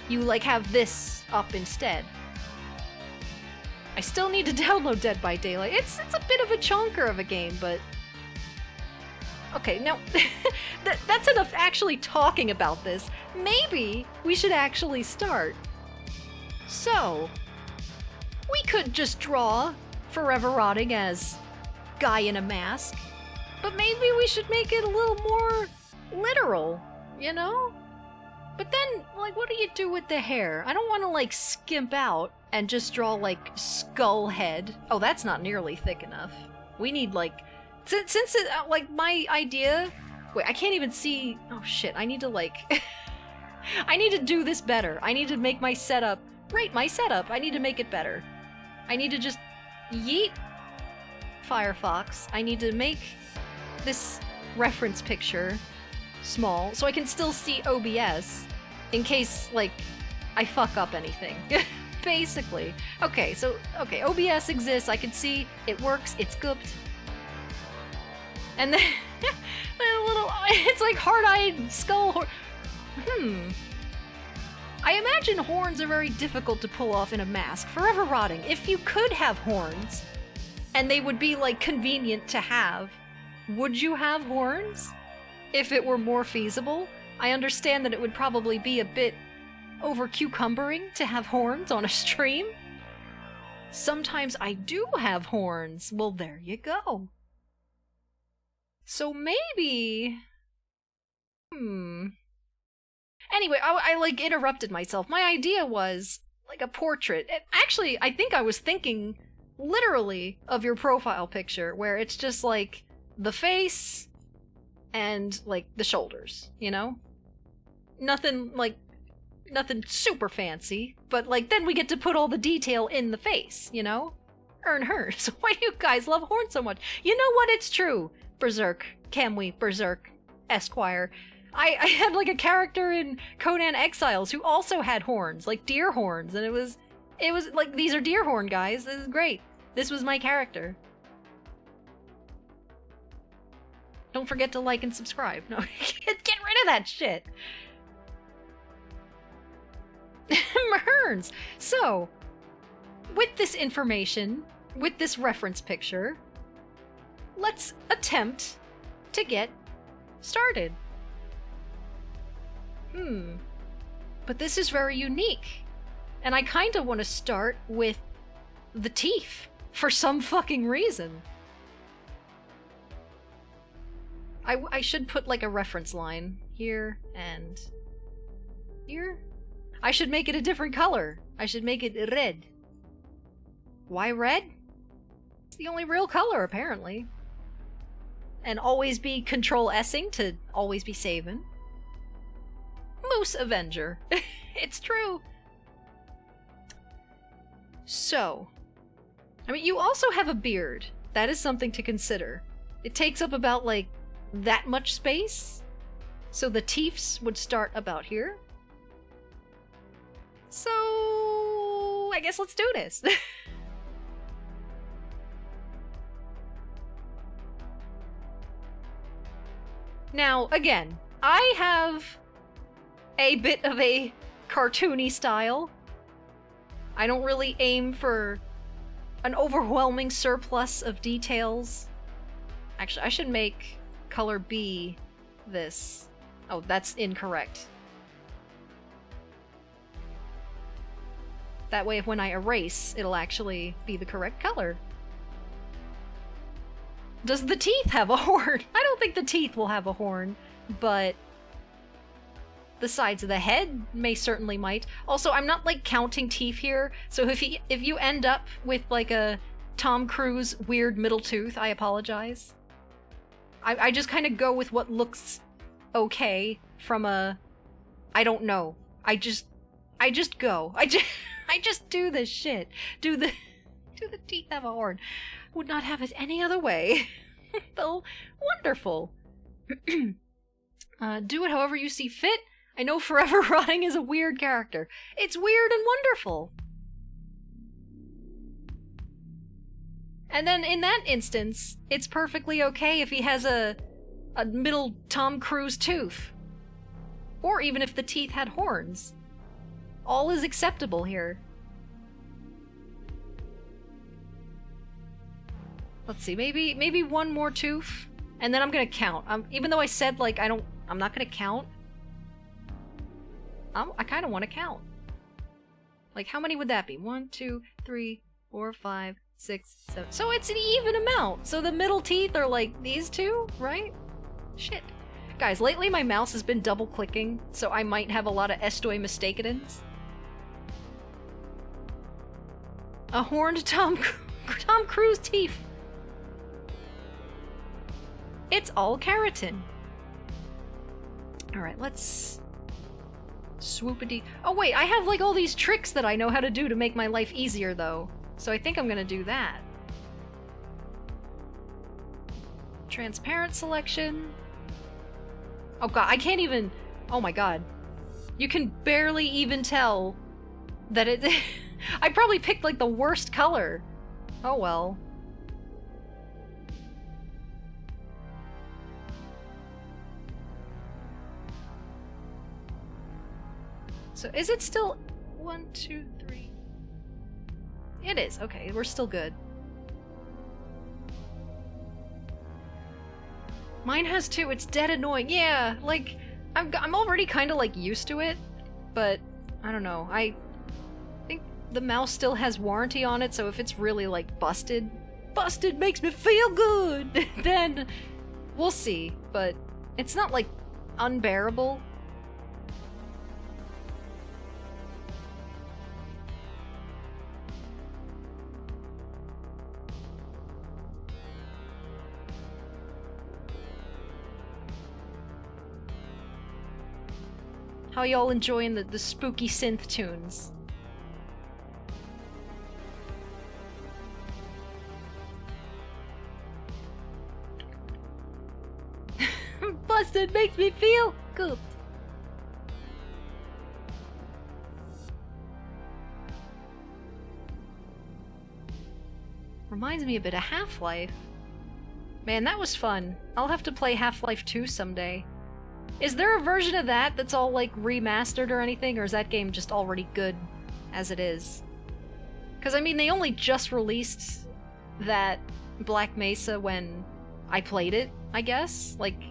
You like have this up instead. I still need to download Dead by Daylight. It's a bit of a chonker of a game, but... Okay, now, that's enough actually talking about this. Maybe we should actually start. So, we could just draw Forever Rotting as guy in a mask, but maybe we should make it a little more literal, you know? But then, like, what do you do with the hair? I don't want to, like, skimp out and just draw, like, skull head. Oh, that's not nearly thick enough. We need, like... Since it, like, my idea... Wait, I can't even see... Oh, shit, I need to, like... I need to do this better. I need to make my setup... Right, my setup. I need to make it better. I need to just... Yeet Firefox. I need to make this reference picture... small, so I can still see OBS in case, like, I fuck up anything. Basically. Okay, so, OBS exists, I can see, it works, it's good. And then, a little, it's like hard-eyed skull I imagine horns are very difficult to pull off in a mask. Forever Rotting, if you could have horns, and they would be, like, convenient to have, would you have horns? If it were more feasible. I understand that it would probably be a bit over-cucumbering to have horns on a stream. Sometimes I do have horns. Well, there you go. So maybe... Anyway, I like, interrupted myself. My idea was, like, a portrait. Actually, I think I was thinking, literally, of your profile picture, where it's just, like, the face... and, like, the shoulders, you know? Nothing super fancy, but, like, then we get to put all the detail in the face, you know? Earn hers. Why do you guys love horns so much? You know what? It's true. Berserk. Camwe. Berserk. Esquire. I had like a character in Conan Exiles who also had horns, like deer horns, and it was like, these are deer horn, guys. This is great. This was my character. Don't forget to like and subscribe. No, get rid of that shit. Merns. So, with this information, with this reference picture, let's attempt to get started. But this is very unique. And I kind of want to start with the teeth for some fucking reason. I should put like a reference line here and here. I should make it a different color. I should make it red. Why red? It's the only real color, apparently. And always be Control-S-ing to always be saving. Moose Avenger. It's true. So, I mean, you also have a beard. That is something to consider. It takes up about, like, that much space. So the teeths would start about here. So, I guess let's do this. Now, again, I have a bit of a cartoony style. I don't really aim for an overwhelming surplus of details. Actually, I should make color B this. Oh, that's incorrect. That way, when I erase, it'll actually be the correct color. Does the teeth have a horn? I don't think the teeth will have a horn, but the sides of the head certainly might. Also, I'm not like counting teeth here, so if you end up with like a Tom Cruise weird middle tooth, I apologize. I just kind of go with what looks okay from a, I don't know. I just go. I just do this shit. Do the teeth have a horn? Would not have it any other way. Though, wonderful. Do it however you see fit. I know Forever Rotting is a weird character. It's weird and wonderful. And then in that instance, it's perfectly okay if he has a middle Tom Cruise tooth. Or even if the teeth had horns. All is acceptable here. Let's see, maybe one more tooth, and then I'm gonna count. Even though I said, like, I'm not gonna count, I kind of want to count. Like, how many would that be? 1, 2, 3, 4, 5, 6, 7. So it's an even amount. So the middle teeth are like these two, right? Shit. Guys, lately my mouse has been double-clicking, so I might have a lot of estoy mistakens. A horned Tom Cruise teeth. It's all keratin. Alright, let's swoopity. Oh wait, I have like all these tricks that I know how to do to make my life easier though. So I think I'm gonna do that. Transparent selection. Oh god, I can't even... Oh my god. You can barely even tell that it... I probably picked like the worst color. Oh well. So is it still 1, 2, 3? It is. Okay, we're still good. Mine has 2. It's dead annoying. Yeah, like I'm already kind of like used to it, but I don't know. I think the mouse still has warranty on it, so if it's really like busted makes me feel good, then we'll see. But it's not like unbearable. How y'all enjoying the spooky synth tunes? Busted makes me feel gooped. Reminds me a bit of Half-Life. Man, that was fun. I'll have to play Half-Life 2 someday. Is there a version of that that's all, like, remastered or anything, or is that game just already good as it is? Because, I mean, they only just released that Black Mesa when I played it, I guess? Like,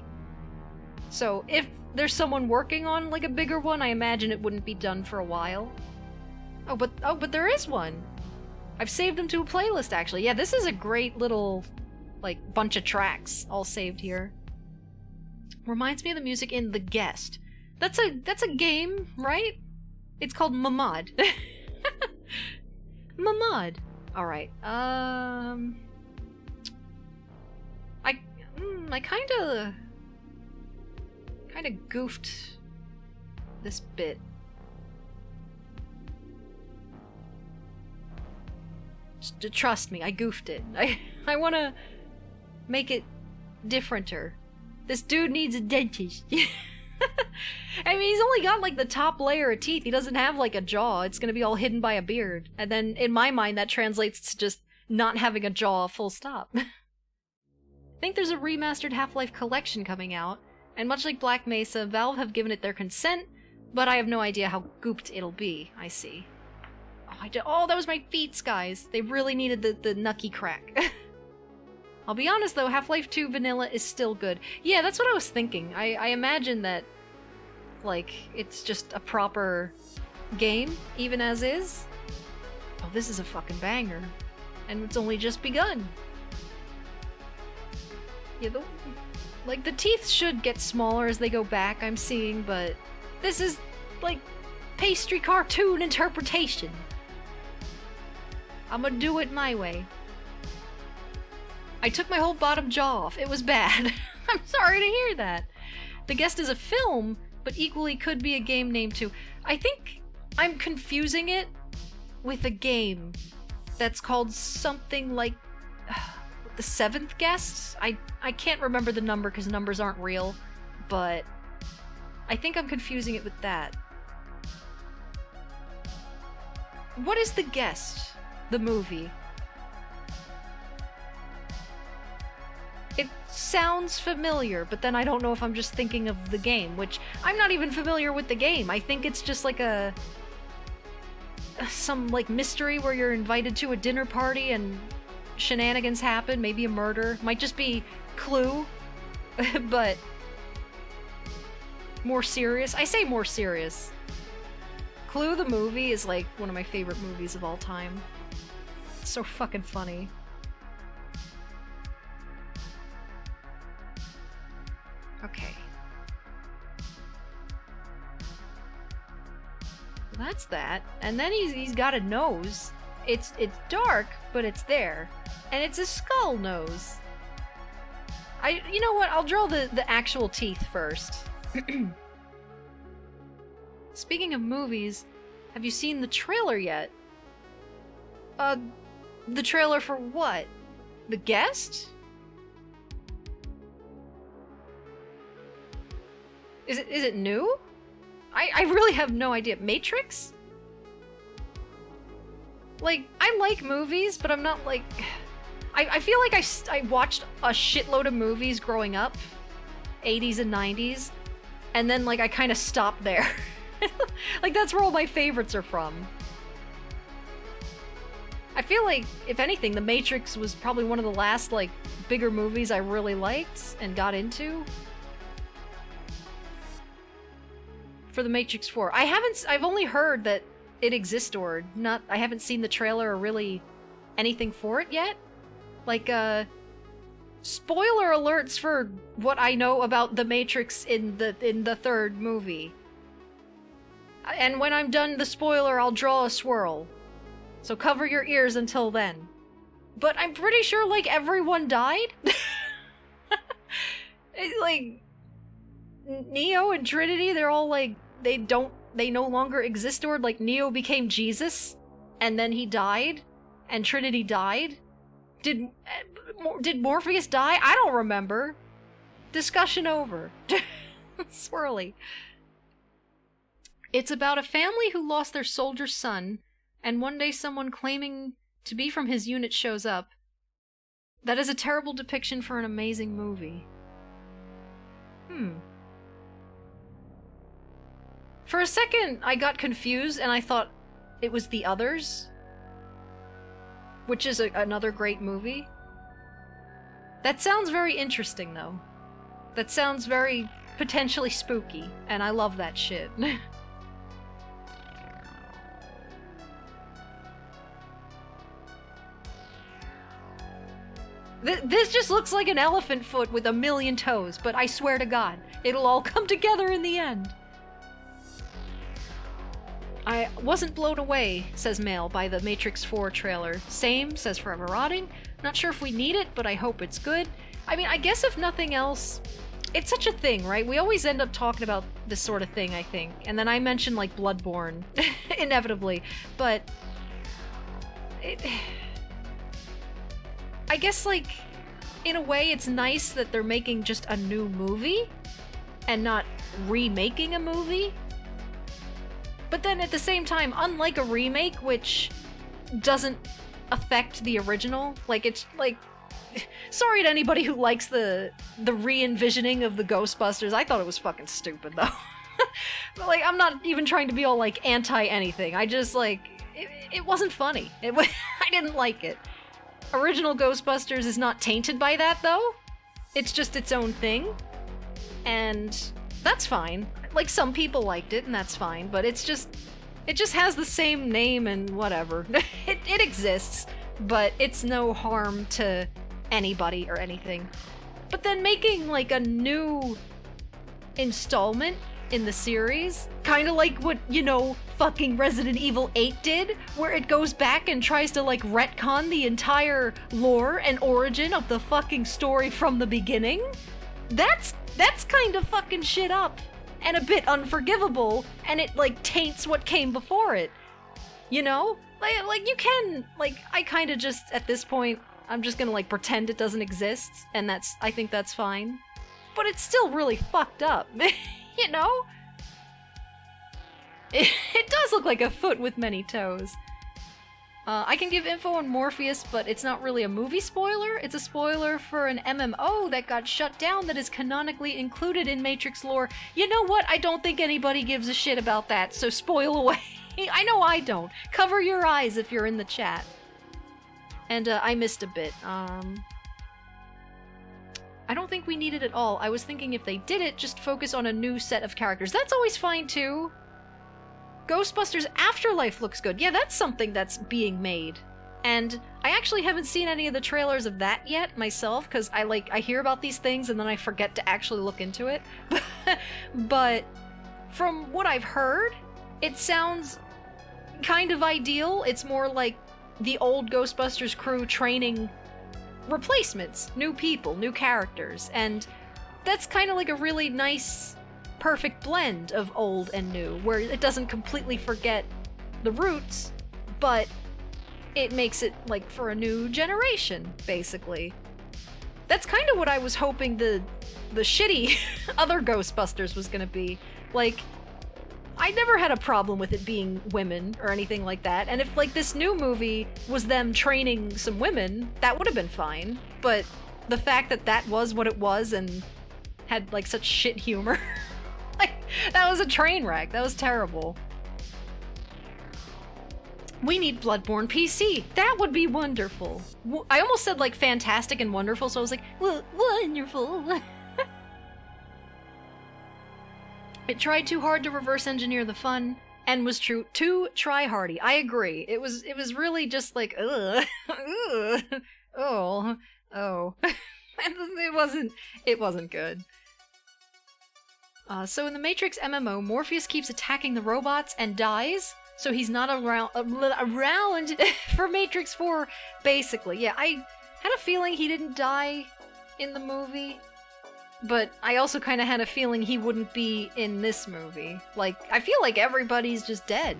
so if there's someone working on, like, a bigger one, I imagine it wouldn't be done for a while. Oh, but there is one! I've saved them to a playlist, actually. Yeah, this is a great little, like, bunch of tracks all saved here. Reminds me of the music in The Guest. That's a game, right? It's called Mamad. Mamad. Alright, I kinda goofed this bit. Trust me, I goofed it. I wanna make it differenter. This dude needs a dentist. I mean, he's only got, like, the top layer of teeth. He doesn't have, like, a jaw. It's gonna be all hidden by a beard. And then, in my mind, that translates to just not having a jaw, full stop. I think there's a remastered Half-Life collection coming out, and much like Black Mesa, Valve have given it their consent, but I have no idea how gooped it'll be. I see. Oh, that was my feet, guys. They really needed the knucky crack. I'll be honest, though, Half-Life 2 Vanilla is still good. Yeah, that's what I was thinking. I imagine that, like, it's just a proper game, even as is. Oh, this is a fucking banger. And it's only just begun. Yeah, like, the teeth should get smaller as they go back, I'm seeing, but this is, like, pastry cartoon interpretation. I'm gonna do it my way. I took my whole bottom jaw off. It was bad. I'm sorry to hear that. The Guest is a film, but equally could be a game name too. I think I'm confusing it with a game that's called something like The Seventh Guest? I can't remember the number because numbers aren't real, but I think I'm confusing it with that. What is The Guest? The movie. It sounds familiar, but then I don't know if I'm just thinking of the game, which I'm not even familiar with the game. I think it's just like some like mystery where you're invited to a dinner party and shenanigans happen, maybe a murder. Might just be Clue, but more serious. I say more serious. Clue the movie is like one of my favorite movies of all time. It's so fucking funny. Okay. Well, that's that. And then he's got a nose. It's dark, but it's there. And it's a skull nose. You know what? I'll draw the actual teeth first. Speaking of movies, have you seen the trailer yet? The trailer for what? The Guest? Is it new? I really have no idea. Matrix? Like, I like movies, but I'm not like... I feel like I watched a shitload of movies growing up. 80s and 90s. And then, like, I kind of stopped there. Like, that's where all my favorites are from. I feel like, if anything, The Matrix was probably one of the last, like, bigger movies I really liked and got into. For The Matrix 4. I've only heard that it exists, or not. I haven't seen the trailer or really anything for it yet. Like, spoiler alerts for what I know about The Matrix in the third movie. And when I'm done the spoiler, I'll draw a swirl. So cover your ears until then. But I'm pretty sure, like, everyone died? Like, Neo and Trinity, they're all, like, they no longer exist, or, like, Neo became Jesus, and then he died, and Trinity died? Did Morpheus die? I don't remember. Discussion over. Swirly. It's about a family who lost their soldier son, and one day someone claiming to be from his unit shows up. That is a terrible depiction for an amazing movie. For a second, I got confused and I thought it was The Others, which is another great movie. That sounds very interesting, though. That sounds very potentially spooky, and I love that shit. This just looks like an elephant foot with a million toes, but I swear to God, it'll all come together in the end. I wasn't blown away, says Mail, by the Matrix 4 trailer. Same, says Forever Rotting. Not sure if we need it, but I hope it's good. I mean, I guess if nothing else, it's such a thing, right? We always end up talking about this sort of thing, I think. And then I mention, like, Bloodborne, inevitably. But I guess, like, in a way, it's nice that they're making just a new movie and not remaking a movie. But then at the same time, unlike a remake, which doesn't affect the original, like, it's like, sorry to anybody who likes the re-envisioning of the Ghostbusters. I thought it was fucking stupid, though. But, like, I'm not even trying to be all, like, anti-anything. I just, like, it wasn't funny. I didn't like it. Original Ghostbusters is not tainted by that, though. It's just its own thing. And that's fine. Like, some people liked it, and that's fine, but it just has the same name and whatever. It exists, but it's no harm to anybody or anything. But then making, like, a new installment in the series, kind of like what, you know, fucking Resident Evil 8 did, where it goes back and tries to, like, retcon the entire lore and origin of the fucking story from the beginning, that's kind of fucking shit up. And a bit unforgivable, and it, like, taints what came before it. You know? Like, you can, like, I kind of just, at this point, I'm just gonna, like, pretend it doesn't exist, and I think that's fine. But it's still really fucked up, you know? It does look like a foot with many toes. I can give info on Morpheus, but it's not really a movie spoiler. It's a spoiler for an MMO that got shut down that is canonically included in Matrix lore. You know what? I don't think anybody gives a shit about that, so spoil away. I know I don't. Cover your eyes if you're in the chat. And I missed a bit. I don't think we need it at all. I was thinking if they did it, just focus on a new set of characters. That's always fine too. Ghostbusters Afterlife looks good. Yeah, that's something that's being made. And I actually haven't seen any of the trailers of that yet myself, because I hear about these things and then I forget to actually look into it. But from what I've heard, it sounds kind of ideal. It's more like the old Ghostbusters crew training replacements, new people, new characters, and that's kind of like a really nice, perfect blend of old and new, where it doesn't completely forget the roots, but it makes it, like, for a new generation, basically. That's kind of what I was hoping the shitty other Ghostbusters was gonna be. Like, I never had a problem with it being women or anything like that, and if, like, this new movie was them training some women, that would have been fine, but the fact that that was what it was and had, like, such shit humor, like, that was a train wreck. That was terrible. We need Bloodborne PC. That would be wonderful. I almost said, like, fantastic and wonderful, so I was like, wonderful. It tried too hard to reverse engineer the fun, and was too try-hardy. I agree. It was really just like, ugh, oh. It wasn't good. So in the Matrix MMO, Morpheus keeps attacking the robots and dies, so he's not around for Matrix 4, basically. Yeah, I had a feeling he didn't die in the movie, but I also kind of had a feeling he wouldn't be in this movie. Like, I feel like everybody's just dead.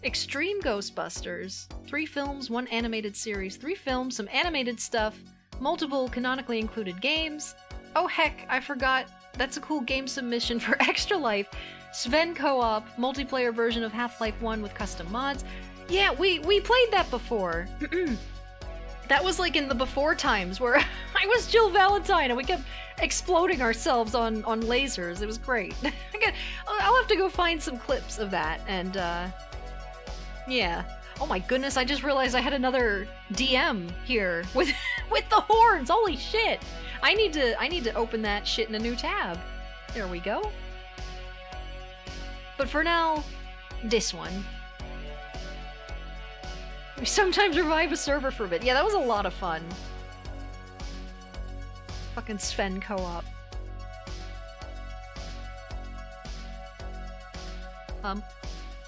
Extreme Ghostbusters. 3 films, 1 animated series. 3 films, some animated stuff, multiple canonically included games, Oh heck, I forgot. That's a cool game submission for Extra Life. Sven co-op, multiplayer version of Half-Life 1 with custom mods. Yeah, we played that before. That was like in the before times where I was Jill Valentine and we kept exploding ourselves on lasers. It was great. I'll have to go find some clips of that and yeah. Oh my goodness, I just realized I had another DM here with with the horns. Holy shit. I need to open that shit in a new tab. There we go. But for now, this one. We sometimes revive a server for a bit. Yeah, that was a lot of fun. Fucking Sven co-op.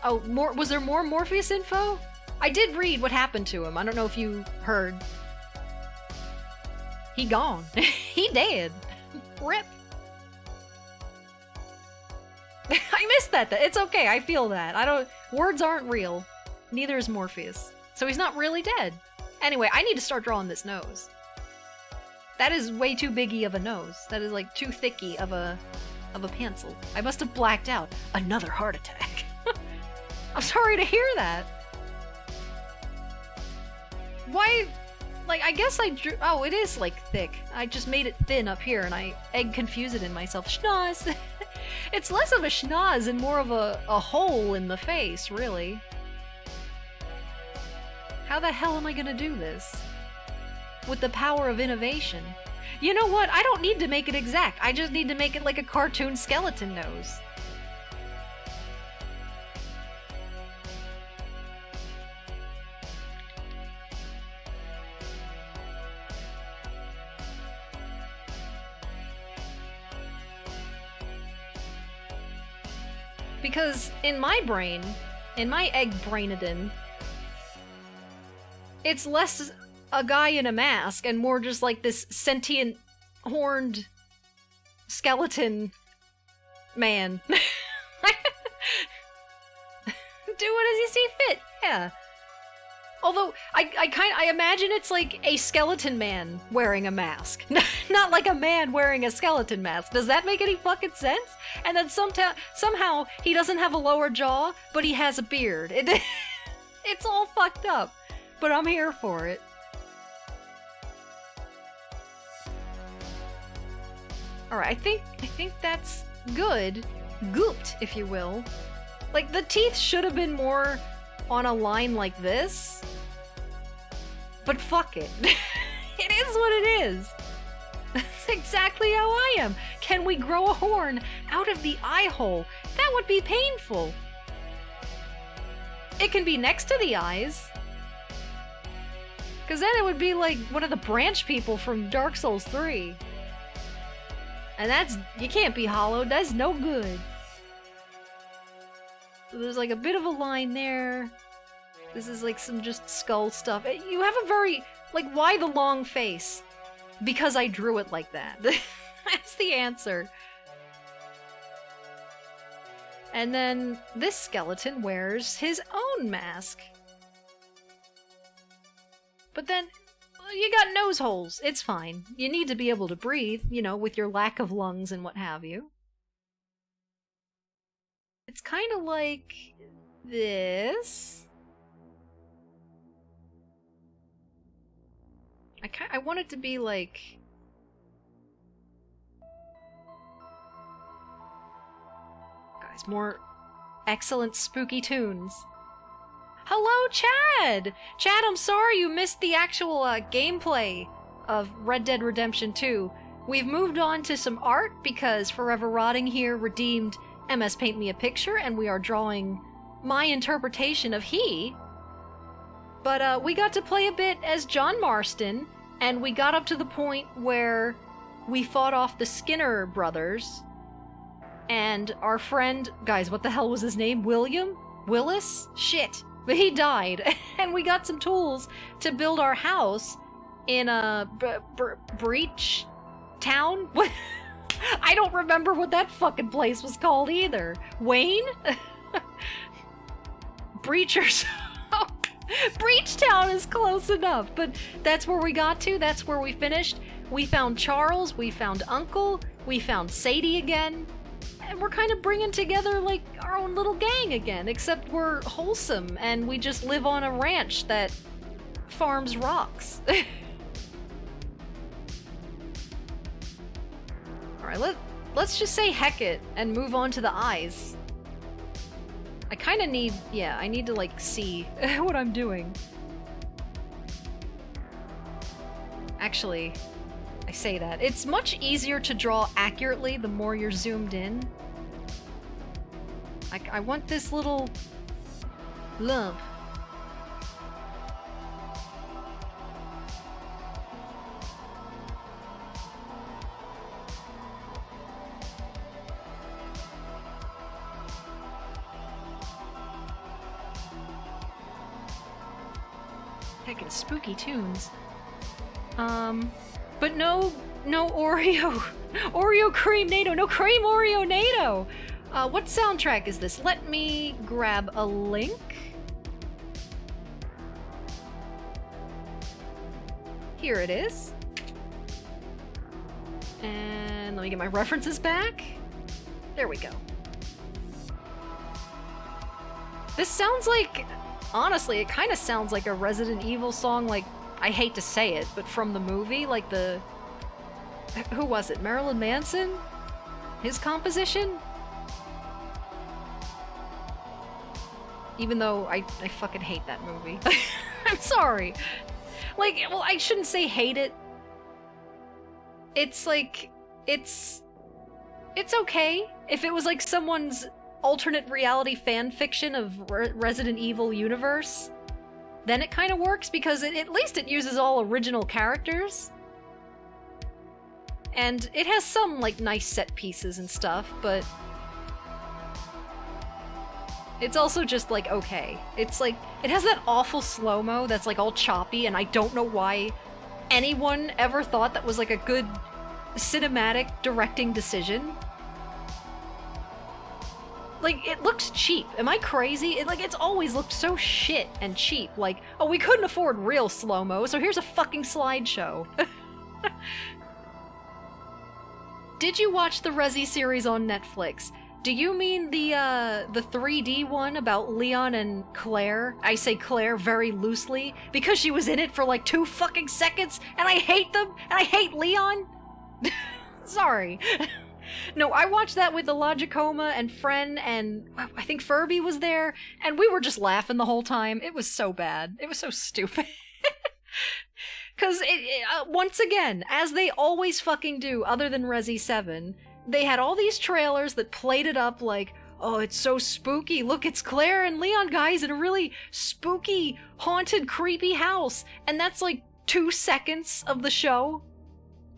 Oh, was there more Morpheus info? I did read what happened to him. I don't know if you heard. He gone. He dead. Rip. I missed that. It's okay. I feel that. Words aren't real. Neither is Morpheus. So he's not really dead. Anyway, I need to start drawing this nose. That is way too biggy of a nose. That is like too thicky of a pencil. I must have blacked out. Another heart attack. I'm sorry to hear that. Why? Like, I guess I drew... Oh, it is, like, thick. I just made it thin up here, and I confused it in myself. Schnoz! It's less of a schnoz and more of a hole in the face, really. How the hell am I gonna do this? With the power of innovation. You know what? I don't need to make it exact. I just need to make it like a cartoon skeleton nose. Because in my brain, in my egg brainadin, it's less a guy in a mask and more just like this sentient, horned skeleton man. Do it as you see fit, yeah. Although, I imagine it's like a skeleton man wearing a mask. Not like a man wearing a skeleton mask. Does that make any fucking sense? And then somehow he doesn't have a lower jaw, but he has a beard. It's all fucked up. But I'm here for it. Alright, I think that's good. Gooped, if you will. Like, the teeth should have been more on a line like this. But fuck it. It is what it is. That's exactly how I am. Can we grow a horn out of the eye hole? That would be painful. It can be next to the eyes. Because then it would be like one of the branch people from Dark Souls 3. And you can't be hollowed. That's no good. So there's like a bit of a line there. This is like some just skull stuff. You have a very, like, why the long face? Because I drew it like that. That's the answer. And then this skeleton wears his own mask. But then, you got nose holes. It's fine. You need to be able to breathe, you know, with your lack of lungs and what have you. It's kind of like this. I want it to be like... Guys, more excellent spooky tunes. Hello, Chad! Chad, I'm sorry you missed the actual gameplay of Red Dead Redemption 2. We've moved on to some art because Forever Rotting here redeemed MS Paint Me a Picture, and we are drawing my interpretation of he. But we got to play a bit as John Marston, and we got up to the point where we fought off the Skinner brothers, and our friend... Guys, what the hell was his name? William? Willis? Shit. But he died, and we got some tools to build our house in a breach town? What? I don't remember what that fucking place was called either. Wayne? Breachers. Breach Town is close enough, but that's where we got to. That's where we finished. We found Charles, we found Uncle, we found Sadie again, and we're kind of bringing together, like, our own little gang again, except we're wholesome, and we just live on a ranch that farms rocks. Alright, let's just say heck it, and move on to the eyes. I kinda need, yeah, I need to, like, see what I'm doing. Actually, I say that. It's much easier to draw accurately the more you're zoomed in. I want this little lump. Heckin' spooky tunes. But no Oreo. Oreo cream NATO. No cream Oreo NATO. What soundtrack is this? Let me grab a link. Here it is. And let me get my references back. There we go. This sounds like, honestly, it kind of sounds like a Resident Evil song, like, I hate to say it, but from the movie, like the... Who was it? Marilyn Manson? His composition? Even though I fucking hate that movie. I'm sorry. Like, well, I shouldn't say hate it. It's like, it's okay. If it was like someone's alternate reality fan fiction of Resident Evil universe, then it kind of works because at least it uses all original characters. And it has some, like, nice set pieces and stuff, but it's also just, like, okay. It's like, it has that awful slow-mo that's, like, all choppy, and I don't know why anyone ever thought that was, like, a good cinematic directing decision. Like, it looks cheap. Am I crazy? It's always looked so shit and cheap. Like, oh, we couldn't afford real slow-mo, so here's a fucking slideshow. Did you watch the Resi series on Netflix? Do you mean the 3D one about Leon and Claire? I say Claire very loosely, because she was in it for like 2 fucking seconds, and I hate them, and I hate Leon? Sorry. No, I watched that with the Logicoma and Fren, and I think Furby was there, and we were just laughing the whole time. It was so bad. It was so stupid. Because, once again, as they always fucking do, other than Resi 7, they had all these trailers that played it up like, oh, it's so spooky. Look, it's Claire and Leon, guys, in a really spooky, haunted, creepy house. And that's like 2 seconds of the show.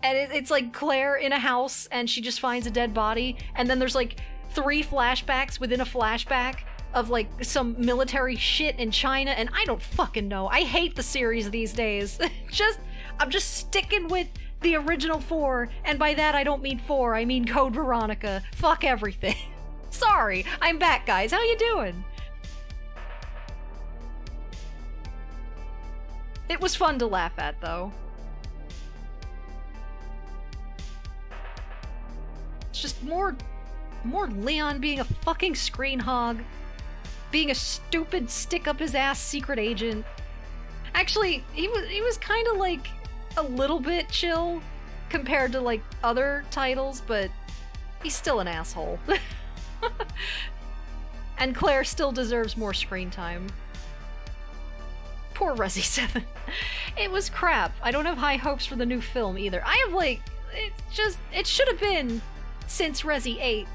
And it's like Claire in a house, and she just finds a dead body, and then there's like 3 flashbacks within a flashback of like some military shit in China, and I don't fucking know. I hate the series these days. I'm just sticking with the original 4, and by that I don't mean 4, I mean Code Veronica. Fuck everything. Sorry, I'm back, guys. How you doing? It was fun to laugh at, though. It's just more Leon being a fucking screen hog, being a stupid stick-up-his-ass secret agent. Actually, he was kind of like a little bit chill compared to like other titles, but he's still an asshole. And Claire still deserves more screen time. Poor Resi 7. It was crap. I don't have high hopes for the new film either. I have like, it should have been since Resi 8.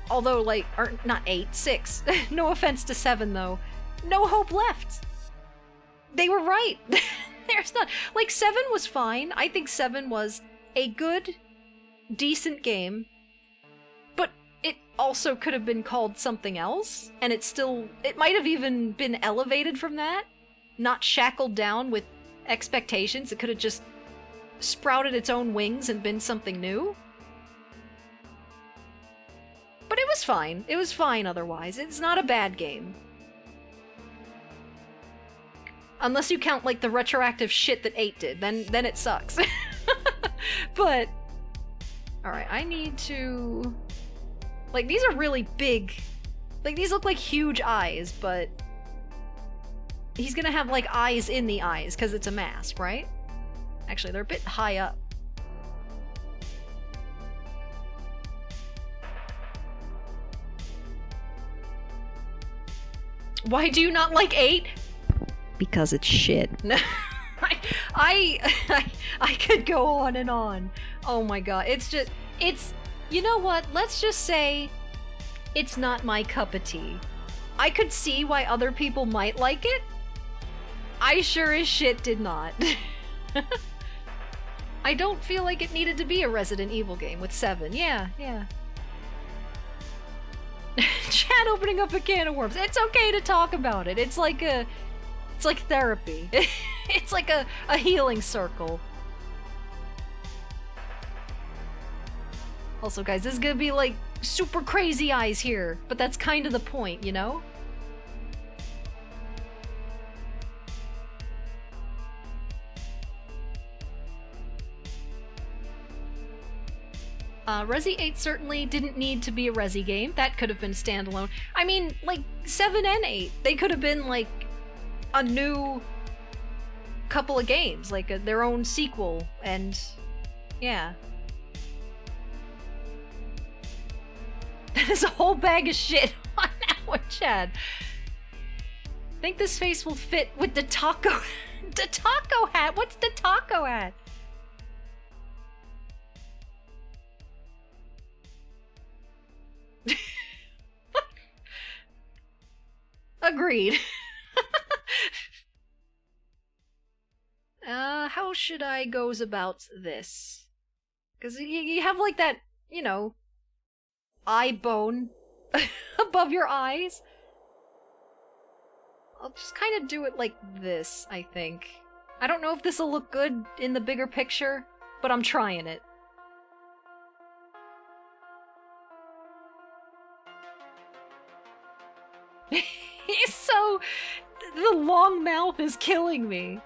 Although, like, or not 8, 6. No offense to 7, though. No hope left. They were right. There's not... Like, 7 was fine. I think 7 was a good, decent game. But it also could have been called something else. And it might have even been elevated from that. Not shackled down with expectations. It could have just sprouted its own wings and been something new. But it was fine. It was fine otherwise. It's not a bad game. Unless you count, like, the retroactive shit that 8 did. Then it sucks. But, alright, I need to... Like, these are really big. Like, these look like huge eyes, but... He's gonna have, like, eyes in the eyes, because it's a mask, right? Actually, they're a bit high up. Why do you not like 8? Because it's shit. I could go on and on. Oh my god, it's you know what, let's just say it's not my cup of tea. I could see why other people might like it. I sure as shit did not. I don't feel like it needed to be a Resident Evil game with 7. Yeah. Chad opening up a can of worms. It's okay to talk about it. It's like therapy. It's like a healing circle. Also, guys, this is gonna be like super crazy eyes here, but that's kind of the point, you know? Resi 8 certainly didn't need to be a Resi game. That could have been standalone. I mean, like, 7 and 8, they could have been, like, a new couple of games, like their own sequel, and yeah. That is a whole bag of shit on that one, Chad. Think this face will fit with the taco... the taco hat? What's the taco hat? Agreed. How should I goes about this? Because you have like that, you know, eye bone above your eyes. I'll just kind of do it like this, I think. I don't know if this will look good in the bigger picture, but I'm trying it. He's so... The long mouth is killing me.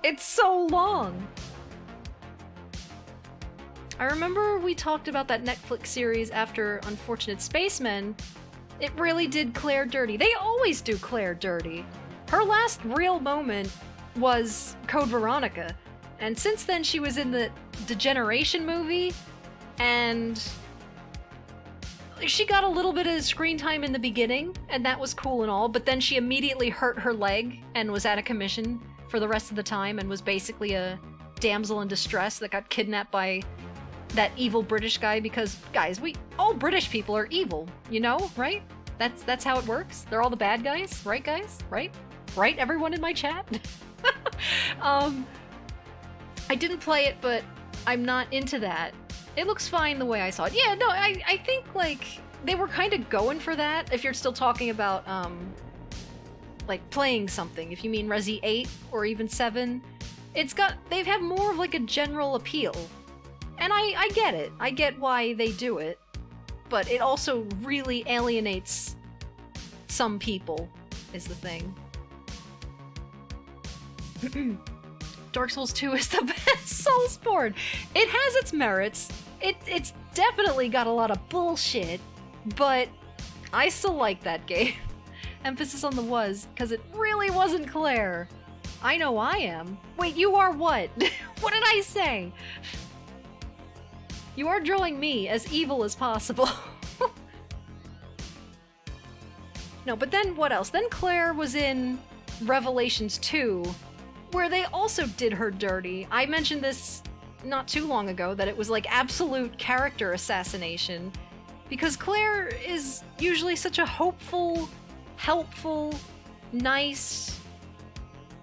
It's so long. I remember we talked about that Netflix series after Unfortunate Spacemen. It really did Claire dirty. They always do Claire dirty. Her last real moment was Code Veronica. And since then she was in the Degeneration movie, and she got a little bit of screen time in the beginning, and that was cool and all, but then she immediately hurt her leg and was out of commission for the rest of the time and was basically a damsel in distress that got kidnapped by that evil British guy, because, guys, all British people are evil, you know, right? That's how it works. They're all the bad guys, right, guys? Right? Right, everyone in my chat? I didn't play it, but I'm not into that. It looks fine the way I saw it. Yeah, no, I think, like, they were kind of going for that, if you're still talking about, like, playing something. If you mean Resi 8 or even 7, they've had more of, like, a general appeal. And I get it. I get why they do it. But it also really alienates some people, is the thing. Dark Souls 2 is the best Soulsborne. It has its merits. It's definitely got a lot of bullshit, but I still like that game. Emphasis on the was, because it really wasn't Claire. I know I am. Wait, you are what? What did I say? You are drawing me as evil as possible. No, but then what else? Then Claire was in Revelations 2, where they also did her dirty. I mentioned this not too long ago, that it was like absolute character assassination, because Claire is usually such a hopeful, helpful, nice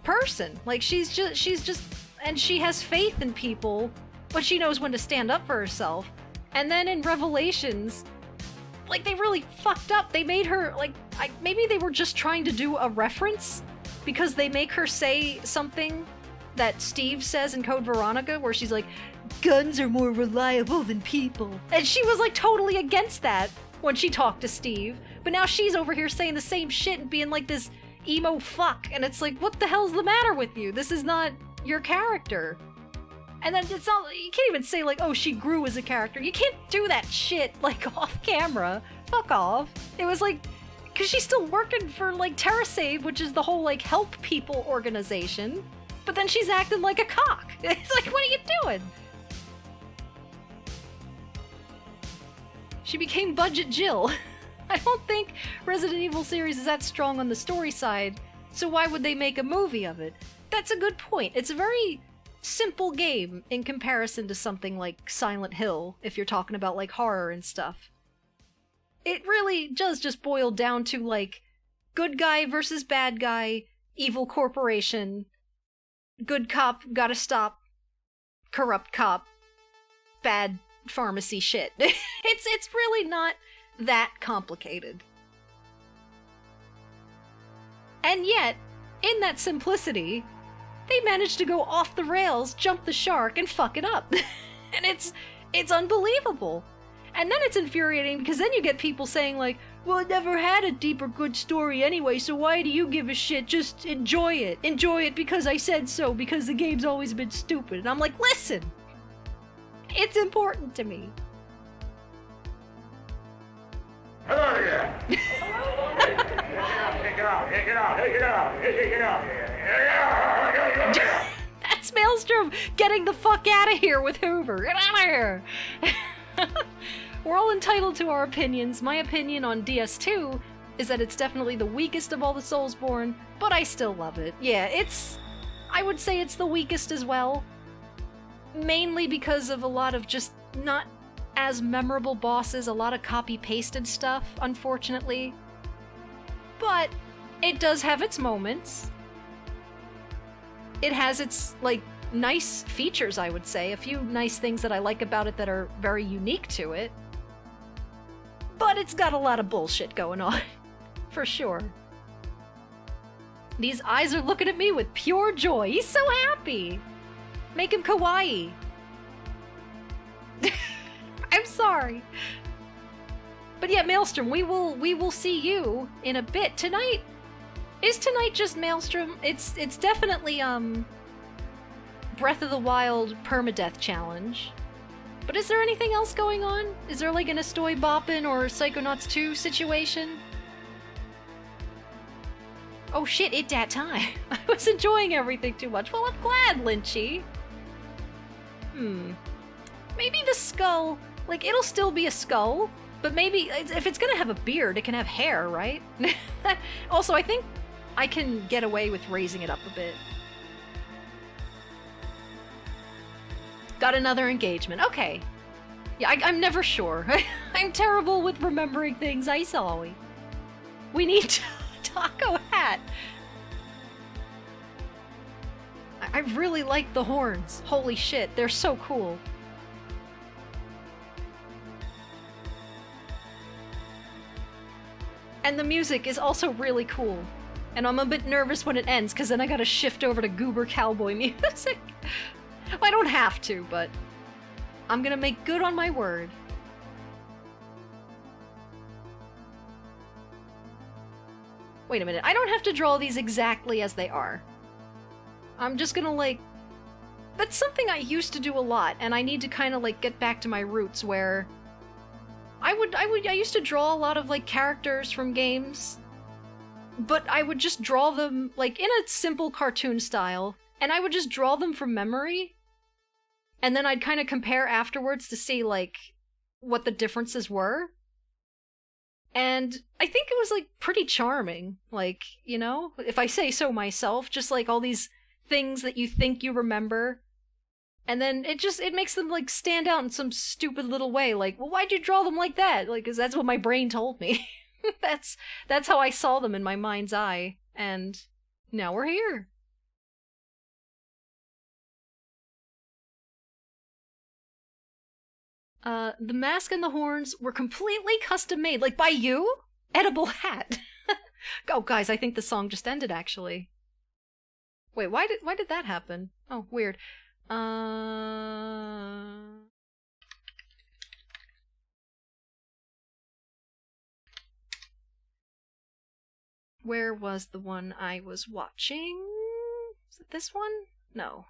person. Like, she's just, and she has faith in people, but she knows when to stand up for herself. And then in Revelations, like, they really fucked up. They made her, like, maybe they were just trying to do a reference, because they make her say something that Steve says in Code Veronica, where she's like, guns are more reliable than people. And she was, like, totally against that when she talked to Steve. But now she's over here saying the same shit and being like this emo fuck. And it's like, what the hell's the matter with you? This is not your character. And then it's not, you can't even say like, oh, she grew as a character. You can't do that shit like off camera. Fuck off. It was like, because she's still working for like TerraSave, which is the whole like help people organization. But then she's acting like a cock. It's like, what are you doing? She became Budget Jill. I don't think Resident Evil series is that strong on the story side, so why would they make a movie of it? That's a good point. It's a very simple game in comparison to something like Silent Hill, if you're talking about like horror and stuff. It really does just boil down to like good guy versus bad guy, evil corporation, good cop gotta stop corrupt cop, bad pharmacy shit. It's really not that complicated. And yet, in that simplicity, they managed to go off the rails, jump the shark, and fuck it up. And it's unbelievable. And then it's infuriating because then you get people saying like, well, it never had a deep or good story anyway, so why do you give a shit? Just enjoy it. Enjoy it because I said so, because the game's always been stupid. And I'm like, listen! It's important to me.
Hello there. Take it out, take it out, take it out, take it out.
That's Maelstrom getting the fuck out of here with Hoover. Get out of here! We're all entitled to our opinions. My opinion on DS2 is that it's definitely the weakest of all the Soulsborne, but I still love it. Yeah, I would say it's the weakest as well. Mainly because of a lot of just not as memorable bosses, a lot of copy-pasted stuff, unfortunately. But it does have its moments. It has its, like, nice features, I would say. A few nice things that I like about it that are very unique to it. But it's got a lot of bullshit going on. For sure. These eyes are looking at me with pure joy. He's so happy! Make him kawaii. I'm sorry. But yeah, Maelstrom, we will see you in a bit. Tonight is tonight just Maelstrom? It's definitely Breath of the Wild permadeath challenge. But is there anything else going on? Is there like an Astoy Boppin' or Psychonauts 2 situation? Oh shit, it's that time. I was enjoying everything too much. Well, I'm glad, Lynchy. Maybe the skull, like, it'll still be a skull, but maybe, if it's gonna have a beard, it can have hair, right? Also, I think I can get away with raising it up a bit. Got another engagement. Okay. Yeah, I'm never sure. I'm terrible with remembering things. I saw. We need taco hat. I really like the horns. Holy shit, they're so cool. And the music is also really cool. And I'm a bit nervous when it ends, because then I gotta shift over to Goober Cowboy music. Well, I don't have to, but I'm gonna make good on my word. Wait a minute, I don't have to draw these exactly as they are. I'm just gonna, like... That's something I used to do a lot, and I need to kind of, like, get back to my roots, where... I used to draw a lot of, like, characters from games, but I would just draw them, like, in a simple cartoon style, and I would just draw them from memory, and then I'd kind of compare afterwards to see, like, what the differences were. And I think it was, like, pretty charming, like, you know, if I say so myself, just, like, all these things that you think you remember, and then it makes them, like, stand out in some stupid little way, like, well, why'd you draw them like that? Like, 'cause that's what my brain told me. That's how I saw them in my mind's eye, and now we're here. The mask and the horns were completely custom made, like, by you? Edible hat. Oh, guys, I think the song just ended, actually. Wait, why did that happen? Oh, weird. Where was the one I was watching? Is it this one? No.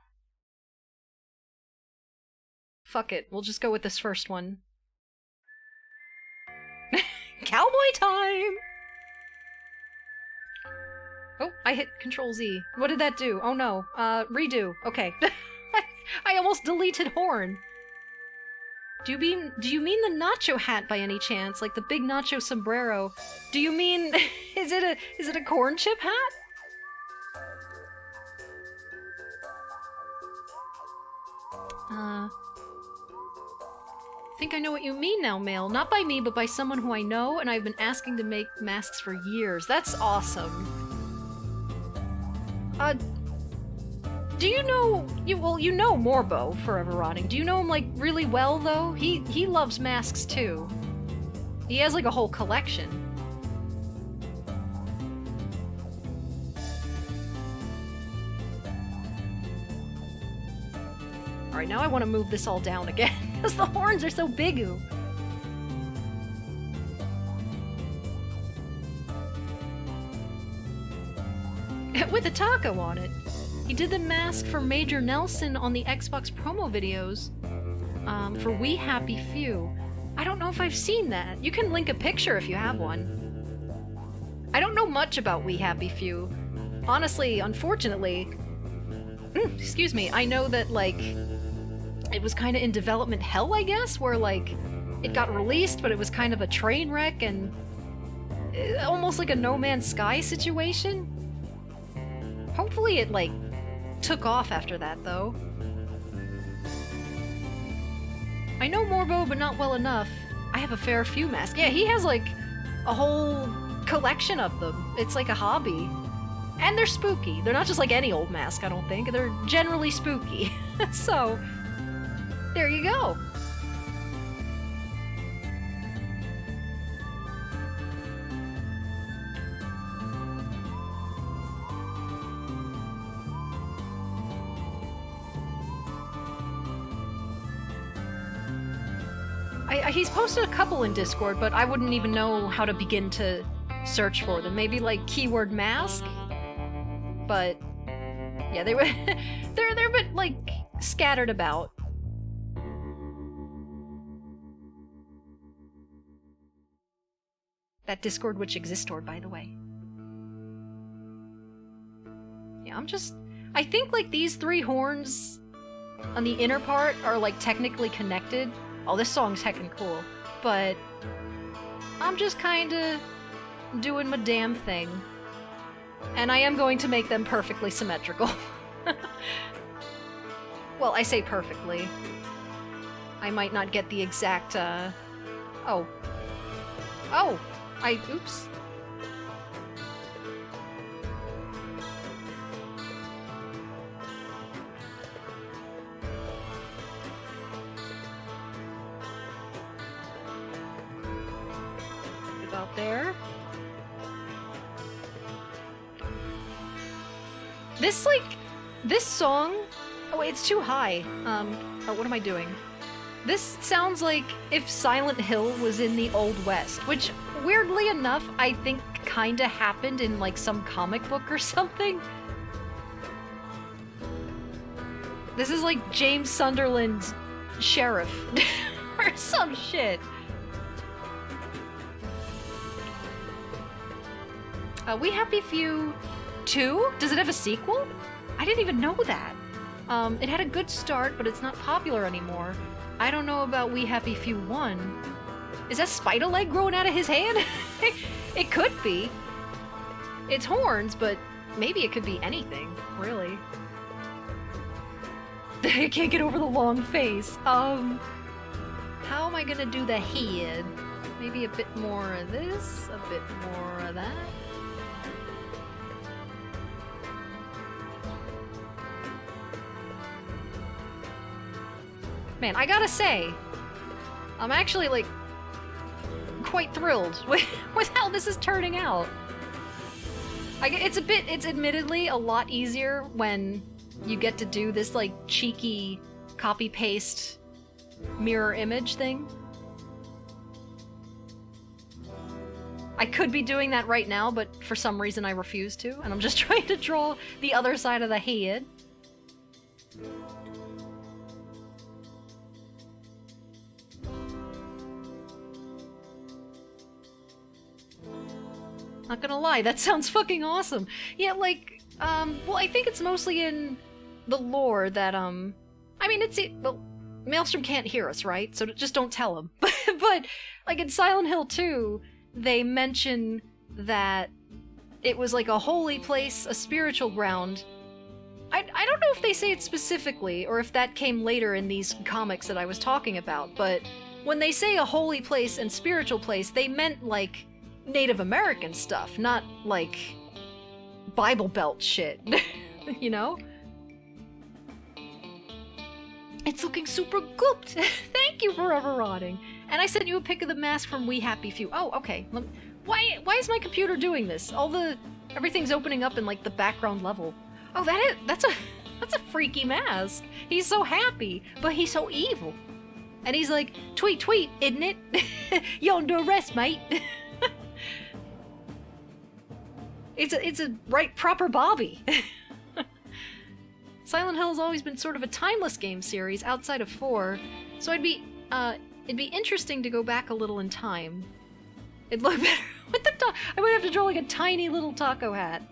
Fuck it, we'll just go with this first one. Cowboy time! Oh, I hit Control Z. What did that do? Oh no. Redo. Okay. I almost deleted horn. Do you mean the nacho hat by any chance? Like the big nacho sombrero? Do you mean is it a corn chip hat? I think I know what you mean now, Mail. Not by me, but by someone who I know, and I've been asking to make masks for years. That's awesome. Do you know... you know Morbo, Forever Rotting. Do you know him, like, really well, though? He loves masks, too. He has, like, a whole collection. Alright, now I want to move this all down again, because the horns are so big-oo. With a taco on it. He did the mask for Major Nelson on the Xbox promo videos for We Happy Few. I don't know if I've seen that. You can link a picture if you have one. I don't know much about We Happy Few. Honestly, unfortunately, excuse me, I know that, like, it was kind of in development hell, I guess, where, like, it got released, but it was kind of a train wreck and almost like a No Man's Sky situation. Hopefully it, like, took off after that, though. I know Morbo, but not well enough. I have a fair few masks. Yeah, he has, like, a whole collection of them. It's like a hobby. And they're spooky. They're not just like any old mask, I don't think. They're generally spooky. So, there you go. He's posted a couple in Discord, but I wouldn't even know how to begin to search for them. Maybe like keyword mask? But yeah, they were they're a bit like scattered about. That Discord which existor, by the way. Yeah, I think like these three horns on the inner part are like technically connected. Oh, this song's heckin' cool, but I'm just kinda doing my damn thing. And I am going to make them perfectly symmetrical. Well, I say perfectly. I might not get the exact, Oh. Oh! Oops. About there. This song... Oh, it's too high. Oh, what am I doing? This sounds like if Silent Hill was in the Old West, which, weirdly enough, I think kinda happened in, like, some comic book or something. This is like James Sunderland's Sheriff, or some shit. We Happy Few 2? Does it have a sequel? I didn't even know that. It had a good start, but it's not popular anymore. I don't know about We Happy Few 1. Is that spider leg growing out of his hand? It could be. It's horns, but maybe it could be anything, really. I can't get over the long face. How am I gonna do the head? Maybe a bit more of this, a bit more of that. Man, I gotta say, I'm actually, like, quite thrilled with how this is turning out. It's admittedly a lot easier when you get to do this, like, cheeky copy-paste mirror image thing. I could be doing that right now, but for some reason I refuse to, and I'm just trying to draw the other side of the head. Not gonna lie, that sounds fucking awesome. Yeah, like, well, I think it's mostly in the lore that, I mean, well, Maelstrom can't hear us, right? So just don't tell him. But, like, in Silent Hill 2, they mention that it was like a holy place, a spiritual ground. I don't know if they say it specifically, or if that came later in these comics that I was talking about, but when they say a holy place and spiritual place, they meant, like, Native American stuff, not, like, Bible Belt shit. You know? It's looking super good! Thank you, Forever Rotting! And I sent you a pic of the mask from We Happy Few. Oh, okay. Why is my computer doing this? Everything's opening up in, like, the background level. Oh, that's a freaky mask. He's so happy, but he's so evil. And he's like, tweet, tweet, isn't it? You're under arrest, mate. It's a right proper Bobby. Silent Hill has always been sort of a timeless game series outside of 4, so it'd be interesting to go back a little in time. It'd look better with the I would have to draw like a tiny little taco hat.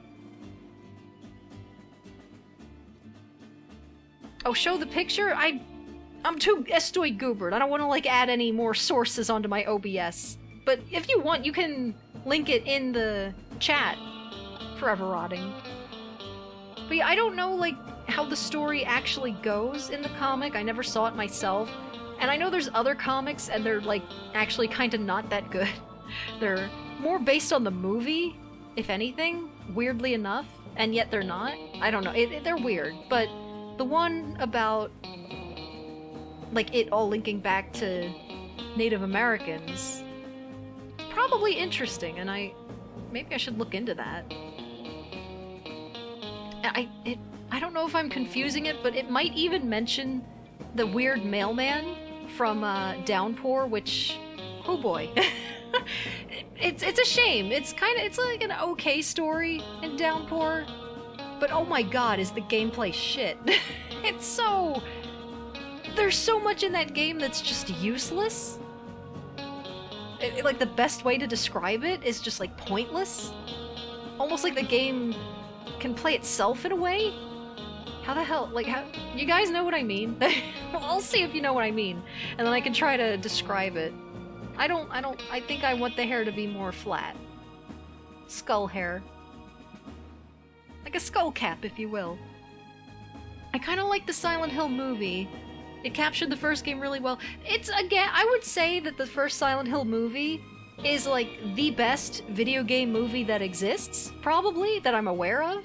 Oh, show the picture? I'm too estoy goobered. I don't want to like add any more sources onto my OBS. But if you want, you can link it in the chat. Forever Rotting. But yeah, I don't know like how the story actually goes in the comic. I never saw it myself. And I know there's other comics and they're like actually kind of not that good. They're more based on the movie, if anything, weirdly enough. And yet they're not. I don't know. They're weird. But the one about like it all linking back to Native Americans, probably interesting, and maybe I should look into that. I don't know if I'm confusing it, but it might even mention the weird mailman from Downpour, which, oh boy. it's a shame. It's like an okay story in Downpour, but oh my god, is the gameplay shit. There's so much in that game that's just useless. Like the best way to describe it is just like pointless. Almost like the game can play itself in a way. How the hell, like, how, you guys know what I mean? I'll see if you know what I mean, and then I can try to describe it. I think I want the hair to be more flat. Skull hair. Like a skull cap, if you will. I kind of like the Silent Hill movie. It captured the first game really well. It's, again, I would say that the first Silent Hill movie is, like, the best video game movie that exists, probably, that I'm aware of.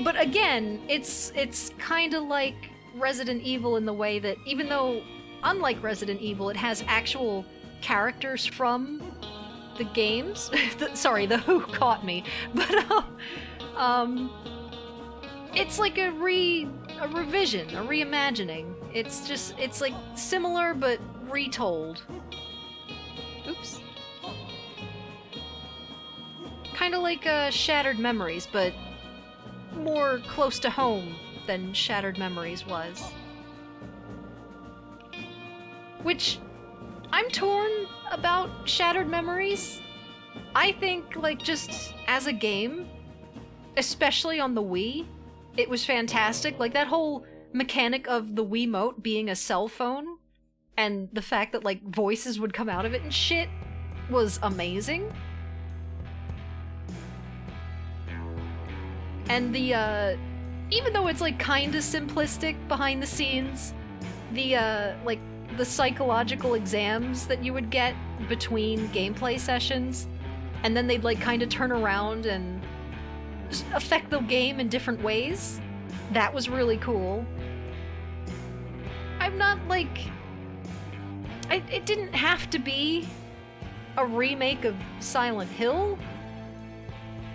But again, it's kind of like Resident Evil in the way that, even though, unlike Resident Evil, it has actual characters from the games. Sorry, the Who caught me. But, it's like a revision, a reimagining. It's like similar but retold. Oops. Kind of like Shattered Memories, but more close to home than Shattered Memories was. Which, I'm torn about Shattered Memories. I think, like, just as a game, especially on the Wii, it was fantastic. Like, that whole mechanic of the Wiimote being a cell phone, and the fact that, like, voices would come out of it and shit was amazing. And the, even though it's, like, kinda simplistic behind the scenes, the, like, the psychological exams that you would get between gameplay sessions, and then they'd, like, kinda turn around and affect the game in different ways. That was really cool. I'm not, like... It didn't have to be a remake of Silent Hill,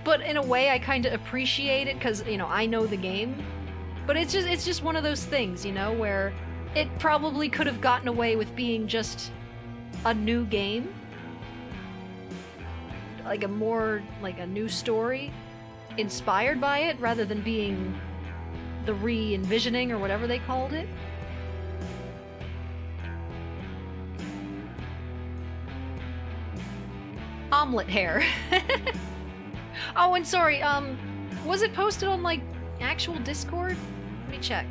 but in a way I kind of appreciate it because, you know, I know the game. But it's just one of those things, you know, where it probably could have gotten away with being just a new game. Like a new story inspired by it rather than being the re-envisioning or whatever they called it. omelet hair. Oh, and sorry, was it posted on, like, actual Discord? Let me check.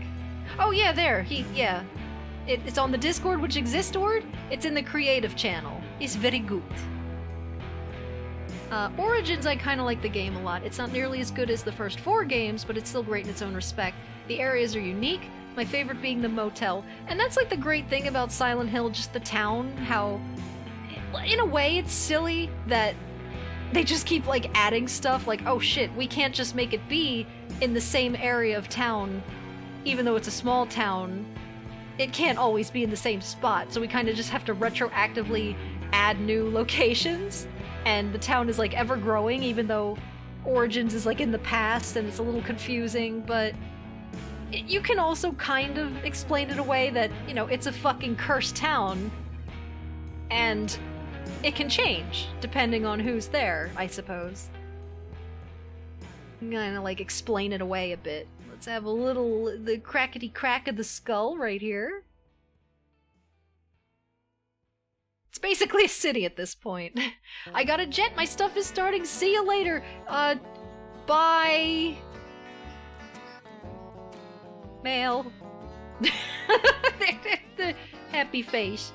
Oh, yeah, there. Yeah. It's on the Discord, which exists, or it's in the creative channel. It's very good. Origins, I kind of like the game a lot. It's not nearly as good as the first 4 games, but it's still great in its own respect. The areas are unique, my favorite being the motel. And that's like the great thing about Silent Hill, just the town, how, in a way, it's silly that they just keep, like, adding stuff, like, oh shit, we can't just make it be in the same area of town, even though it's a small town. It can't always be in the same spot, so we kind of just have to retroactively add new locations. And the town is, like, ever growing, even though Origins is, like, in the past, and it's a little confusing, but you can also kind of explain it away that, you know, it's a fucking cursed town, and it can change, depending on who's there, I suppose. I'm gonna, like, explain it away a bit. Let's have a little, the crackety crack of the skull right here. It's basically a city at this point. I got a jet, my stuff is starting, see you later! Bye! Mail. The happy face.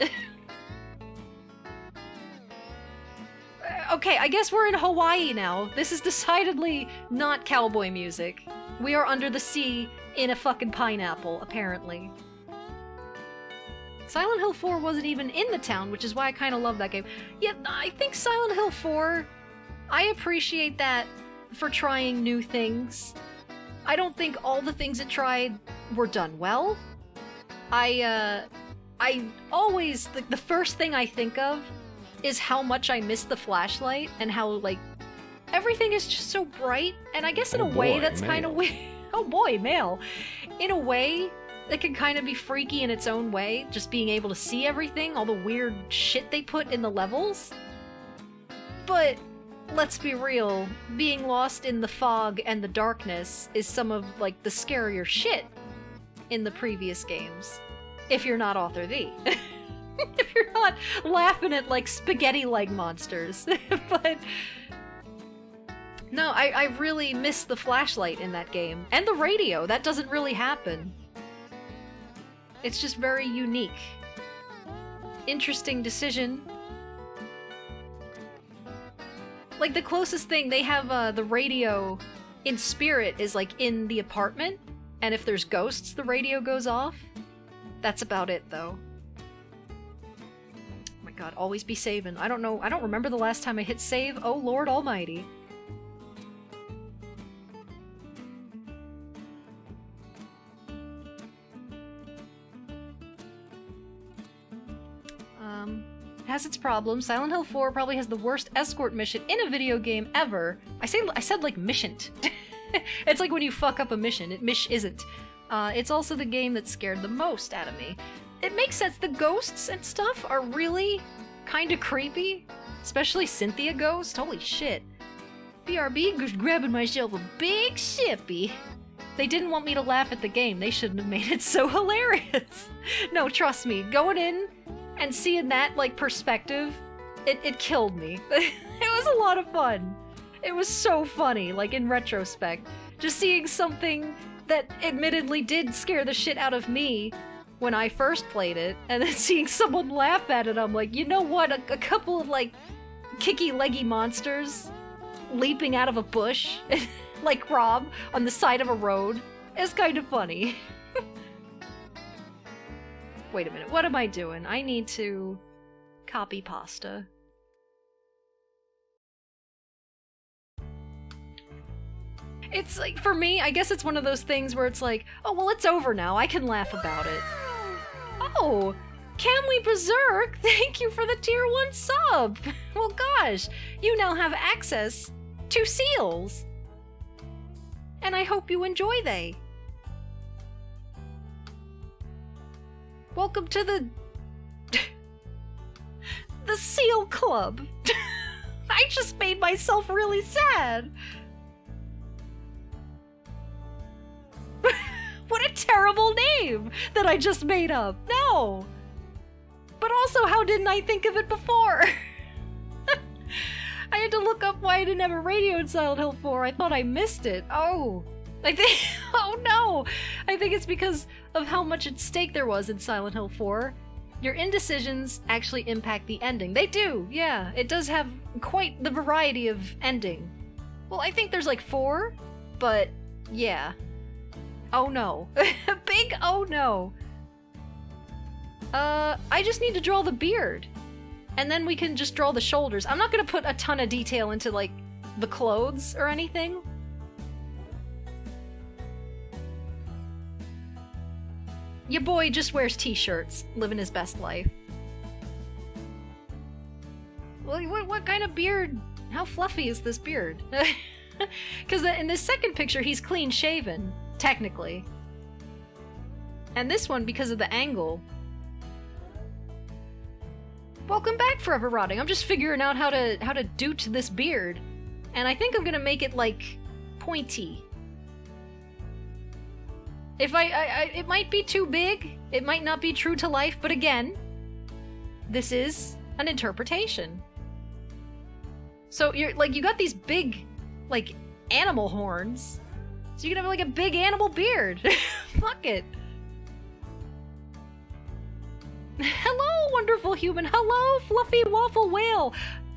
Okay, I guess we're in Hawaii now. This is decidedly not cowboy music. We are under the sea in a fucking pineapple, apparently. Silent Hill 4 wasn't even in the town, which is why I kind of love that game. Yeah, I think Silent Hill 4, I appreciate that for trying new things. I don't think all the things it tried were done well. I always, the first thing I think of is how much I miss the flashlight and how, like, everything is just so bright, and I guess in a way that's kind of weird. Oh boy, mail. In a way, it can kind of be freaky in its own way, just being able to see everything, all the weird shit they put in the levels. But let's be real, being lost in the fog and the darkness is some of, like, the scarier shit in the previous games. If you're not Author V. If you're not laughing at, like, spaghetti leg monsters. But no, I really miss the flashlight in that game. And the radio, that doesn't really happen. It's just very unique. Interesting decision. Like, the closest thing, they have the radio in Spirit is, like, in the apartment, and if there's ghosts, the radio goes off. That's about it, though. Oh my god, always be saving. I don't remember the last time I hit save. Oh Lord Almighty. Has its problems. Silent Hill 4 probably has the worst escort mission in a video game ever. I said like missioned. It's like when you fuck up a mission. Mish isn't. It's also the game that scared the most out of me. It makes sense. The ghosts and stuff are really kind of creepy. Especially Cynthia Ghost. Holy shit. BRB was grabbing myself a big sippy. They didn't want me to laugh at the game. They shouldn't have made it so hilarious. No, trust me. Going in and seeing that, like, perspective, it killed me. It was a lot of fun. It was so funny, like, in retrospect. Just seeing something that admittedly did scare the shit out of me when I first played it, and then seeing someone laugh at it, I'm like, you know what? A couple of, like, kicky-leggy monsters leaping out of a bush, like Rob, on the side of a road, is kind of funny. Wait a minute, what am I doing? I need to copy pasta. It's like, for me, I guess it's one of those things where it's like, oh, well, it's over now. I can laugh about it. Oh, Camly Berserk, thank you for the tier 1 sub. Well, gosh, you now have access to seals. And I hope you enjoy they. Welcome to the Seal Club. I just made myself really sad. What a terrible name that I just made up. No. But also, how didn't I think of it before? I had to look up why I didn't have a radio in Silent Hill 4. I thought I missed it. Oh. I think... Oh no! I think it's because of how much at stake there was in Silent Hill 4. Your indecisions actually impact the ending. They do, yeah. It does have quite the variety of ending. Well, I think there's like 4, but yeah. Oh no. Big oh no. I just need to draw the beard. And then we can just draw the shoulders. I'm not gonna put a ton of detail into, like, the clothes or anything. Your boy just wears t-shirts, living his best life. Well, what kind of beard? How fluffy is this beard? Because in this second picture, he's clean-shaven, technically. And this one, because of the angle... Welcome back, Forever Rotting. I'm just figuring out how to do to this beard. And I think I'm gonna make it, like, pointy. If it might be too big, it might not be true to life, but again, this is an interpretation. So you got these big, like, animal horns, so you can have, like, a big animal beard. Fuck it. Hello, wonderful human. Hello, fluffy waffle whale.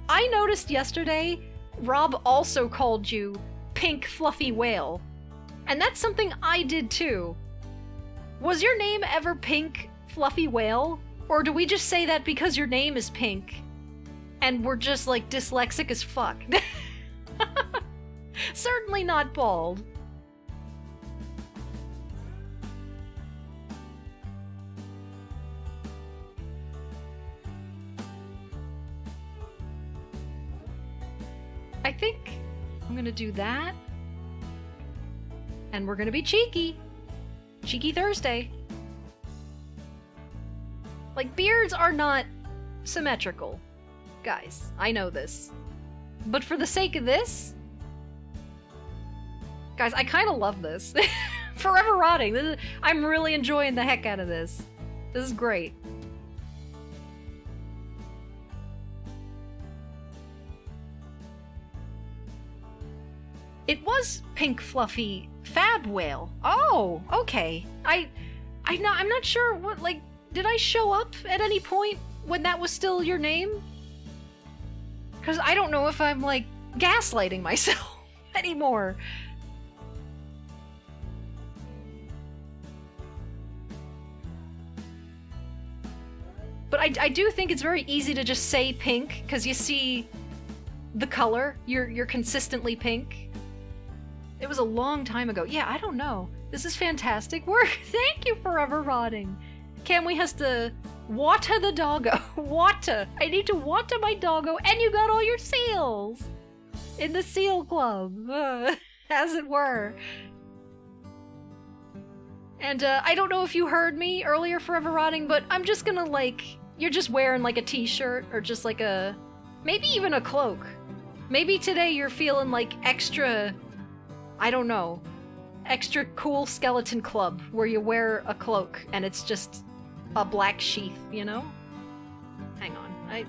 I noticed yesterday, Rob also called you Pink Fluffy Whale. And that's something I did too. Was your name ever Pink Fluffy Whale? Or do we just say that because your name is Pink? And we're just, like, dyslexic as fuck? Certainly not bald. I think I'm gonna do that. And we're gonna be cheeky. Cheeky Thursday. Like, beards are not symmetrical. Guys, I know this. But for the sake of this... Guys, I kind of love this. Forever Rotting. I'm really enjoying the heck out of this. This is great. It was Pink Fluffy Fab Whale. Oh, okay. I'm not sure what, like, did I show up at any point when that was still your name? Because I don't know if I'm, like, gaslighting myself anymore. But I do think it's very easy to just say pink, because you see the color. You're consistently pink. It was a long time ago. Yeah, I don't know. This is fantastic work. Thank you, Forever Rotting. Cammy has to water the doggo. Water. I need to water my doggo, and you got all your seals in the seal club, as it were. And I don't know if you heard me earlier, Forever Rotting, but I'm just gonna, like, you're just wearing like a t-shirt or just like a, maybe even a cloak. Maybe today you're feeling like extra, I don't know, extra cool skeleton club where you wear a cloak and it's just a black sheath, you know? Hang on,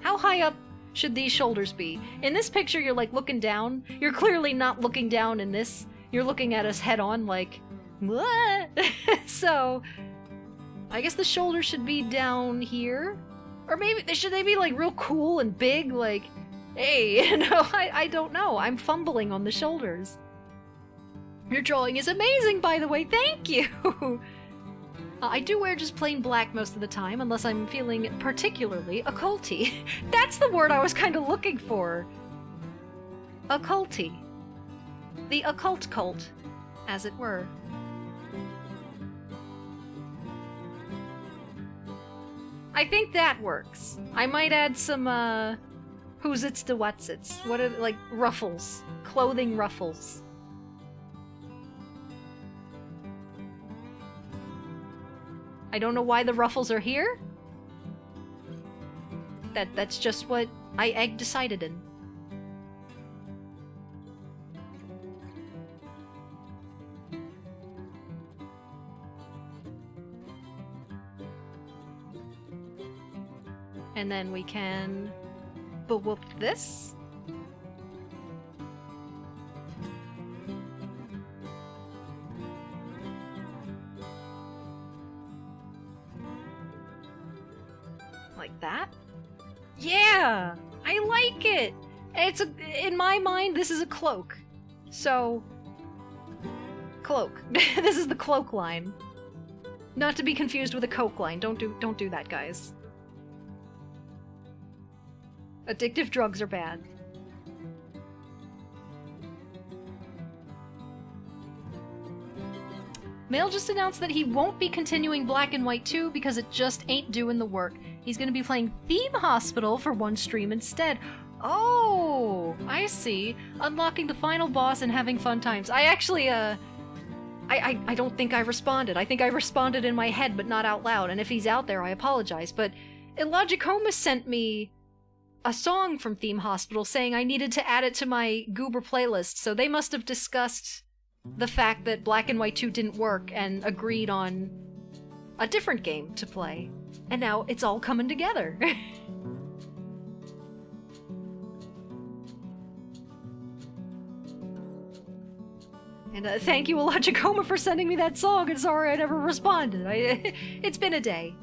how high up should these shoulders be? In this picture you're like looking down. You're clearly not looking down in this. You're looking at us head on like, what? So, I guess the shoulders should be down here. Or maybe, should they be like real cool and big, like, hey, you know, I don't know. I'm fumbling on the shoulders. Your drawing is amazing, by the way. Thank you. I do wear just plain black most of the time, unless I'm feeling particularly occulty. That's the word I was kind of looking for. Occulty. The occult cult, as it were. I think that works. I might add some, who's its to what's its. What are, like, ruffles. Clothing ruffles. I don't know why the ruffles are here. That's just what I decided in. And then we can whoop this. Like that? Yeah! I like it! It's in my mind, this is a cloak. So... Cloak. This is the cloak line. Not to be confused with a Coke line. Don't do that, guys. Addictive drugs are bad. Mail just announced that he won't be continuing Black and White 2 because it just ain't doing the work. He's gonna be playing Theme Hospital for one stream instead. Oh, I see. Unlocking the final boss and having fun times. I actually, I don't think I responded. I think I responded in my head, but not out loud. And if he's out there, I apologize. But Illogicoma sent me a song from Theme Hospital saying I needed to add it to my Goober playlist. So they must have discussed the fact that Black and White 2 didn't work and agreed on a different game to play. And now it's all coming together. And thank you, Illogicoma, for sending me that song, and sorry I never responded. It's been a day.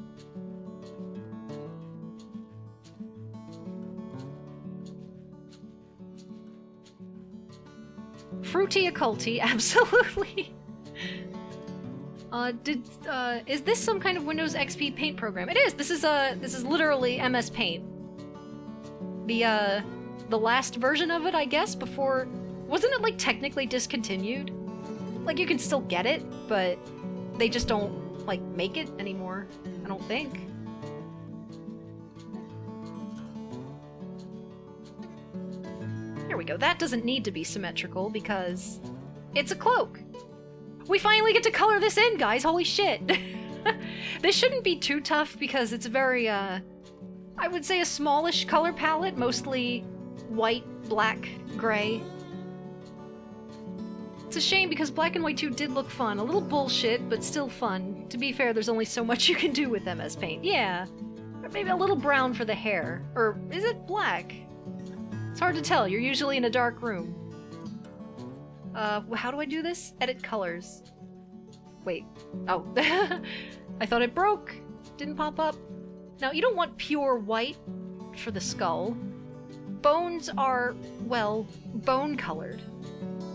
Fruity occulty, absolutely. Is this some kind of Windows XP paint program? It is! This is literally MS Paint. The last version of it, I guess, before... Wasn't it, like, technically discontinued? Like, you can still get it, but they just don't, like, make it anymore, I don't think. There we go. That doesn't need to be symmetrical because it's a cloak. We finally get to color this in, guys! Holy shit! This shouldn't be too tough because it's very, I would say a smallish color palette, mostly white, black, gray. It's a shame because Black and White 2 did look fun. A little bullshit, but still fun. To be fair, there's only so much you can do with MS Paint. Yeah. Or maybe a little brown for the hair. Or is it black? It's hard to tell. You're usually in a dark room. How do I do this? Edit colors. Wait. Oh. I thought it broke. Didn't pop up. Now, you don't want pure white for the skull. Bones are, well, bone-colored.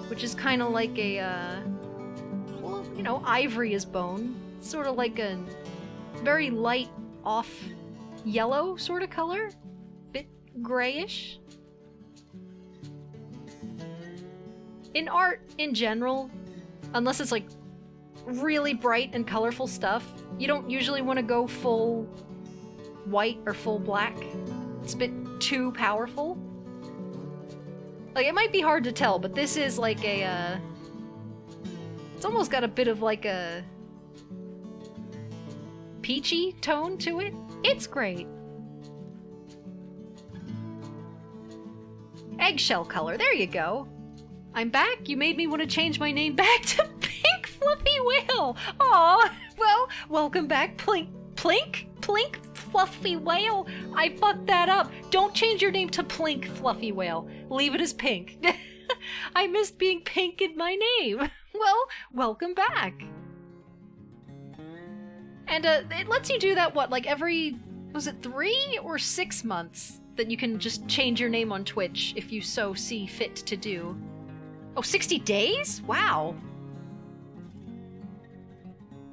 Which is kind of like a, well, you know, ivory is bone. It's sort of like a very light, off yellow sort of color. Bit grayish. In art, in general, unless it's like really bright and colorful stuff, you don't usually want to go full white or full black. It's a bit too powerful. Like, it might be hard to tell, but this is like a, it's almost got a bit of like a peachy tone to it. It's great. Eggshell color, there you go. I'm back. You made me want to change my name back to Pink Fluffy Whale. Aw, well, welcome back, Plink Fluffy Whale. I fucked that up. Don't change your name to Plink Fluffy Whale. Leave it as Pink. I missed being pink in my name. Well, welcome back. And it lets you do that, what, like every, was it 3 or 6 months that you can just change your name on Twitch if you so see fit to do. Oh, 60 days? Wow.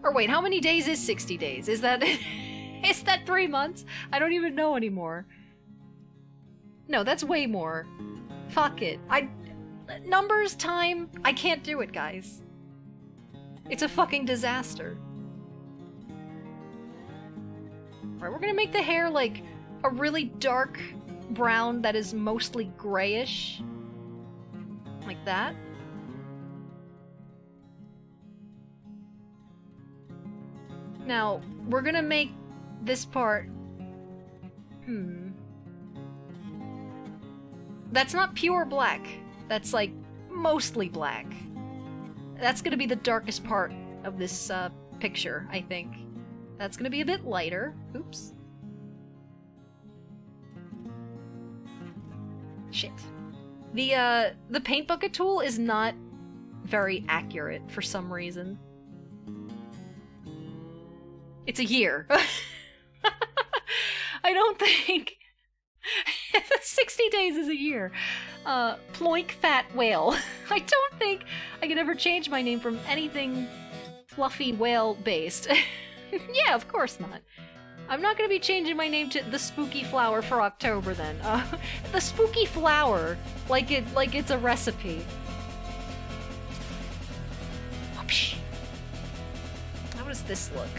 Or wait, how many days is 60 days? Is that... Is that 3 months? I don't even know anymore. No, that's way more. Fuck it. Numbers, time, I can't do it, guys. It's a fucking disaster. Alright, we're gonna make the hair like a really dark brown that is mostly grayish. Like that. Now, we're gonna make this part... That's not pure black. That's like mostly black. That's gonna be the darkest part of this picture, I think. That's gonna be a bit lighter. Oops. Shit. The paint bucket tool is not very accurate for some reason. It's a year. I don't think 60 days is a year. Ploink fat whale. I don't think I could ever change my name from anything fluffy whale based. Yeah, of course not. I'm not gonna be changing my name to the Spooky Flower for October then. The Spooky Flower, like it's a recipe. Whoopsh. How does this look?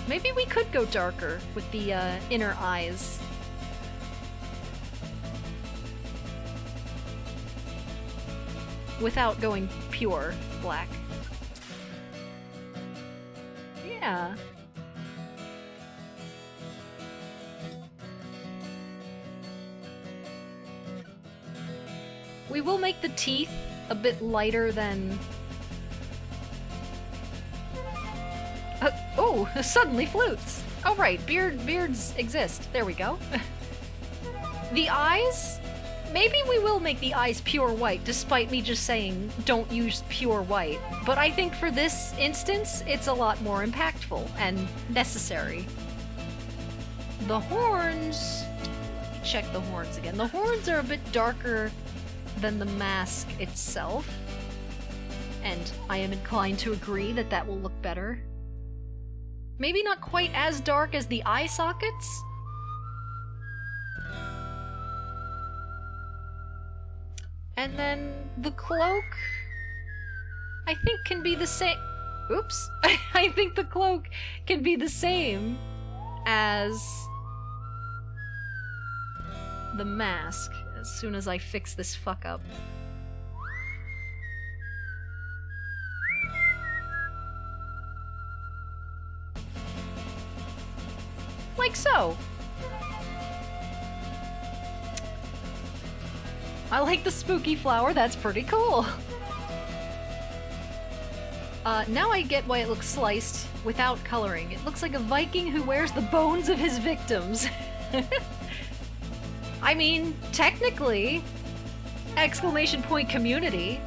Maybe we could go darker with the inner eyes. Without going pure black. Yeah. We will make the teeth a bit lighter than... oh, suddenly flutes! Oh right, beards exist. There we go. The eyes? Maybe we will make the eyes pure white, despite me just saying don't use pure white. But I think for this instance, it's a lot more impactful and necessary. The horns... Let me check the horns again. The horns are a bit darker than the mask itself. And I am inclined to agree that that will look better. Maybe not quite as dark as the eye sockets? And then the cloak, I think can be the same. Oops. I think the cloak can be the same as the mask as soon as I fix this fuck up. Like so. I like the spooky flower, that's pretty cool. Now I get why it looks sliced without coloring. It looks like a Viking who wears the bones of his victims. I mean, technically, exclamation point community,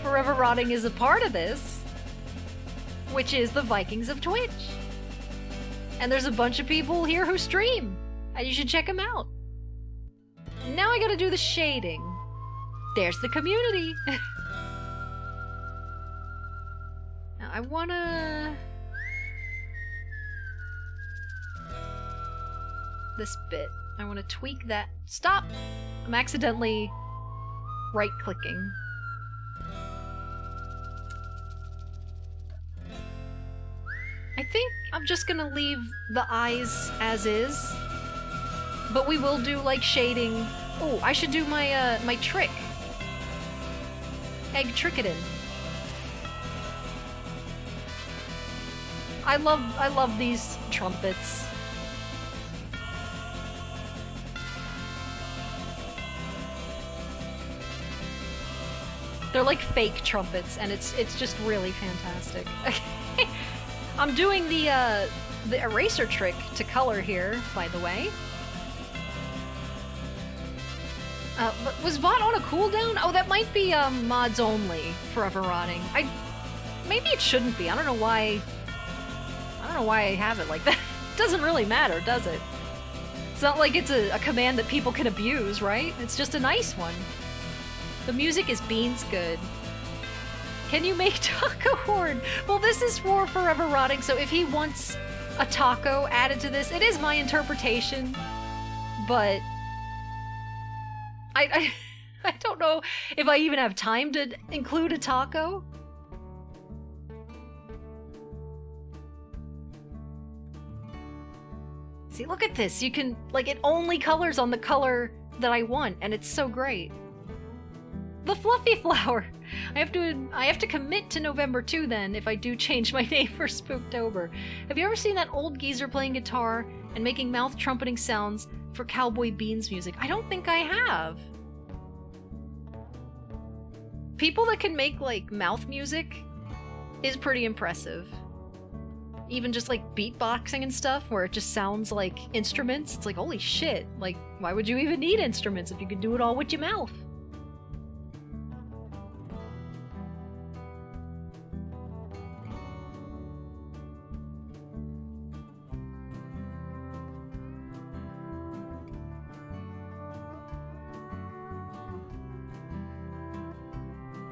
Forever Rotting is a part of this, which is the Vikings of Twitch. And there's a bunch of people here who stream, and you should check them out. Now I gotta do the shading. There's the community. Now I wanna... this bit. I wanna tweak that. Stop! I'm accidentally right-clicking. I think I'm just gonna leave the eyes as is. But we will do, like, shading. Oh, I should do my, my trick. Egg Trickadin. I love these trumpets. They're like fake trumpets, and it's just really fantastic. I'm doing the eraser trick to color here, by the way. Was VOD on a cooldown? Oh, that might be mods only, Forever Rotting. Maybe it shouldn't be. I don't know why I have it like that. It doesn't really matter, does it? It's not like it's a command that people can abuse, right? It's just a nice one. The music is beans good. Can you make taco horn? Well, this is for Forever Rotting, so if he wants a taco added to this, it is my interpretation, but I don't know if I even have time to include a taco. See, look at this. You can, like, it only colors on the color that I want, and it's so great. The fluffy flower. I have to commit to November 2 then if I do change my name for Spooktober. Have you ever seen that old geezer playing guitar and making mouth trumpeting sounds for Cowboy Beans music? I don't think I have. People that can make, like, mouth music is pretty impressive. even just like beatboxing and stuff where it just sounds like instruments. It's like, holy shit, like why would you even need instruments if you could do it all with your mouth?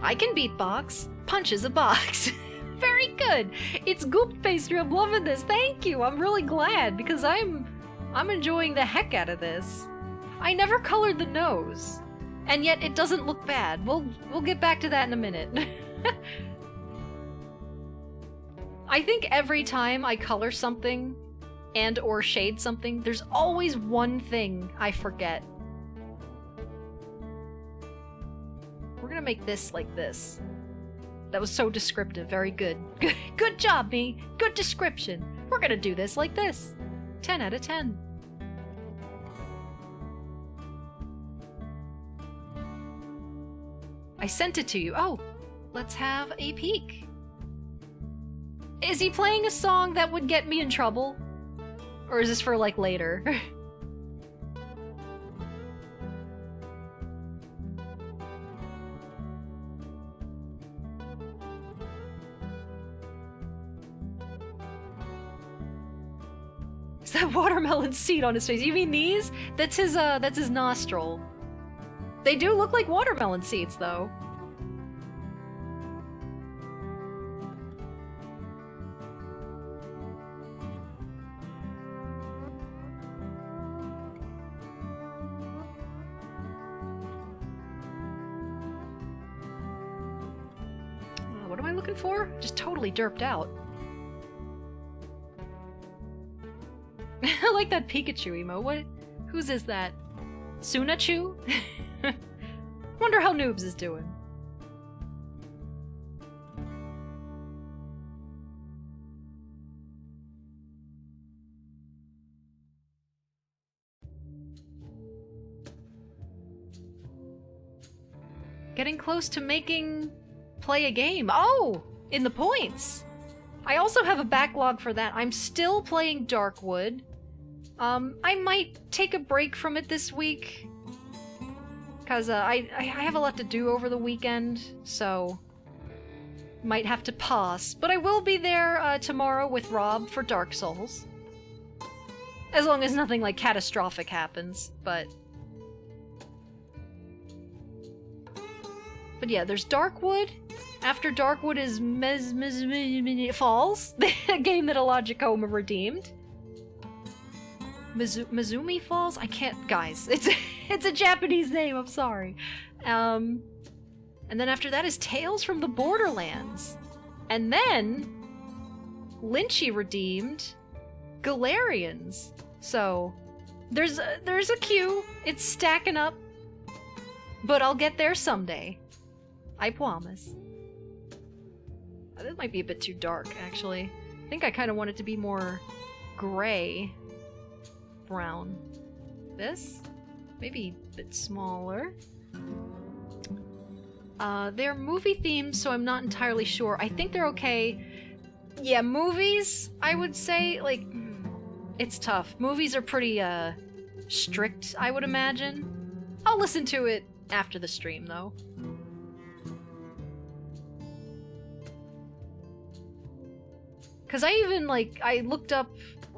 I can beatbox. Punch is a box. Very good. It's goop pastry. I'm loving this. Thank you. I'm really glad because I'm enjoying the heck out of this. I never colored the nose, and yet it doesn't look bad. We'll get back to that in a minute. I think every time I color something and or shade something, there's always one thing I forget. We're gonna make this like this. That was so descriptive. Very good. Good job, me. Good description. We're gonna do this like this. 10 out of 10. I sent it to you. Oh, let's have a peek. Is he playing a song that would get me in trouble? Or is this for, like, later? Is that watermelon seed on his face? You mean these? That's his nostril. They do look like watermelon seeds, though. What am I looking for? Just totally derped out. I like that Pikachu emo. What? Whose is that? Sunachu? Wonder how Noobs is doing. Getting close to making play a game. Oh! In the points! I also have a backlog for that. I'm still playing Darkwood. I might take a break from it this week. Because I have a lot to do over the weekend, so might have to pause. But I will be there tomorrow with Rob for Dark Souls. As long as nothing like catastrophic happens, but yeah, there's Darkwood. After Darkwood is Falls, the game that Ilogicoma redeemed. Mizumi Falls? I can't, guys. It's a Japanese name. I'm sorry. And then after that is Tales from the Borderlands, and then Lynchy redeemed Galarians. So there's a queue. It's stacking up, but I'll get there someday. I promise. This might be a bit too dark, actually. I think I kind of want it to be more gray. Brown. This? Maybe a bit smaller. They're movie themed, so I'm not entirely sure. I think they're okay. Yeah, movies, I would say, like, it's tough. Movies are pretty, strict, I would imagine. I'll listen to it after the stream, though. Because I even, like, I looked up,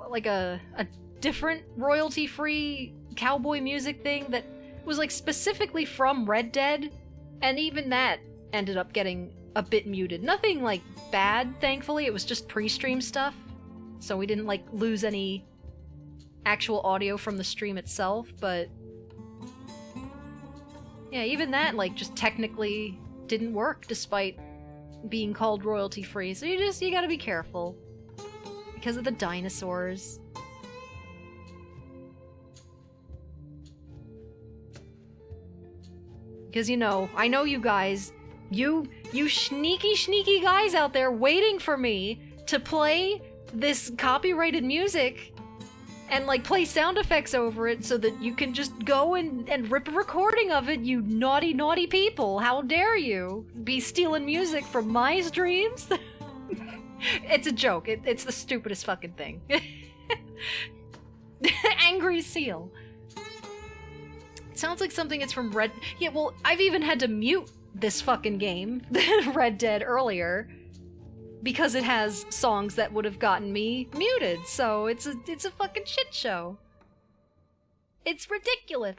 like, a different royalty-free cowboy music thing that was, like, specifically from Red Dead, and even that ended up getting a bit muted. Nothing, like, bad, thankfully. It was just pre-stream stuff, so we didn't, like, lose any actual audio from the stream itself, but yeah, even that, like, just technically didn't work despite being called royalty-free, so you gotta be careful. Because of the dinosaurs. Because, you know, I know you guys, you sneaky guys out there waiting for me to play this copyrighted music and, like, play sound effects over it so that you can just go and rip a recording of it, you naughty people. How dare you be stealing music from my streams? It's a joke. It's the stupidest fucking thing. Angry seal. Sounds like something it's from Red... Yeah, well, I've even had to mute this fucking game, Red Dead, earlier, because it has songs that would have gotten me muted, so it's a fucking shit show. It's ridiculous.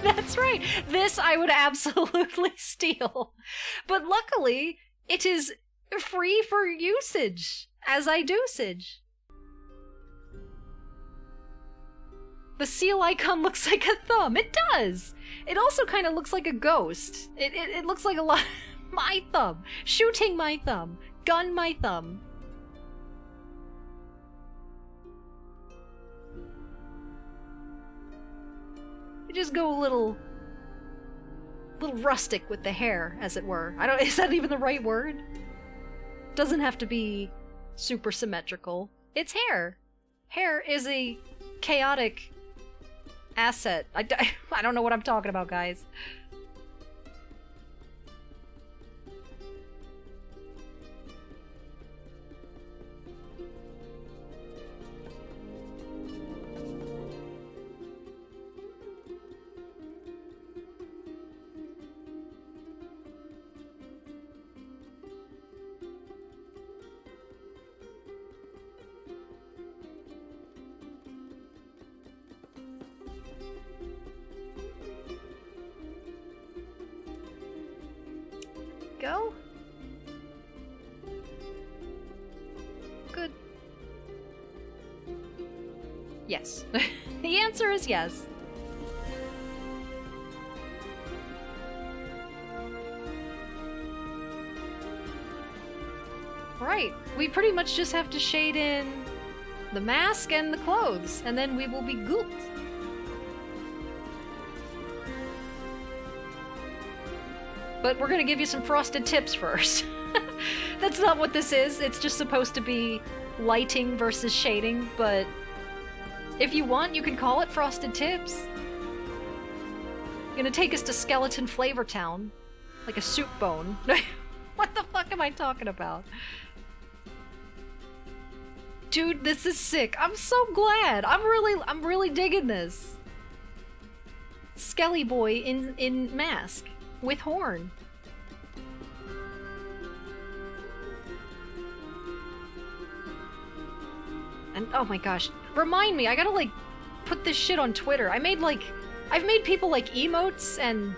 That's right. This I would absolutely steal. But luckily, it is free for usage, as I doosage. The seal icon looks like a thumb. It does! It also kind of looks like a ghost. It looks like a lot... My thumb. Shooting my thumb. Gun my thumb. Just go a little rustic with the hair, as it were. Is that even the right word? Doesn't have to be super symmetrical. It's hair. Hair is a chaotic asset. I don't know what I'm talking about, guys. Go? Good. Yes. The answer is yes. Right. We pretty much just have to shade in the mask and the clothes, and then we will be good. But we're gonna give you some frosted tips first. That's not what this is. It's just supposed to be lighting versus shading, but if you want, you can call it frosted tips. Gonna take us to Skeleton Flavor Town. Like a soup bone. What the fuck am I talking about? Dude, this is sick. I'm so glad. I'm really digging this. Skelly boy in mask. With horn. And oh my gosh, remind me, I gotta like put this shit on Twitter. I've made people like emotes and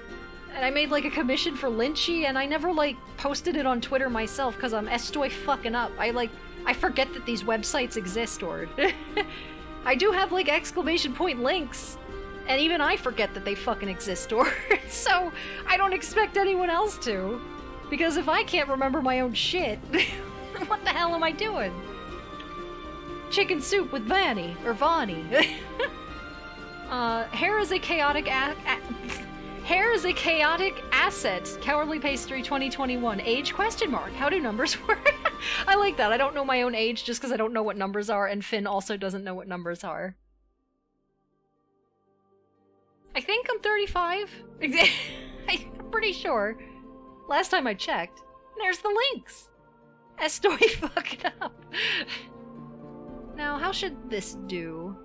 I made like a commission for Lynchy and I never like posted it on Twitter myself because I'm estoy fucking up. I forget that these websites exist, or I do have like exclamation point links. And even I forget that they fucking exist, or so I don't expect anyone else to. Because if I can't remember my own shit, what the hell am I doing? Chicken soup with Vanny, or Vani. Hair is a chaotic hair is a chaotic asset. Cowardly Pastry 2021. Age question mark. How do numbers work? I like that. I don't know my own age just because I don't know what numbers are, and Finn also doesn't know what numbers are. I think I'm 35. I'm pretty sure. Last time I checked. There's the links. Estoy fucking up. Now, how should this do?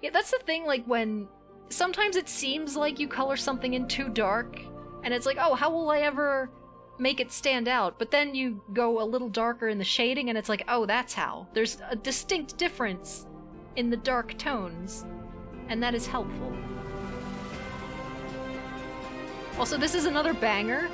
Yeah, that's the thing, like, when... Sometimes it seems like you color something in too dark, and it's like, oh, how will I ever make it stand out? But then you go a little darker in the shading, and it's like, oh, that's how. There's a distinct difference in the dark tones. And that is helpful. Also, this is another banger.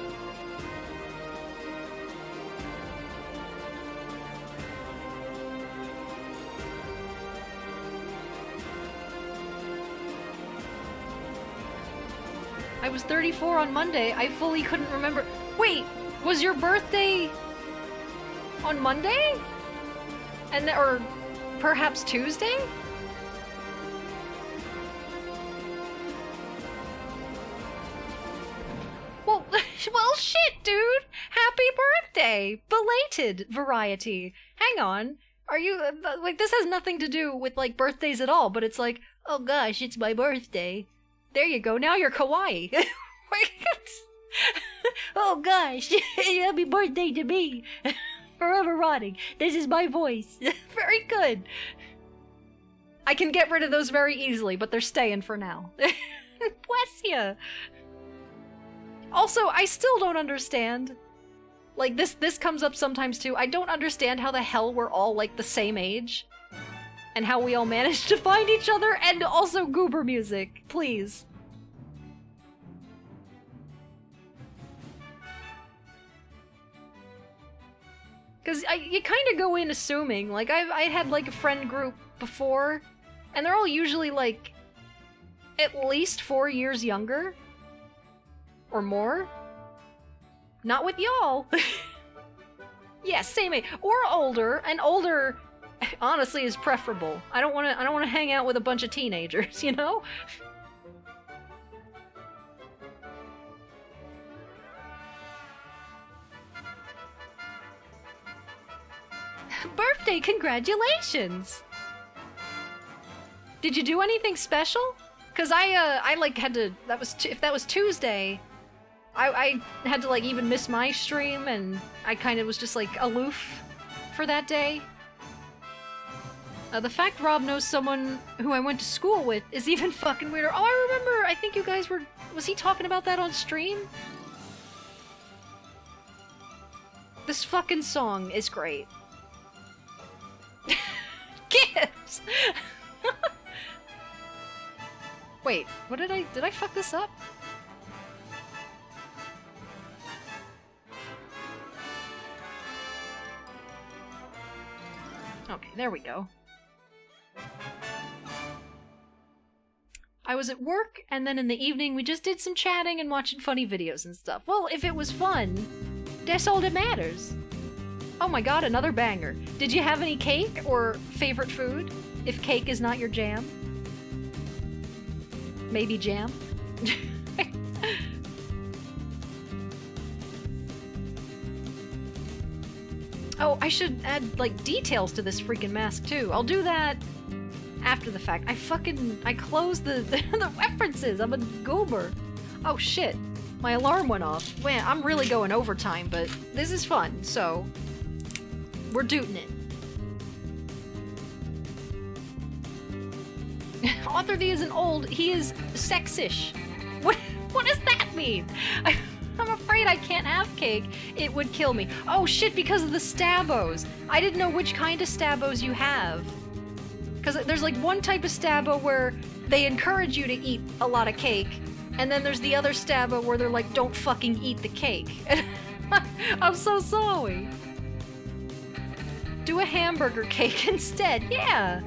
I was 34 on Monday. I fully couldn't remember. Wait, was your birthday on Monday? Or perhaps Tuesday? Well, well, shit, dude! Happy birthday! Belated variety. Hang on. Are you, like, this has nothing to do with, like, birthdays at all, but it's like, oh gosh, it's my birthday. There you go, now you're kawaii. Oh gosh, happy birthday to me. Forever rotting. This is my voice. Very good. I can get rid of those very easily, but they're staying for now. Bless ya. Also, I still don't understand. Like, this comes up sometimes too. I don't understand how the hell we're all, like, the same age. And how we all managed to find each other, and also goober music. Please. Because you kind of go in assuming, like, I had, like, a friend group before, and they're all usually, like, at least 4 years younger. Or more. Not with y'all. Yeah, same age. Or older, and older, honestly, is preferable. I don't want to hang out with a bunch of teenagers, you know? Birthday congratulations! Did you do anything special? Cause I like had to, if that was Tuesday, I had to like even miss my stream and I kind of was just like aloof for that day. The fact Rob knows someone who I went to school with is even fucking weirder. Oh, I remember, I think you guys were, was he talking about that on stream? This fucking song is great. Gifts! Wait, what did I fuck this up? Okay, there we go. I was at work, and then in the evening we just did some chatting and watching funny videos and stuff. Well, if it was fun, that's all that matters. Oh my god, another banger. Did you have any cake or favorite food? If cake is not your jam? Maybe jam? Oh, I should add, like, details to this freaking mask, too. I'll do that after the fact. I closed the references. I'm a goober. Oh, shit. My alarm went off. Man, I'm really going overtime, but this is fun, so we're dooting it. Author D isn't old, he is sexish. What does that mean? I'm afraid I can't have cake. It would kill me. Oh shit, because of the stabos. I didn't know which kind of stabos you have. Because there's like one type of stabo where they encourage you to eat a lot of cake, and then there's the other stabo where they're like, don't fucking eat the cake. I'm so sorry. Do a hamburger cake instead, yeah.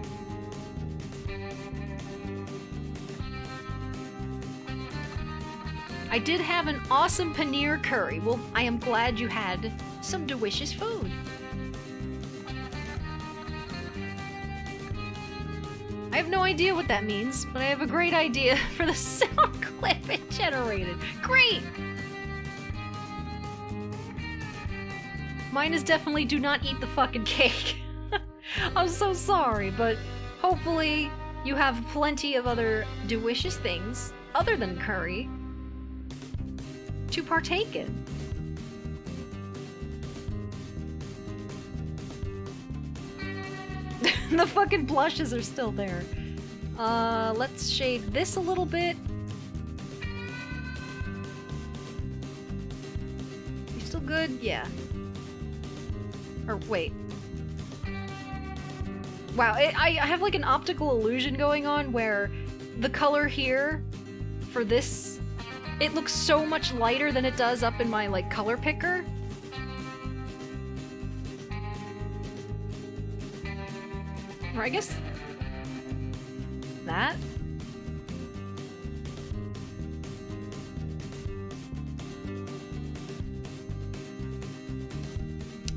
I did have an awesome paneer curry. Well, I am glad you had some delicious food. I have no idea what that means, but I have a great idea for the sound clip it generated. Great! Mine is definitely do not eat the fucking cake. I'm so sorry, but hopefully you have plenty of other delicious things other than curry to partake in. The fucking blushes are still there. Let's shade this a little bit. You still good? Yeah. Or wait. Wow, I have like an optical illusion going on where the color here for this, it looks so much lighter than it does up in my, like, color picker. Or I guess that.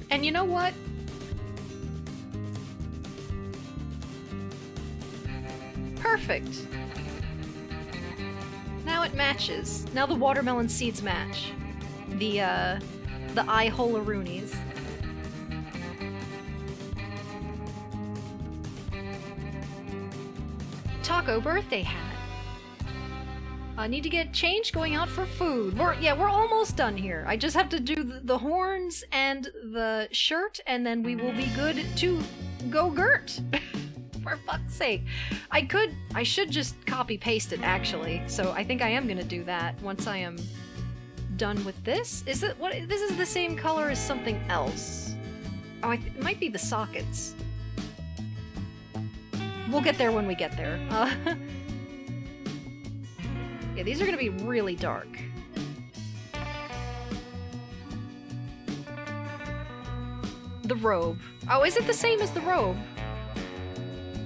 And you know what? Perfect. Now it matches. Now the watermelon seeds match. The eye hole-a-roonies. Taco birthday hat. I need to get changed going out for food. We're almost done here. I just have to do the horns and the shirt, and then we will be good to go Gert. For fuck's sake. I should just copy paste it actually. So I think I am gonna do that once I am done with this. Is it what? This is the same color as something else. Oh, it might be the sockets. We'll get there when we get there. Yeah, these are gonna be really dark. The robe. Oh, is it the same as the robe?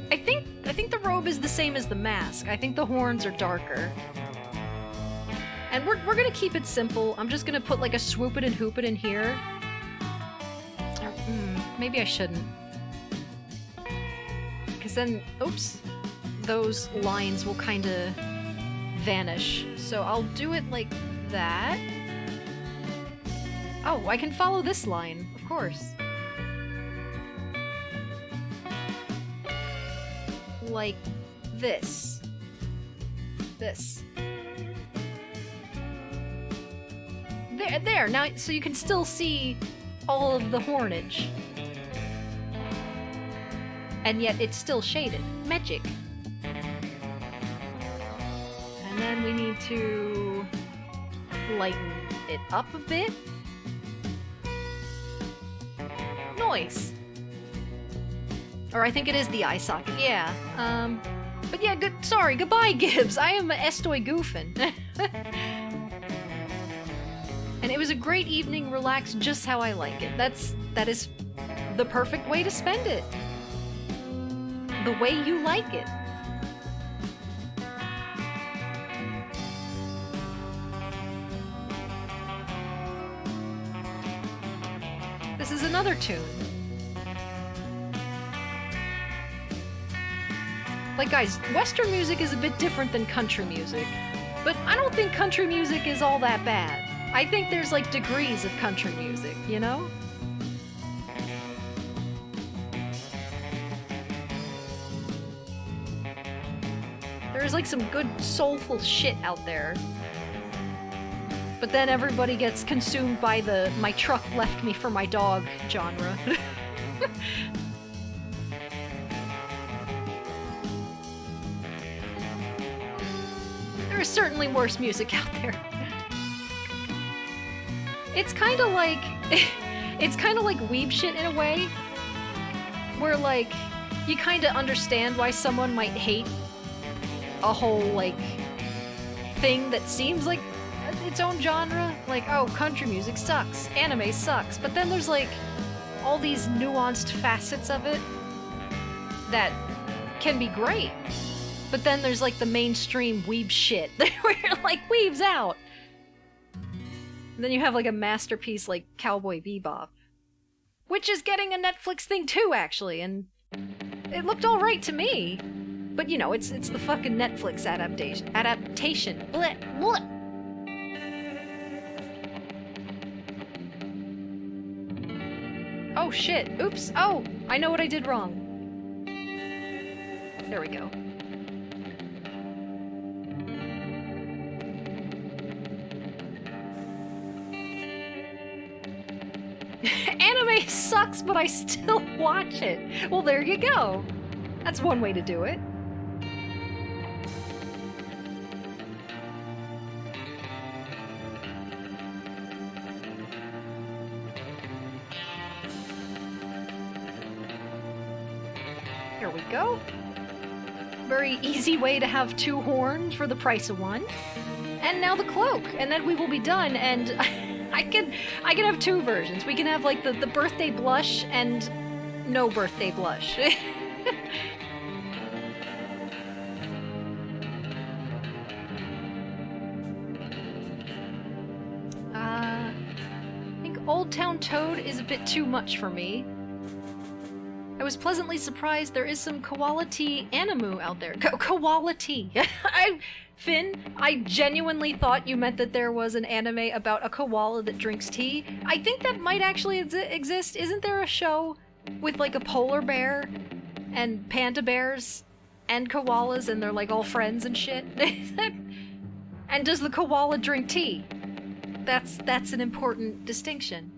I think the robe is the same as the mask. I think the horns are darker. And we're gonna keep it simple. I'm just gonna put like a swoop it and hoop it in here. Or, maybe I shouldn't. Because then, oops, those lines will kind of vanish. So I'll do it like that. Oh, I can follow this line, of course. Like this. This. There, now, so you can still see all of the hornage. And yet it's still shaded. Magic. And then we need to lighten it up a bit. Nice. Or I think it is the eye socket, yeah. But yeah, sorry, goodbye, Gibbs. I am estoy goofing. And it was a great evening, relaxed just how I like it. That is the perfect way to spend it. The way you like it. This is another tune. Like, guys, Western music is a bit different than country music, but I don't think country music is all that bad. I think there's, like, degrees of country music, you know? There's, like, some good soulful shit out there. But then everybody gets consumed by the "my truck left me for my dog" genre. There is certainly worse music out there. It's kind of like weeb shit in a way, where like you kind of understand why someone might hate a whole like thing that seems like its own genre. Like, oh, country music sucks, anime sucks, but then there's like all these nuanced facets of it that can be great. But then there's like the mainstream weeb shit where you're like, weeb's out. And then you have like a masterpiece like Cowboy Bebop, which is getting a Netflix thing too, actually, and it looked all right to me. But you know, it's the fucking Netflix adaptation. Blech, blech. Oh shit! Oops! Oh, I know what I did wrong. There we go. Anime sucks, but I still watch it. Well, there you go. That's one way to do it. Here we go. Very easy way to have 2 horns for the price of 1. And now the cloak, and then we will be done, and I can have 2 versions. We can have like the birthday blush and no birthday blush. I think Old Town Toad is a bit too much for me. I was pleasantly surprised there is some koala tea animu out there. Koala tea. Finn, I genuinely thought you meant that there was an anime about a koala that drinks tea. I think that might actually exist. Isn't there a show with like a polar bear and panda bears and koalas and they're like all friends and shit? And does the koala drink tea? That's an important distinction.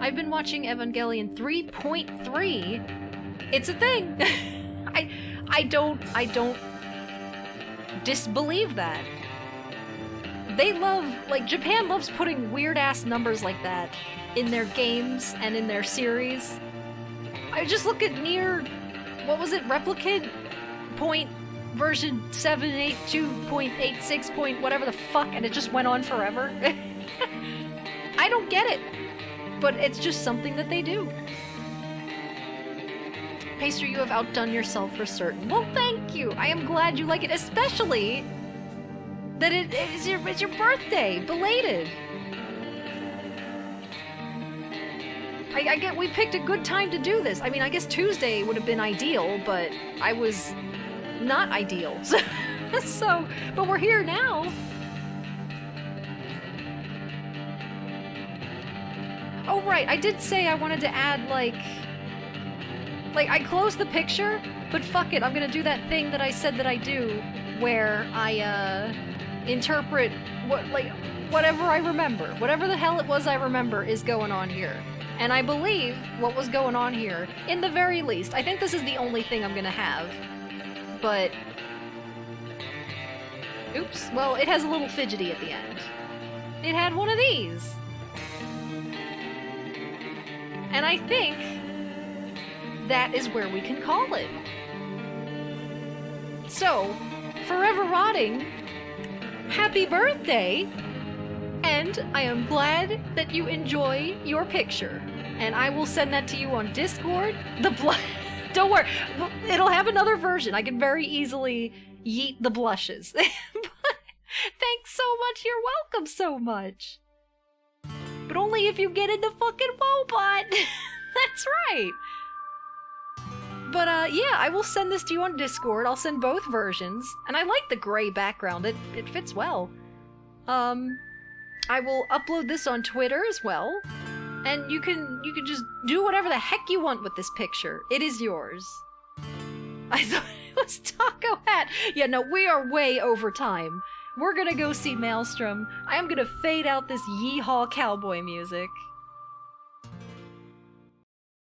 I've been watching Evangelion 3.3. It's a thing. I don't disbelieve that. They love, like, Japan loves putting weird-ass numbers like that in their games and in their series. I just look at Nier, what was it, Replicant point version 782.86 point whatever the fuck, and it just went on forever. I don't get it, but it's just something that they do. Pastry, you have outdone yourself for certain. Well, thank you. I am glad you like it, especially that it's your birthday, belated. I get we picked a good time to do this. I mean, I guess Tuesday would have been ideal, but I was not ideal. So, but we're here now. Oh, right. I did say I wanted to add, like, I closed the picture, but fuck it, I'm gonna do that thing that I said that I do, where I, interpret whatever I remember. Whatever the hell it was I remember is going on here. And I believe what was going on here, in the very least. I think this is the only thing I'm gonna have. But... oops. Well, it has a little fidgety at the end. It had one of these. And I think that is where we can call it. So, forever rotting, happy birthday, and I am glad that you enjoy your picture. And I will send that to you on Discord. Don't worry, it'll have another version. I can very easily yeet the blushes. But thanks so much, you're welcome so much. But only if you get into fucking Wobot. That's right. But, yeah, I will send this to you on Discord. I'll send both versions. And I like the gray background. It fits well. I will upload this on Twitter as well. And you can just do whatever the heck you want with this picture. It is yours. I thought it was Taco Hat. Yeah, no, we are way over time. We're gonna go see Maelstrom. I am gonna fade out this yeehaw cowboy music.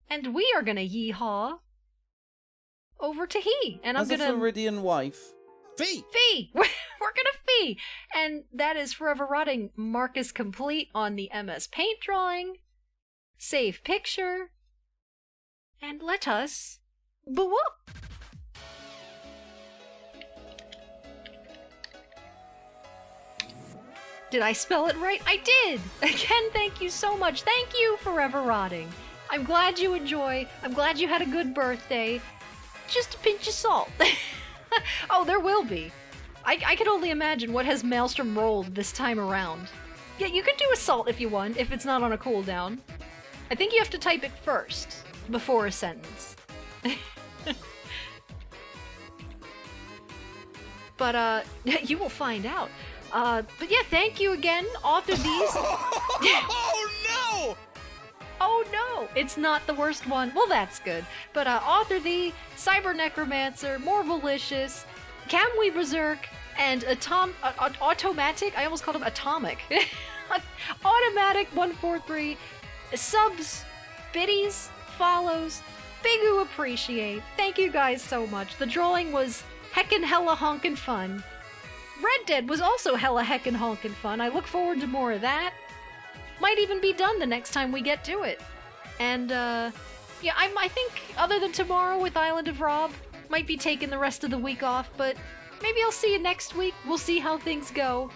And we are gonna yeehaw over to he. And I'm
As a
gonna...
Floridian wife. Fee!
Fee! We're gonna fee! And that is Forever Rotting. Mark is complete on the MS Paint drawing. Save picture. And let us boo up. Did I spell it right? I did! Again, thank you so much. Thank you, Forever Rotting. I'm glad you enjoy. I'm glad you had a good birthday. Just a pinch of salt. Oh, there will be. I can only imagine what has Maelstrom rolled this time around. Yeah, you can do a salt if you want, if it's not on a cooldown. I think you have to type it first, before a sentence. But, you will find out. But yeah, thank you again. Authored these.
Oh no!
Oh no! It's not the worst one. Well, that's good. But author the Cyber Necromancer, More Malicious, Camwe Berserk, and Automatic. I almost called him Atomic. Automatic 143. Subs, biddies, follows. Big oo appreciate. Thank you guys so much. The drawing was heckin' hella honkin' fun. Red Dead was also hella heckin' honkin' fun. I look forward to more of that. Might even be done the next time we get to it. And, yeah, I think, other than tomorrow with Island of Rob, might be taking the rest of the week off, but maybe I'll see you next week. We'll see how things go.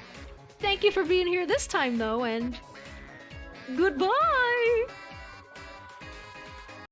Thank you for being here this time, though, and goodbye!